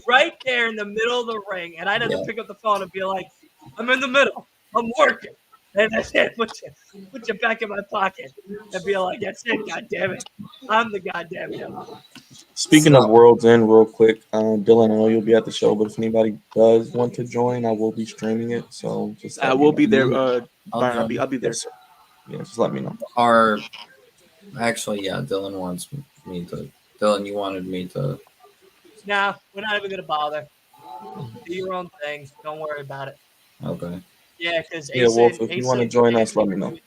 [SPEAKER 2] right there in the middle of the ring, and I'd have to
[SPEAKER 4] Yeah.
[SPEAKER 2] pick up the phone and be like, I'm in the middle. I'm working. And that's it. Put you back in my pocket and be like, that's it, goddammit. I'm the goddamn devil.
[SPEAKER 7] Speaking of World's End, real quick, Dylan, I know you'll be at the show, but if anybody does want to join, I will be streaming it. So just
[SPEAKER 6] I
[SPEAKER 7] let me
[SPEAKER 6] will
[SPEAKER 7] know.
[SPEAKER 6] be there.
[SPEAKER 4] I'll
[SPEAKER 6] Byron,
[SPEAKER 4] join.
[SPEAKER 6] I'll be there.
[SPEAKER 7] Yes, sir. Yeah, just let me know.
[SPEAKER 4] Or actually, yeah, Dylan wants me to. Dylan, you wanted me to.
[SPEAKER 2] Nah, we're not even going to bother. Do your own thing. Don't worry about it.
[SPEAKER 4] Okay.
[SPEAKER 2] Yeah, because
[SPEAKER 7] Yeah, Wolf, if you want to join us, let me know.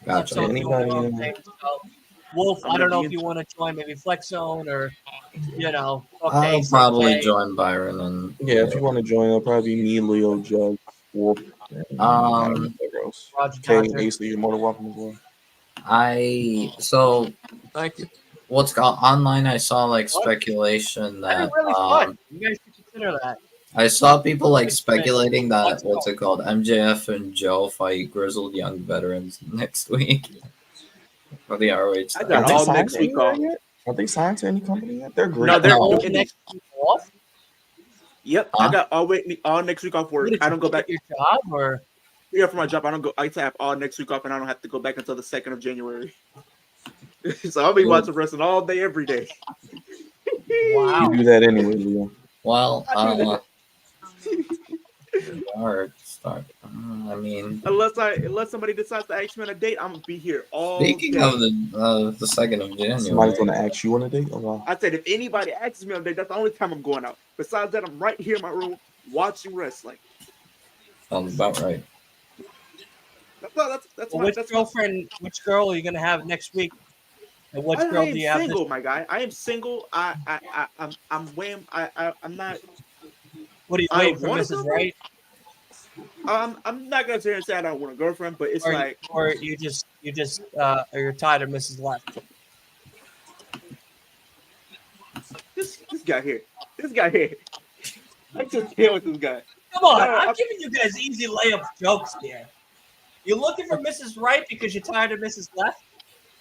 [SPEAKER 4] Gotcha.
[SPEAKER 2] So
[SPEAKER 7] Anybody?
[SPEAKER 2] Wolf, I
[SPEAKER 6] I'm
[SPEAKER 2] don't
[SPEAKER 6] gonna
[SPEAKER 2] know
[SPEAKER 6] be
[SPEAKER 2] if you want to join maybe Flex Zone or, talk to
[SPEAKER 4] I'll
[SPEAKER 2] Ace
[SPEAKER 4] probably
[SPEAKER 2] AK.
[SPEAKER 4] join Byron and.
[SPEAKER 7] Yeah, if you want to join, it'll probably be me, Leo, Judge, Wolf, and I don't know if there goes.
[SPEAKER 2] Roger
[SPEAKER 7] Kay,
[SPEAKER 2] Dodger.
[SPEAKER 7] Ace, you're more than welcome as well.
[SPEAKER 4] So
[SPEAKER 3] Thank you.
[SPEAKER 4] what's got online? I saw like
[SPEAKER 2] What?
[SPEAKER 4] speculation
[SPEAKER 2] That'd
[SPEAKER 4] that
[SPEAKER 2] be really fun. You guys should consider that.
[SPEAKER 4] I saw people like speculating that
[SPEAKER 2] Let's
[SPEAKER 4] what's
[SPEAKER 2] go.
[SPEAKER 4] it called? MJF and Joe fight grizzled young veterans next week for the ROH
[SPEAKER 6] I
[SPEAKER 4] title.
[SPEAKER 6] got
[SPEAKER 7] Have they
[SPEAKER 6] all
[SPEAKER 7] signed
[SPEAKER 6] next week
[SPEAKER 7] anywhere
[SPEAKER 6] off.
[SPEAKER 7] yet? Are they signed to any company yet? They're great.
[SPEAKER 6] No, they're
[SPEAKER 4] No.
[SPEAKER 6] in
[SPEAKER 2] Next week off?
[SPEAKER 6] Yep,
[SPEAKER 4] Huh?
[SPEAKER 6] I got all next week off work.
[SPEAKER 2] What, did
[SPEAKER 6] I
[SPEAKER 2] you
[SPEAKER 6] don't go
[SPEAKER 2] quit
[SPEAKER 6] back.
[SPEAKER 2] your job or?
[SPEAKER 6] Yeah, for my job, I don't go. I have all next week off, and I don't have to go back until the 2nd of January. So I'll be watching wrestling all day, every day.
[SPEAKER 2] Wow.
[SPEAKER 7] You do that anyway, Leo.
[SPEAKER 4] Well,
[SPEAKER 6] I do
[SPEAKER 4] start. I mean,
[SPEAKER 6] unless somebody decides to ask me on a date, I'm gonna be here all
[SPEAKER 4] speaking
[SPEAKER 6] day.
[SPEAKER 4] of the 2nd of January,
[SPEAKER 7] Somebody's gonna ask you on a date. Oh, wow.
[SPEAKER 6] I said if anybody asks me on a date, that's the only time I'm going out. Besides that, I'm right here in my room watching wrestling.
[SPEAKER 4] sounds about right.
[SPEAKER 6] That's
[SPEAKER 2] Well, which girl are you gonna have next week? And which
[SPEAKER 6] I
[SPEAKER 2] girl
[SPEAKER 6] am
[SPEAKER 2] do you have this?
[SPEAKER 6] single, my guy. I am single. I'm not.
[SPEAKER 2] What are you
[SPEAKER 6] I
[SPEAKER 2] waiting for,
[SPEAKER 6] want a
[SPEAKER 2] Mrs.
[SPEAKER 6] girlfriend.
[SPEAKER 2] Wright?
[SPEAKER 6] I'm not gonna sit here and say I don't want a girlfriend, but it's like
[SPEAKER 2] Or you just or you're tired of Mrs. Left.
[SPEAKER 6] this guy here. I just deal with this guy.
[SPEAKER 2] Come on,
[SPEAKER 6] No,
[SPEAKER 2] I'm giving you guys easy layup jokes here. You're looking for Mrs. Right because you're tired of Mrs. Left?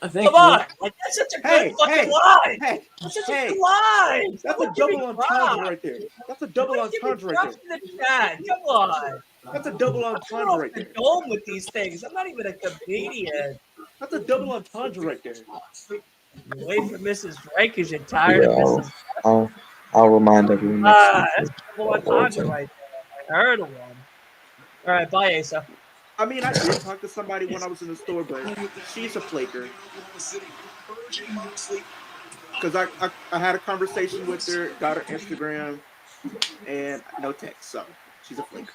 [SPEAKER 3] I think.
[SPEAKER 2] Come on, like that's such a good fucking line.
[SPEAKER 6] Hey,
[SPEAKER 2] That's such a
[SPEAKER 6] hey.
[SPEAKER 2] good line.
[SPEAKER 6] That's
[SPEAKER 2] Don't
[SPEAKER 6] a
[SPEAKER 2] give me
[SPEAKER 6] double
[SPEAKER 2] props.
[SPEAKER 6] entendre right there. That's a double
[SPEAKER 2] Don't give me
[SPEAKER 6] entendre right
[SPEAKER 2] props
[SPEAKER 6] there.
[SPEAKER 2] in the chat. Come on.
[SPEAKER 6] That's a double
[SPEAKER 2] I'm
[SPEAKER 6] entendre
[SPEAKER 2] off
[SPEAKER 6] right
[SPEAKER 2] the
[SPEAKER 6] there.
[SPEAKER 2] dome with these things. I'm not even a comedian.
[SPEAKER 6] That's a double entendre right there.
[SPEAKER 2] You wait for Mrs. Right because you're tired
[SPEAKER 7] Yeah,
[SPEAKER 2] of Mrs.
[SPEAKER 7] I'll remind everyone.
[SPEAKER 2] That's a double entendre right there. I heard of one. All right, bye, Asa.
[SPEAKER 6] I mean, I did talk to somebody when I was in the store, but she's a flaker. Because I had a conversation with her, got her Instagram, and no text. So she's a flaker.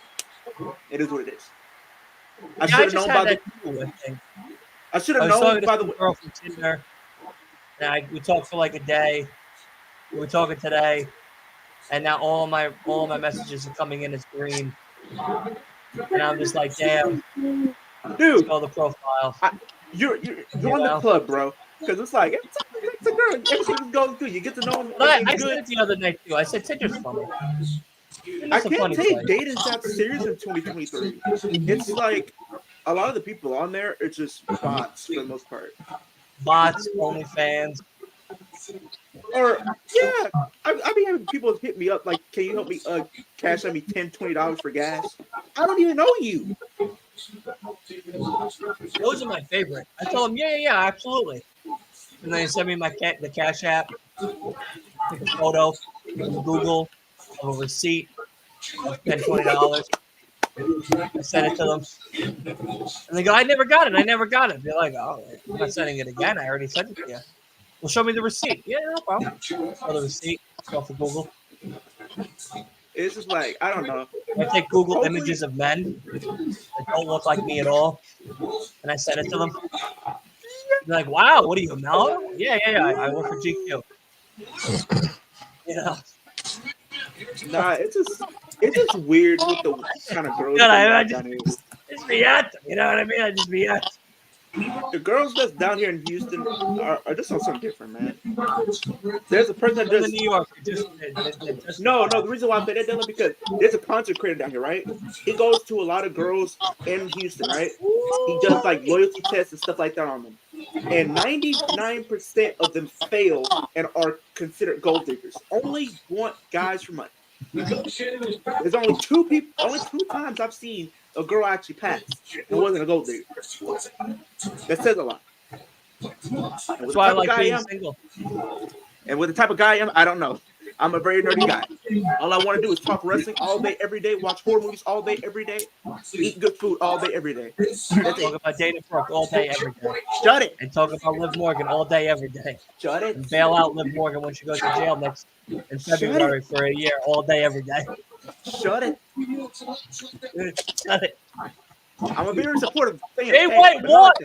[SPEAKER 6] It is what it is. I should have known by the. I should have known by the
[SPEAKER 2] girl from Tinder. And we talked for like a day. We were talking today, and now all my messages are coming in as green. And I'm just like, damn,
[SPEAKER 6] dude.
[SPEAKER 2] All the profiles.
[SPEAKER 6] You're on the club, bro. Because it's like it's a girl. Everything's going through. You get to know them.
[SPEAKER 2] I said it the other night too. I said Tinder's funny.
[SPEAKER 6] I can't take dating's that serious in 2023. It's like a lot of the people on there are just bots for the most part.
[SPEAKER 2] Bots, OnlyFans.
[SPEAKER 6] Or yeah, I be having people hit me up like, can you help me cash out me $10-$20 for gas? I don't even know you.
[SPEAKER 2] Those are my favorite. I told them, yeah, absolutely. And they send me the Cash App, take a photo, Google of a receipt of $10-$20. I send it to them, and they go, "I never got it." They're like, "Oh, I'm not sending it again. I already sent it to you." Well, show me the receipt. Yeah, no problem. Show the receipt. Go for Google.
[SPEAKER 6] It's just like I don't know.
[SPEAKER 2] I take Google images of men that don't look like me at all, and I send it to them. They're like, "Wow, what are you, Mel?" Yeah. I work for GQ. You know.
[SPEAKER 6] Nah, it's just weird with the kind of girls.
[SPEAKER 2] God, it's just be at them. You know what I mean? I just be at them.
[SPEAKER 6] The girls that's down here in Houston are just on something different, man. There's a person that
[SPEAKER 2] From
[SPEAKER 6] does.
[SPEAKER 2] the New York. Just
[SPEAKER 6] No. The reason why I say that, Dylan, because there's a content creator down here, right? He goes to a lot of girls in Houston, right? He does like loyalty tests and stuff like that on them, and 99% of them fail and are considered gold diggers. Only want guys for money. There's only two times I've seen a girl actually pass. It wasn't a gold digger. That says a lot.
[SPEAKER 2] That's why I like being single.
[SPEAKER 6] And with the type of guy I am, I don't know. I'm a very nerdy guy. All I want to do is talk wrestling all day, every day, watch horror movies all day, every day, eat good food all day, every day.
[SPEAKER 2] Talk about Dana Brooke all day, every day.
[SPEAKER 6] Shut it.
[SPEAKER 2] And talk about Liv Morgan all day, every day.
[SPEAKER 6] Shut it.
[SPEAKER 2] And bail out Liv Morgan when she goes to jail in February for a year, all day, every day.
[SPEAKER 6] Shut it.
[SPEAKER 2] Shut it.
[SPEAKER 6] I'm a very supportive fan.
[SPEAKER 2] Hey, wait, what?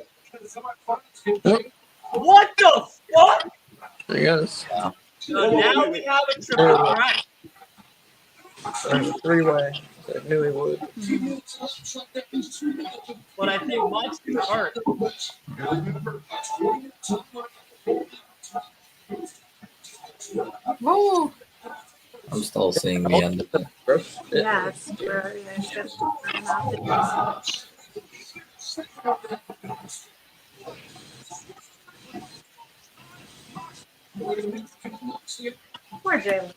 [SPEAKER 2] What the fuck?
[SPEAKER 3] I guess.
[SPEAKER 2] So now we have a triple threat.
[SPEAKER 3] Three-way. I knew he would.
[SPEAKER 2] But I think Moxley hurt.
[SPEAKER 5] Oh,
[SPEAKER 4] I'm still seeing the end of it.
[SPEAKER 5] yeah, it's where it's just out. Poor Jalen.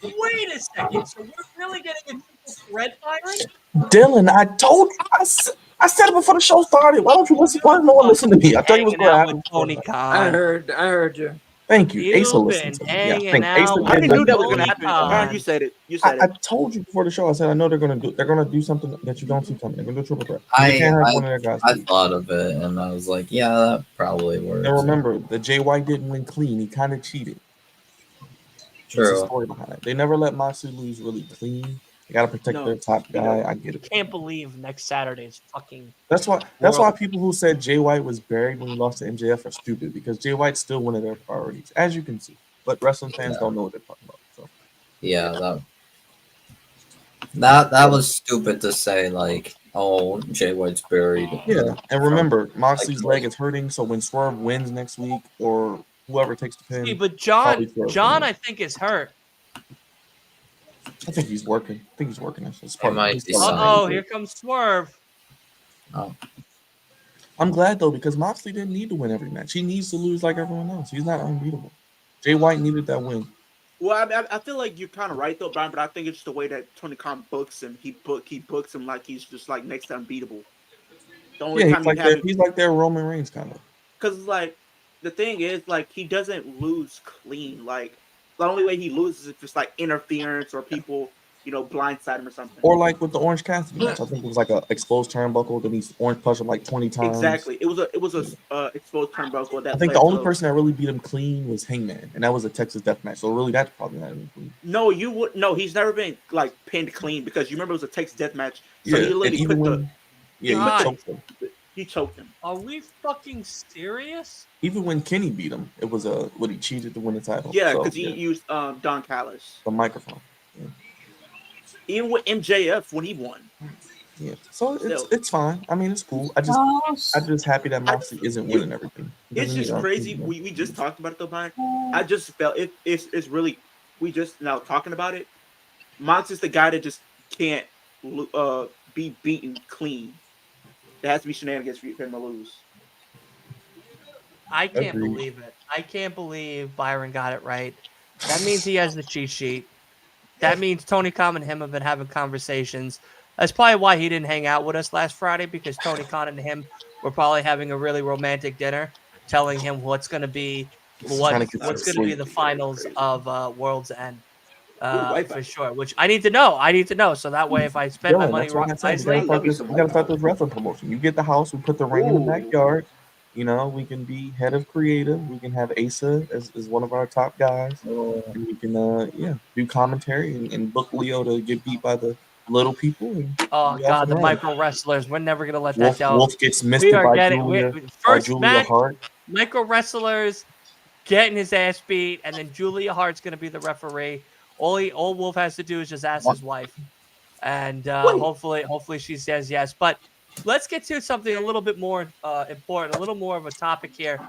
[SPEAKER 2] Wait a second. So we're really getting a triple threat, Byron?
[SPEAKER 7] Dylan, I told you. I said it before the show started. Why don't you listen? Why don't no one listen to me? I tell you what's
[SPEAKER 2] Hanging
[SPEAKER 7] going to
[SPEAKER 2] out
[SPEAKER 7] happen.
[SPEAKER 2] with Tony Khan.
[SPEAKER 3] I heard you.
[SPEAKER 7] Thank you. Asa
[SPEAKER 2] You've
[SPEAKER 7] listened
[SPEAKER 2] been
[SPEAKER 7] to me. Yeah,
[SPEAKER 2] hanging
[SPEAKER 7] Asa
[SPEAKER 2] out
[SPEAKER 6] I already
[SPEAKER 7] did
[SPEAKER 6] knew that was
[SPEAKER 7] listen
[SPEAKER 6] gonna
[SPEAKER 7] to
[SPEAKER 6] happen.
[SPEAKER 7] me.
[SPEAKER 2] Khan.
[SPEAKER 6] You said it. You
[SPEAKER 7] I
[SPEAKER 6] said it.
[SPEAKER 7] told you before the show. I said I know they're gonna do something that you don't see coming. They're gonna do triple threat.
[SPEAKER 4] I
[SPEAKER 7] They can't have one of their guys.
[SPEAKER 4] I
[SPEAKER 7] leave.
[SPEAKER 4] thought of it and I was like, yeah, that probably works.
[SPEAKER 7] And remember, the Jay White didn't win clean. He kind of cheated.
[SPEAKER 4] True.
[SPEAKER 7] There's a story behind it. They never let Moxley lose really clean. They gotta protect their top guy. I get it.
[SPEAKER 2] Can't believe next Saturday is fucking.
[SPEAKER 7] That's why people who said Jay White was buried when he lost to MJF are stupid, because Jay White's still one of their priorities, as you can see. But wrestling fans don't know what they're talking about. So
[SPEAKER 4] Yeah, that was stupid to say, like, oh, Jay White's buried.
[SPEAKER 7] yeah, and remember, Moxley's leg is hurting, so when Swerve wins next week or whoever takes the pin,
[SPEAKER 2] See, but
[SPEAKER 7] probably Swerve
[SPEAKER 2] John,
[SPEAKER 7] wins.
[SPEAKER 2] I think is hurt.
[SPEAKER 7] I think he's working. It's part of
[SPEAKER 4] might
[SPEAKER 7] his
[SPEAKER 4] be
[SPEAKER 7] part of
[SPEAKER 4] something.
[SPEAKER 2] Oh, here comes Swerve.
[SPEAKER 4] Oh,
[SPEAKER 7] I'm glad though, because Moxley didn't need to win every match. He needs to lose like everyone else. He's not unbeatable. Jay White needed that win.
[SPEAKER 6] Well, I feel like you're kind of right though, Brian. But I think it's just the way that Tony Khan books him. He books him like he's just like next to unbeatable. The only
[SPEAKER 7] Yeah,
[SPEAKER 6] time
[SPEAKER 7] he's like their Roman Reigns kind of.
[SPEAKER 6] because like the thing is like he doesn't lose clean. Like the only way he loses is just like interference or people blindside him or something.
[SPEAKER 7] Or like with the Orange Cassidy match, I think it was like a exposed turnbuckle. Then he's orange punched him like 20 times.
[SPEAKER 6] Exactly. It was a exposed turnbuckle. That
[SPEAKER 7] I think the only person that really beat him clean was Hangman, and that was a Texas Death Match. So really, that's probably not even clean.
[SPEAKER 6] No, he's never been like pinned clean because you remember it was a Texas Death Match. So
[SPEAKER 7] Yeah,
[SPEAKER 6] he literally
[SPEAKER 7] and even
[SPEAKER 6] put
[SPEAKER 7] when he choked him.
[SPEAKER 6] he choked him.
[SPEAKER 2] Are we fucking serious?
[SPEAKER 7] Even when Kenny beat him, it was he cheated to win the title.
[SPEAKER 6] Yeah,
[SPEAKER 7] So,
[SPEAKER 6] because he used Don Callis.
[SPEAKER 7] the microphone.
[SPEAKER 6] Even with MJF when he won.
[SPEAKER 7] Yeah, so it's fine. I mean, it's cool. I'm just happy that Moxley isn't winning everything.
[SPEAKER 6] It's just crazy. We just talked about it though, Brian. I just felt it's really we just now talking about it. Mox is the guy that just can't be beaten clean. There has to be shenanigans for him to lose.
[SPEAKER 2] I can't
[SPEAKER 7] Agreed.
[SPEAKER 2] believe it. I can't believe Byron got it right. That means he has the cheat sheet. That means Tony Khan and him have been having conversations. That's probably why he didn't hang out with us last Friday, because Tony Khan and him were probably having a really romantic dinner, telling him what's going to be the finals of World's End for sure. Which I need to know. So that way, if I spend my money wisely,
[SPEAKER 7] we gotta start this wrestling promotion. You get the house, we put the ring in the backyard. We can be head of creative. We can have Asa as one of our top guys. And we can do commentary and book Leo to get beat by the little people. And
[SPEAKER 2] the micro wrestlers. We're never gonna let that go.
[SPEAKER 7] Wolf gets misted by Julia Hart.
[SPEAKER 2] Micro wrestlers getting his ass beat, and then Julia Hart's gonna be the referee. All Wolf has to do is just ask his wife. and hopefully she says yes. But let's get to something a little bit more important, a little more of a topic here.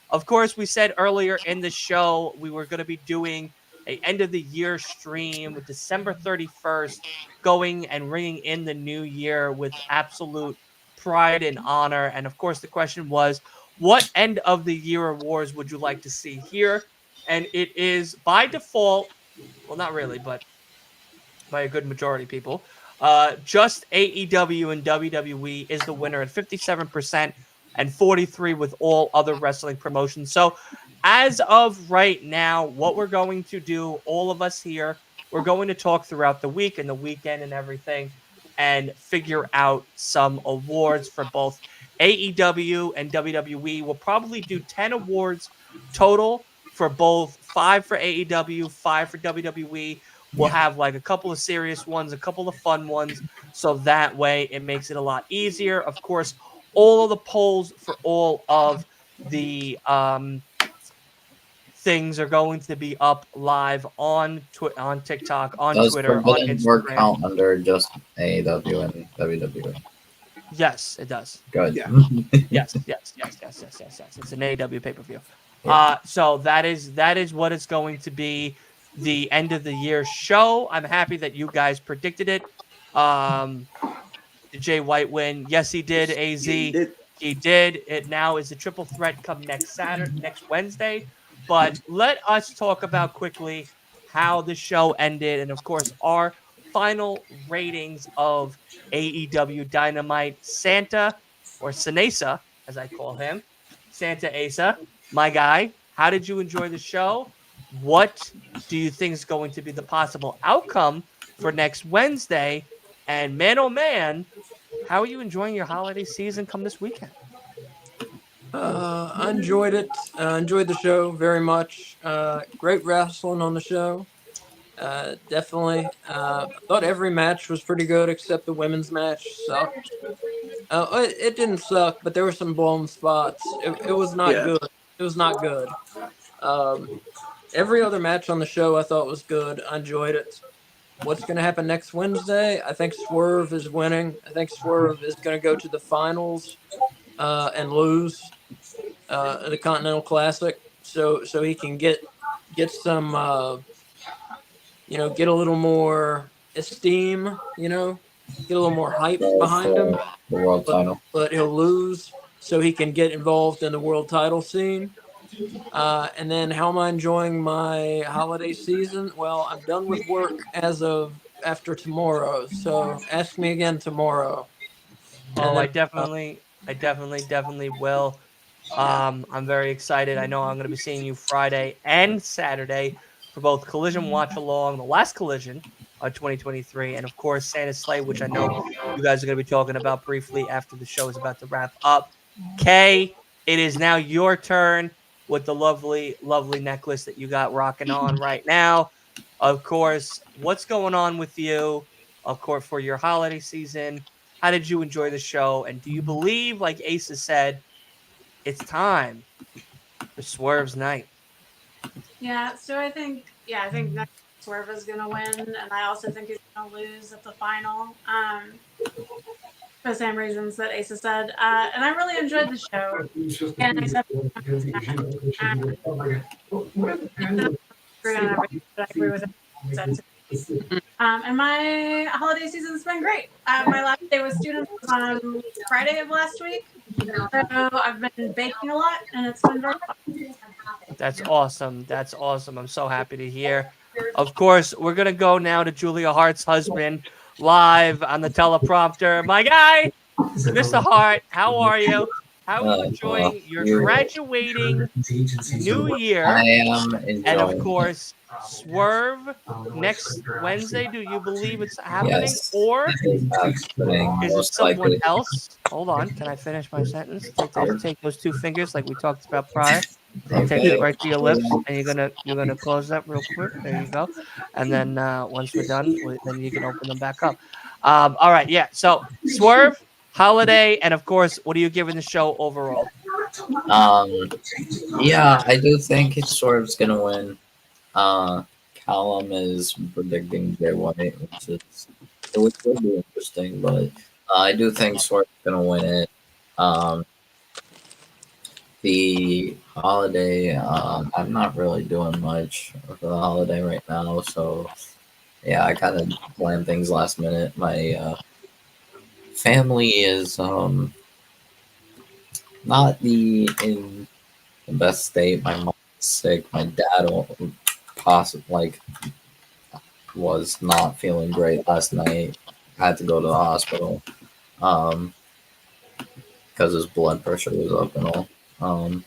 [SPEAKER 2] Of course, we said earlier in the show we were going to be doing a end of the year stream with December 31st, going and ringing in the new year with absolute pride and honor. And of course, the question was, what end of the year awards would you like to see here? And it is by default, well, not really, but by a good majority of people, just AEW and WWE is the winner at 57% and 43 with all other wrestling promotions. So as of right now, what we're going to do, all of us here, we're going to talk throughout the week and the weekend and everything and figure out some awards for both AEW and WWE. We'll probably do 10 awards total for both, 5 for AEW, 5 for WWE. We'll have like a couple of serious ones, a couple of fun ones. So that way it makes it a lot easier. Of course, all of the polls for all of the things are going to be up live on on TikTok, on
[SPEAKER 4] Does
[SPEAKER 2] Twitter, on
[SPEAKER 4] Forbidden Door
[SPEAKER 2] Instagram.
[SPEAKER 4] count under just AEW and WWE?
[SPEAKER 2] Yes, it does.
[SPEAKER 4] Good.
[SPEAKER 6] Yeah.
[SPEAKER 2] Yes. It's an AEW pay-per-view.
[SPEAKER 4] Yeah.
[SPEAKER 2] So that is what it's going to be, the end of the year show. I'm happy that you guys predicted it. Did Jay White win? Yes, he did. AZ, he did. It now is a triple threat come next Wednesday. But let us talk about quickly how the show ended, and of course our final ratings of AEW Dynamite. Santa, or Sanesa, as I call him, Santa Asa, my guy. How did you enjoy the show? What do you think is going to be the possible outcome for next Wednesday? And man, oh man, how are you enjoying your holiday season come this weekend?
[SPEAKER 3] I enjoyed it. Enjoyed the show very much. Great wrestling on the show. Definitely. I thought every match was pretty good except the women's match sucked. It didn't suck, but there were some blown spots. It was not good. It was not good. Every other match on the show I thought was good. I enjoyed it. What's going to happen next Wednesday? I think Swerve is winning. I think Swerve is going to go to the finals and lose the Continental Classic, so he can get some get a little more esteem, get a little more hype behind him.
[SPEAKER 4] The world title.
[SPEAKER 3] But he'll lose so he can get involved in the world title scene. And then how am I enjoying my holiday season? Well, I'm done with work as of after tomorrow, so ask me again tomorrow.
[SPEAKER 2] Oh, I definitely will. I'm very excited. I know I'm going to be seeing you Friday and Saturday for both Collision Watch Along, the last Collision of 2023, and of course Santa's Slay, which I know you guys are going to be talking about briefly after the show is about to wrap up. Kay, it is now your turn with the lovely, lovely necklace that you got rocking on right now. Of course, what's going on with you, of course, for your holiday season? How did you enjoy the show? And do you believe, like Asa said, it's time for Swerve's night?
[SPEAKER 5] Yeah, so I think next Swerve is going to win, and I also think he's going to lose at the final for the same reasons that Asa said. And I really enjoyed the show. And except I agree with it. And my holiday season's been great. My last day with students was on Friday of last week. So I've been baking a lot, and it's been very fun.
[SPEAKER 2] That's awesome. That's awesome. I'm so happy to hear. Of course, we're going to go now to Julia Hart's husband live on the teleprompter. My guy, Mr. Hart, how are you? How are you enjoying your graduating new year?
[SPEAKER 4] I am enjoying
[SPEAKER 2] and of course, Swerve next Wednesday. Do you believe it's happening?
[SPEAKER 4] Yes,
[SPEAKER 2] Or
[SPEAKER 4] happening,
[SPEAKER 2] is it
[SPEAKER 4] most
[SPEAKER 2] someone
[SPEAKER 4] likely.
[SPEAKER 2] else? Hold on. Can I finish my sentence? Take those two fingers like we talked about prior. Take it right to your lips, and you're gonna close that real quick. There you go. And then once we're done, then you can open them back up. All right, yeah. So Swerve, holiday, and of course, what are you giving the show overall?
[SPEAKER 4] Yeah, I do think it's Swerve's gonna win. Callum is predicting Jay White, which is would be interesting, but I do think Swerve's gonna win it. Um, the holiday, I'm not really doing much for the holiday right now, so yeah, I kind of plan things last minute. My family is not in the best state. My mom's sick. My dad possibly was not feeling great last night. Had to go to the hospital um, because his blood pressure was up and all. Um,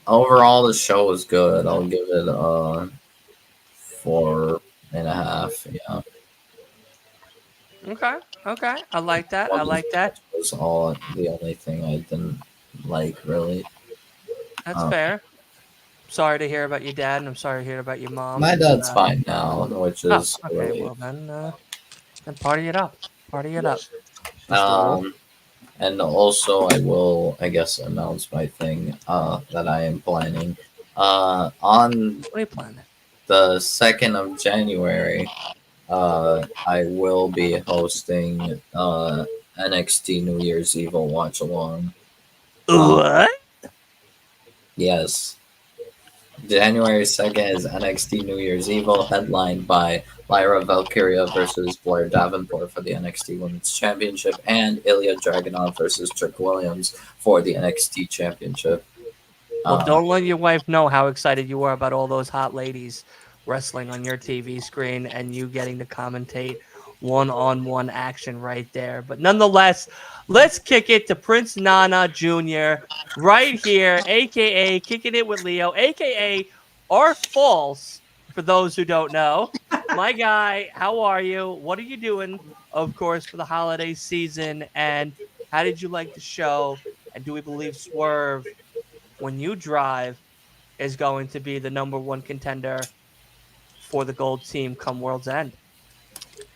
[SPEAKER 4] Overall, the show was good. I'll give it 4.5. Yeah,
[SPEAKER 2] Okay. Okay. I like that. I
[SPEAKER 4] women's
[SPEAKER 2] like that.
[SPEAKER 4] match was all the only thing I didn't like really.
[SPEAKER 2] That's
[SPEAKER 4] Um,
[SPEAKER 2] fair. Sorry to hear about your dad, and I'm sorry to hear about your mom.
[SPEAKER 4] my dad's fine now, which
[SPEAKER 2] Oh,
[SPEAKER 4] is a
[SPEAKER 2] okay.
[SPEAKER 4] relief.
[SPEAKER 2] Well, then party it up. Party it up. Mr. Wolf.
[SPEAKER 4] Um, and also, I will, I guess, announce my thing that I am planning. On
[SPEAKER 2] What are you planning?
[SPEAKER 4] the 2nd of January, I will be hosting NXT New Year's Eve watch along.
[SPEAKER 2] What?
[SPEAKER 4] Yes, January 2nd is NXT New Year's Eve, headlined by Lyra Valkyria versus Blair Davenport for the NXT Women's Championship, and Ilya Dragunov versus Trick Williams for the NXT Championship.
[SPEAKER 2] Well, don't let your wife know how excited you are about all those hot ladies wrestling on your TV screen and you getting to commentate one-on-one action right there. But nonetheless, let's kick it to Prince Nana Jr. right here, aka Kicking It with Leo, aka R False, for those who don't know. My guy, how are you? What are you doing, of course, for the holiday season? And how did you like the show? And do we believe Swerve, when you drive, is going to be the number one contender for the gold team come World's End?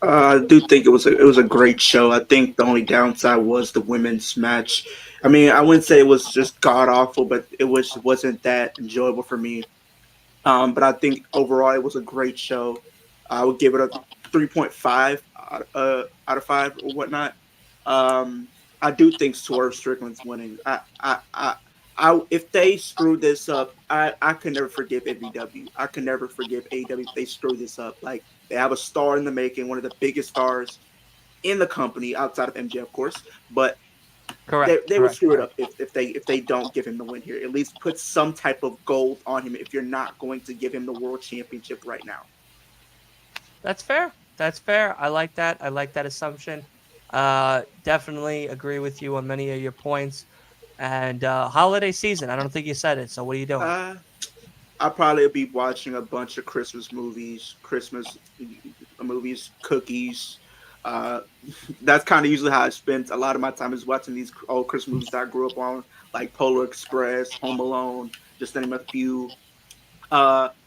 [SPEAKER 6] I do think it was a great show. I think the only downside was the women's match. I mean, I wouldn't say it was just god awful, but wasn't that enjoyable for me. But I think overall it was a great show. I would give it a 3.5 out of 5 or whatnot. I do think Swerve Strickland's winning. If they screw this up, I can never forgive MVW. I can never forgive AEW if they screw this up. Like, they have a star in the making, one of the biggest stars in the company outside of MJ, of course. But they would screw it up if they don't give him the win here. At least put some type of gold on him if you're not going to give him the world championship right now.
[SPEAKER 2] That's fair. That's fair. I like that. I like that assumption. Definitely agree with you on many of your points. And holiday season, I don't think you said it. So what are you doing?
[SPEAKER 6] I'll probably be watching a bunch of Christmas movies, cookies. Uh, that's kind of usually how I spend a lot of my time, is watching these old Christmas movies that I grew up on, like Polar Express, Home Alone, just to name a few.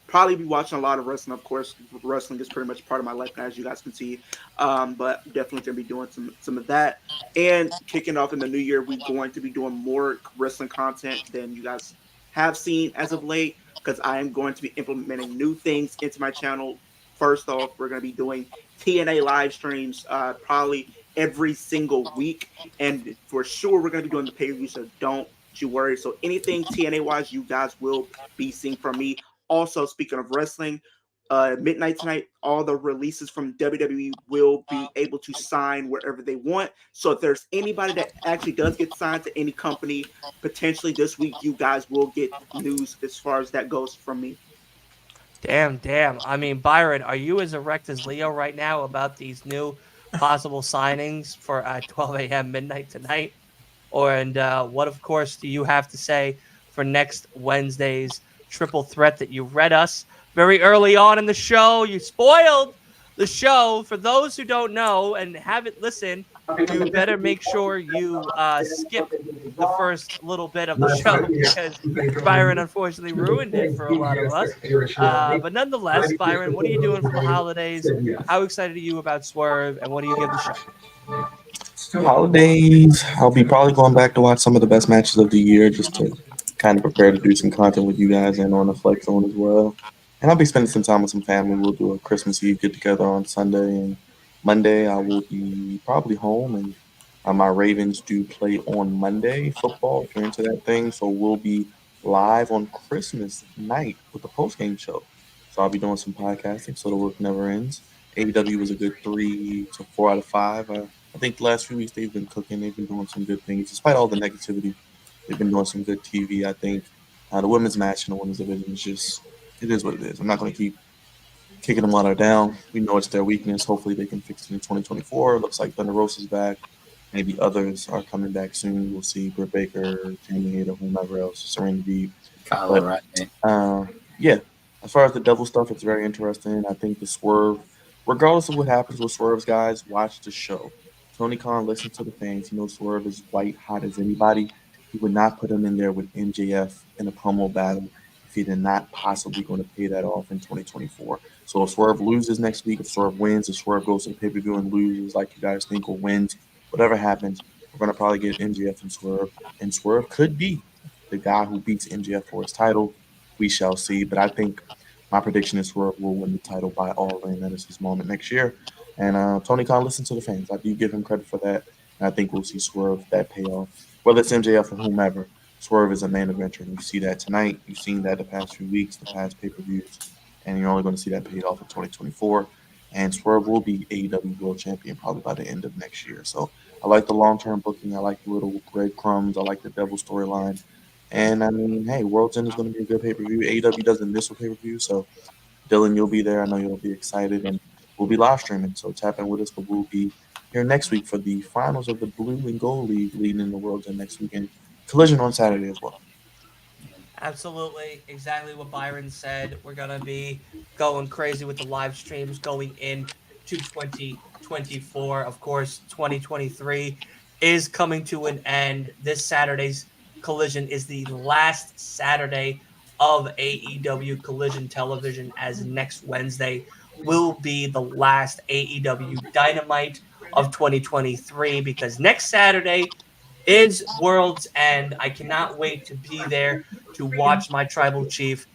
[SPEAKER 6] Probably be watching a lot of wrestling. Of course, wrestling is pretty much part of my life, as you guys can see. But definitely gonna be doing some of that. And kicking off in the new year, we're going to be doing more wrestling content than you guys have seen as of late, because I am going to be implementing new things into my channel. First off, we're going to be doing TNA live streams probably every single week, and for sure we're going to be doing the pay-per-view, so don't you worry. So anything TNA wise, you guys will be seeing from me. Also, speaking of wrestling, midnight tonight, all the releases from WWE will be able to sign wherever they want. So if there's anybody that actually does get signed to any company, potentially this week, you guys will get news as far as that goes from me.
[SPEAKER 2] Damn. I mean, Byron, are you as erect as Leo right now about these new possible signings for 12 a.m. midnight tonight? And what, of course, do you have to say for next Wednesday's triple threat that you read us very early on in the show? You spoiled the show. For those who don't know and haven't listened, you better make sure you skip the first little bit of the show, because Byron unfortunately ruined it for a lot of us. But nonetheless, Byron, what are you doing for the holidays? How excited are you about Swerve, and what do you give the show?
[SPEAKER 7] Holidays, I'll be probably going back to watch some of the best matches of the year, just to kind of prepare to do some content with you guys and on the Flex Zone as well. And I'll be spending some time with some family. We'll do a Christmas Eve get together on Sunday, and Monday, I will be probably home, and my Ravens do play on Monday football, if you're into that thing. So we'll be live on Christmas night with the post-game show. So I'll be doing some podcasting, so the work never ends. AEW was a good 3 to 4 out of 5. I think the last few weeks they've been cooking. They've been doing some good things. Despite all the negativity, they've been doing some good TV, I think. The women's match in the women's division is just, it is what it is. I'm not going to keep kicking them while they're down. We know it's their weakness. Hopefully they can fix it in 2024. Looks like Thunder Rosa's back. Maybe others are coming back soon. We'll see Britt Baker, Jamie Hayter, whomever else, Serena Deeb.
[SPEAKER 4] Kyle
[SPEAKER 7] But
[SPEAKER 4] O'Reilly.
[SPEAKER 7] yeah, as far as the devil stuff, it's very interesting. I think the Swerve, regardless of what happens with Swerve's guys, watch the show. Tony Khan listens to the fans. He knows Swerve is white hot as anybody. He would not put him in there with MJF in a pummel battle if he did not possibly going to pay that off in 2024. So if Swerve loses next week, if Swerve wins, if Swerve goes to the pay-per-view and loses like you guys think, or wins, whatever happens, we're going to probably get MJF and Swerve could be the guy who beats MJF for his title. We shall see. But I think my prediction is Swerve will win the title by All In. That is his moment next year. And Tony Khan listens to the fans. I do give him credit for that. And I think we'll see Swerve that payoff. Whether it's MJF or whomever, Swerve is a main eventer. And you see that tonight. You've seen that the past few weeks, the past pay-per-views. And you're only going to see that paid off in 2024. And Swerve will be AEW World Champion probably by the end of next year. So I like the long-term booking. I like the little breadcrumbs. I like the devil storyline. And I mean, hey, World's End is going to be a good pay-per-view. AEW doesn't miss a pay-per-view. So Dylan, you'll be there. I know you'll be excited. And we'll be live streaming. So tap in with us. But we'll be here next week for the finals of the Blue and Gold League leading in the World's End next weekend. Collision on Saturday as well.
[SPEAKER 2] Absolutely, exactly what Byron said. We're gonna be going crazy with the live streams going in to 2024. Of course, 2023 is coming to an end. This Saturday's Collision is the last Saturday of AEW Collision television, as next Wednesday will be the last AEW Dynamite of 2023, because next Saturday is World's End. I cannot wait to be there to watch my tribal chief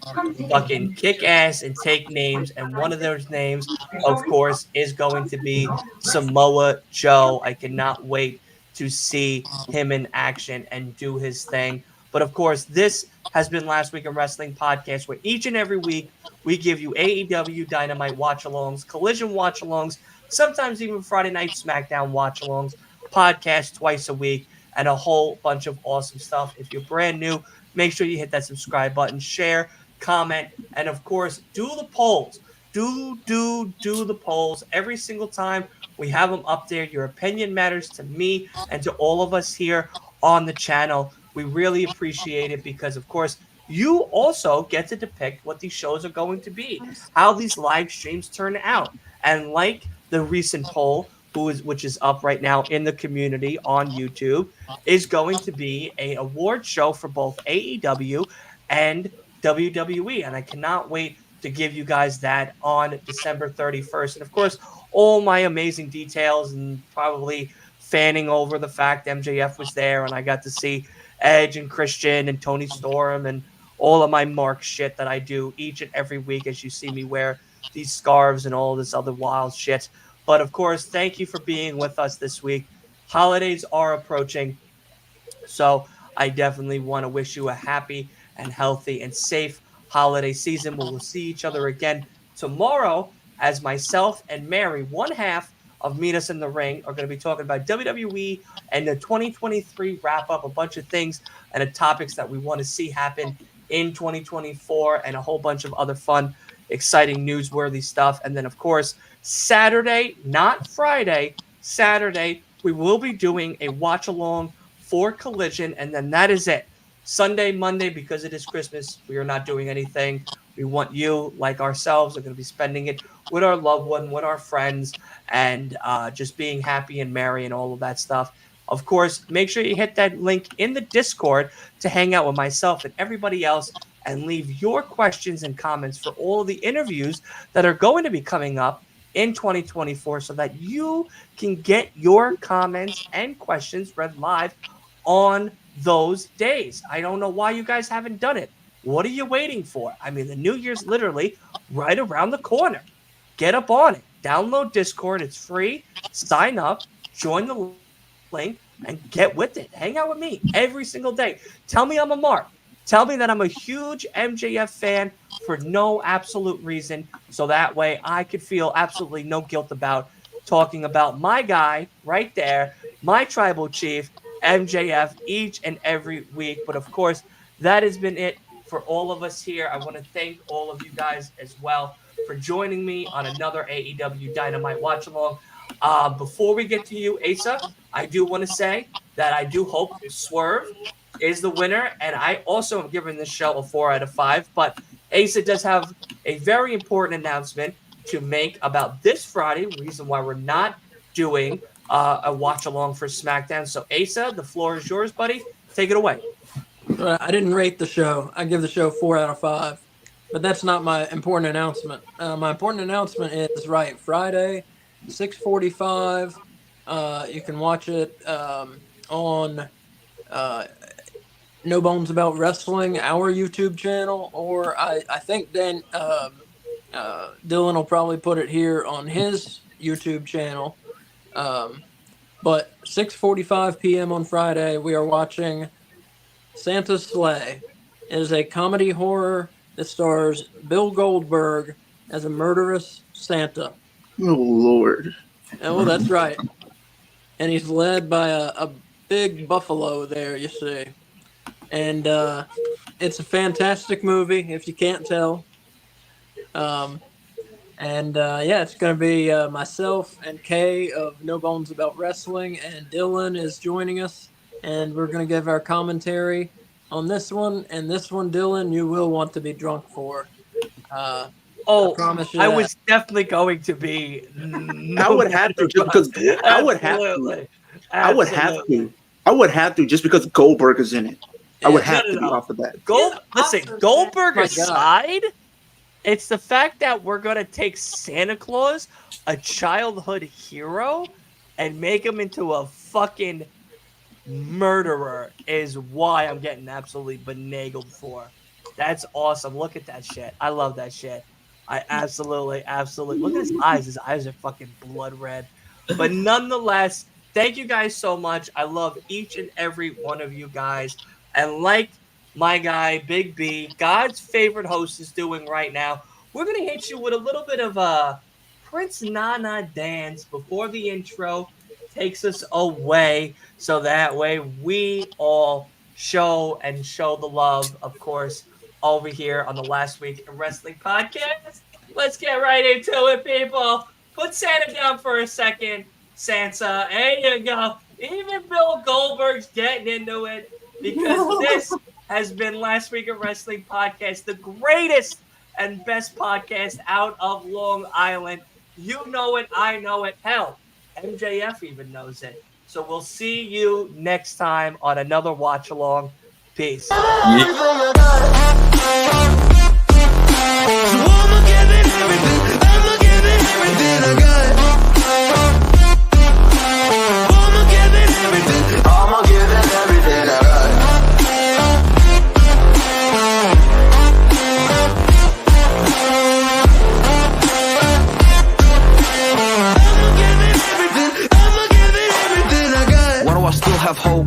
[SPEAKER 2] fucking kick ass and take names. And one of those names, of course, is going to be Samoa Joe. I cannot wait to see him in action and do his thing. But of course, this has been Last Week in Wrestling podcast, where each and every week we give you AEW Dynamite watch-alongs, Collision watch-alongs, sometimes even Friday Night SmackDown watch-alongs, podcast twice a week, and a whole bunch of awesome stuff. If you're brand new, make sure you hit that subscribe button, share, comment, and of course, do the polls. Do the polls every single time. We have them up there. Your opinion matters to me and to all of us here on the channel. We really appreciate it because, of course, you also get to depict what these shows are going to be, how these live streams turn out. And like the recent poll, which is up right now in the community on YouTube, is going to be a award show for both AEW and WWE. And I cannot wait to give you guys that on December 31st. And of course, all my amazing details, and probably fanning over the fact MJF was there and I got to see Edge and Christian and Tony Storm and all of my Mark shit that I do each and every week, as you see me wear these scarves and all this other wild shit. But of course, thank you for being with us this week. Holidays are approaching, so I definitely want to wish you a happy and healthy and safe holiday season. We will see each other again tomorrow, as myself and Mary, one half of Meet Us in the Ring, are going to be talking about WWE and the 2023 wrap up, a bunch of things and the topics that we want to see happen in 2024, and a whole bunch of other fun, exciting, newsworthy stuff. And then, of course, Saturday, not Friday, Saturday, we will be doing a watch along for Collision, and then that is it. Sunday, Monday, because it is Christmas, we are not doing anything. We want you, like ourselves, are going to be spending it with our loved one, with our friends, and just being happy and merry and all of that stuff. Of course, make sure you hit that link in the Discord to hang out with myself and everybody else and leave your questions and comments for all of the interviews that are going to be coming up in 2024, so that you can get your comments and questions read live on those days. I don't know why you guys haven't done it. What are you waiting for? I mean, the New Year's literally right around the corner. Get up on it. Download Discord. It's free. Sign up. Join the link and get with it. Hang out with me every single day. Tell me I'm a mark. Tell me that I'm a huge MJF fan for no absolute reason, so that way I could feel absolutely no guilt about talking about my guy right there, my tribal chief, MJF, each and every week. But of course, that has been it for all of us here. I want to thank all of you guys as well for joining me on another AEW Dynamite watch along. Before we get to you, Asa, I do want to say that I do hope Swerve is the winner, and I also am giving this show a 4 out of 5. But Asa does have a very important announcement to make about this Friday, reason why we're not doing a watch along for SmackDown. So Asa, the floor is yours, buddy. Take it away.
[SPEAKER 3] I didn't rate the show. I give the show 4 out of 5. But that's not my important announcement. My important announcement is Friday, 6:45. You can watch it on No Bones About Wrestling, our YouTube channel, or I think then Dylan will probably put it here on his YouTube channel. But 6:45 p.m. on Friday, we are watching Santa's Sleigh. It is a comedy horror that stars Bill Goldberg as a murderous Santa.
[SPEAKER 6] Oh, Lord.
[SPEAKER 3] Oh, that's right. And he's led by a big buffalo there, you see. And it's a fantastic movie, if you can't tell. It's going to be myself and Kay of No Bones About Wrestling, and Dylan is joining us. And we're going to give our commentary on this one. And this one, Dylan, you will want to be drunk for. I promise you
[SPEAKER 2] I
[SPEAKER 3] that.
[SPEAKER 2] was definitely going to be.
[SPEAKER 6] I would have to just because I would have to. I would have to. I would have to just because Goldberg is in it. I would have to be off the bat.
[SPEAKER 2] Goldberg aside, it's the fact that we're going to take Santa Claus, a childhood hero, and make him into a fucking murderer is why I'm getting absolutely benagled for. That's awesome. Look at that shit. I love that shit. I absolutely. Look at his eyes. His eyes are fucking blood red. But nonetheless, thank you guys so much. I love each and every one of you guys. And like my guy, Big B, God's favorite host, is doing right now, we're going to hit you with a little bit of a Prince Nana dance before the intro takes us away. So that way we all show the love, of course, over here on the Last Week in Wrestling podcast. Let's get right into it, people. Put Santa down for a second, Santa. There you go. Even Bill Goldberg's getting into it because this has been Last Week in Wrestling podcast, the greatest and best podcast out of Long Island. You know it. I know it. Hell, MJF even knows it. So we'll see you next time on another watch along. Peace.
[SPEAKER 4] Yeah.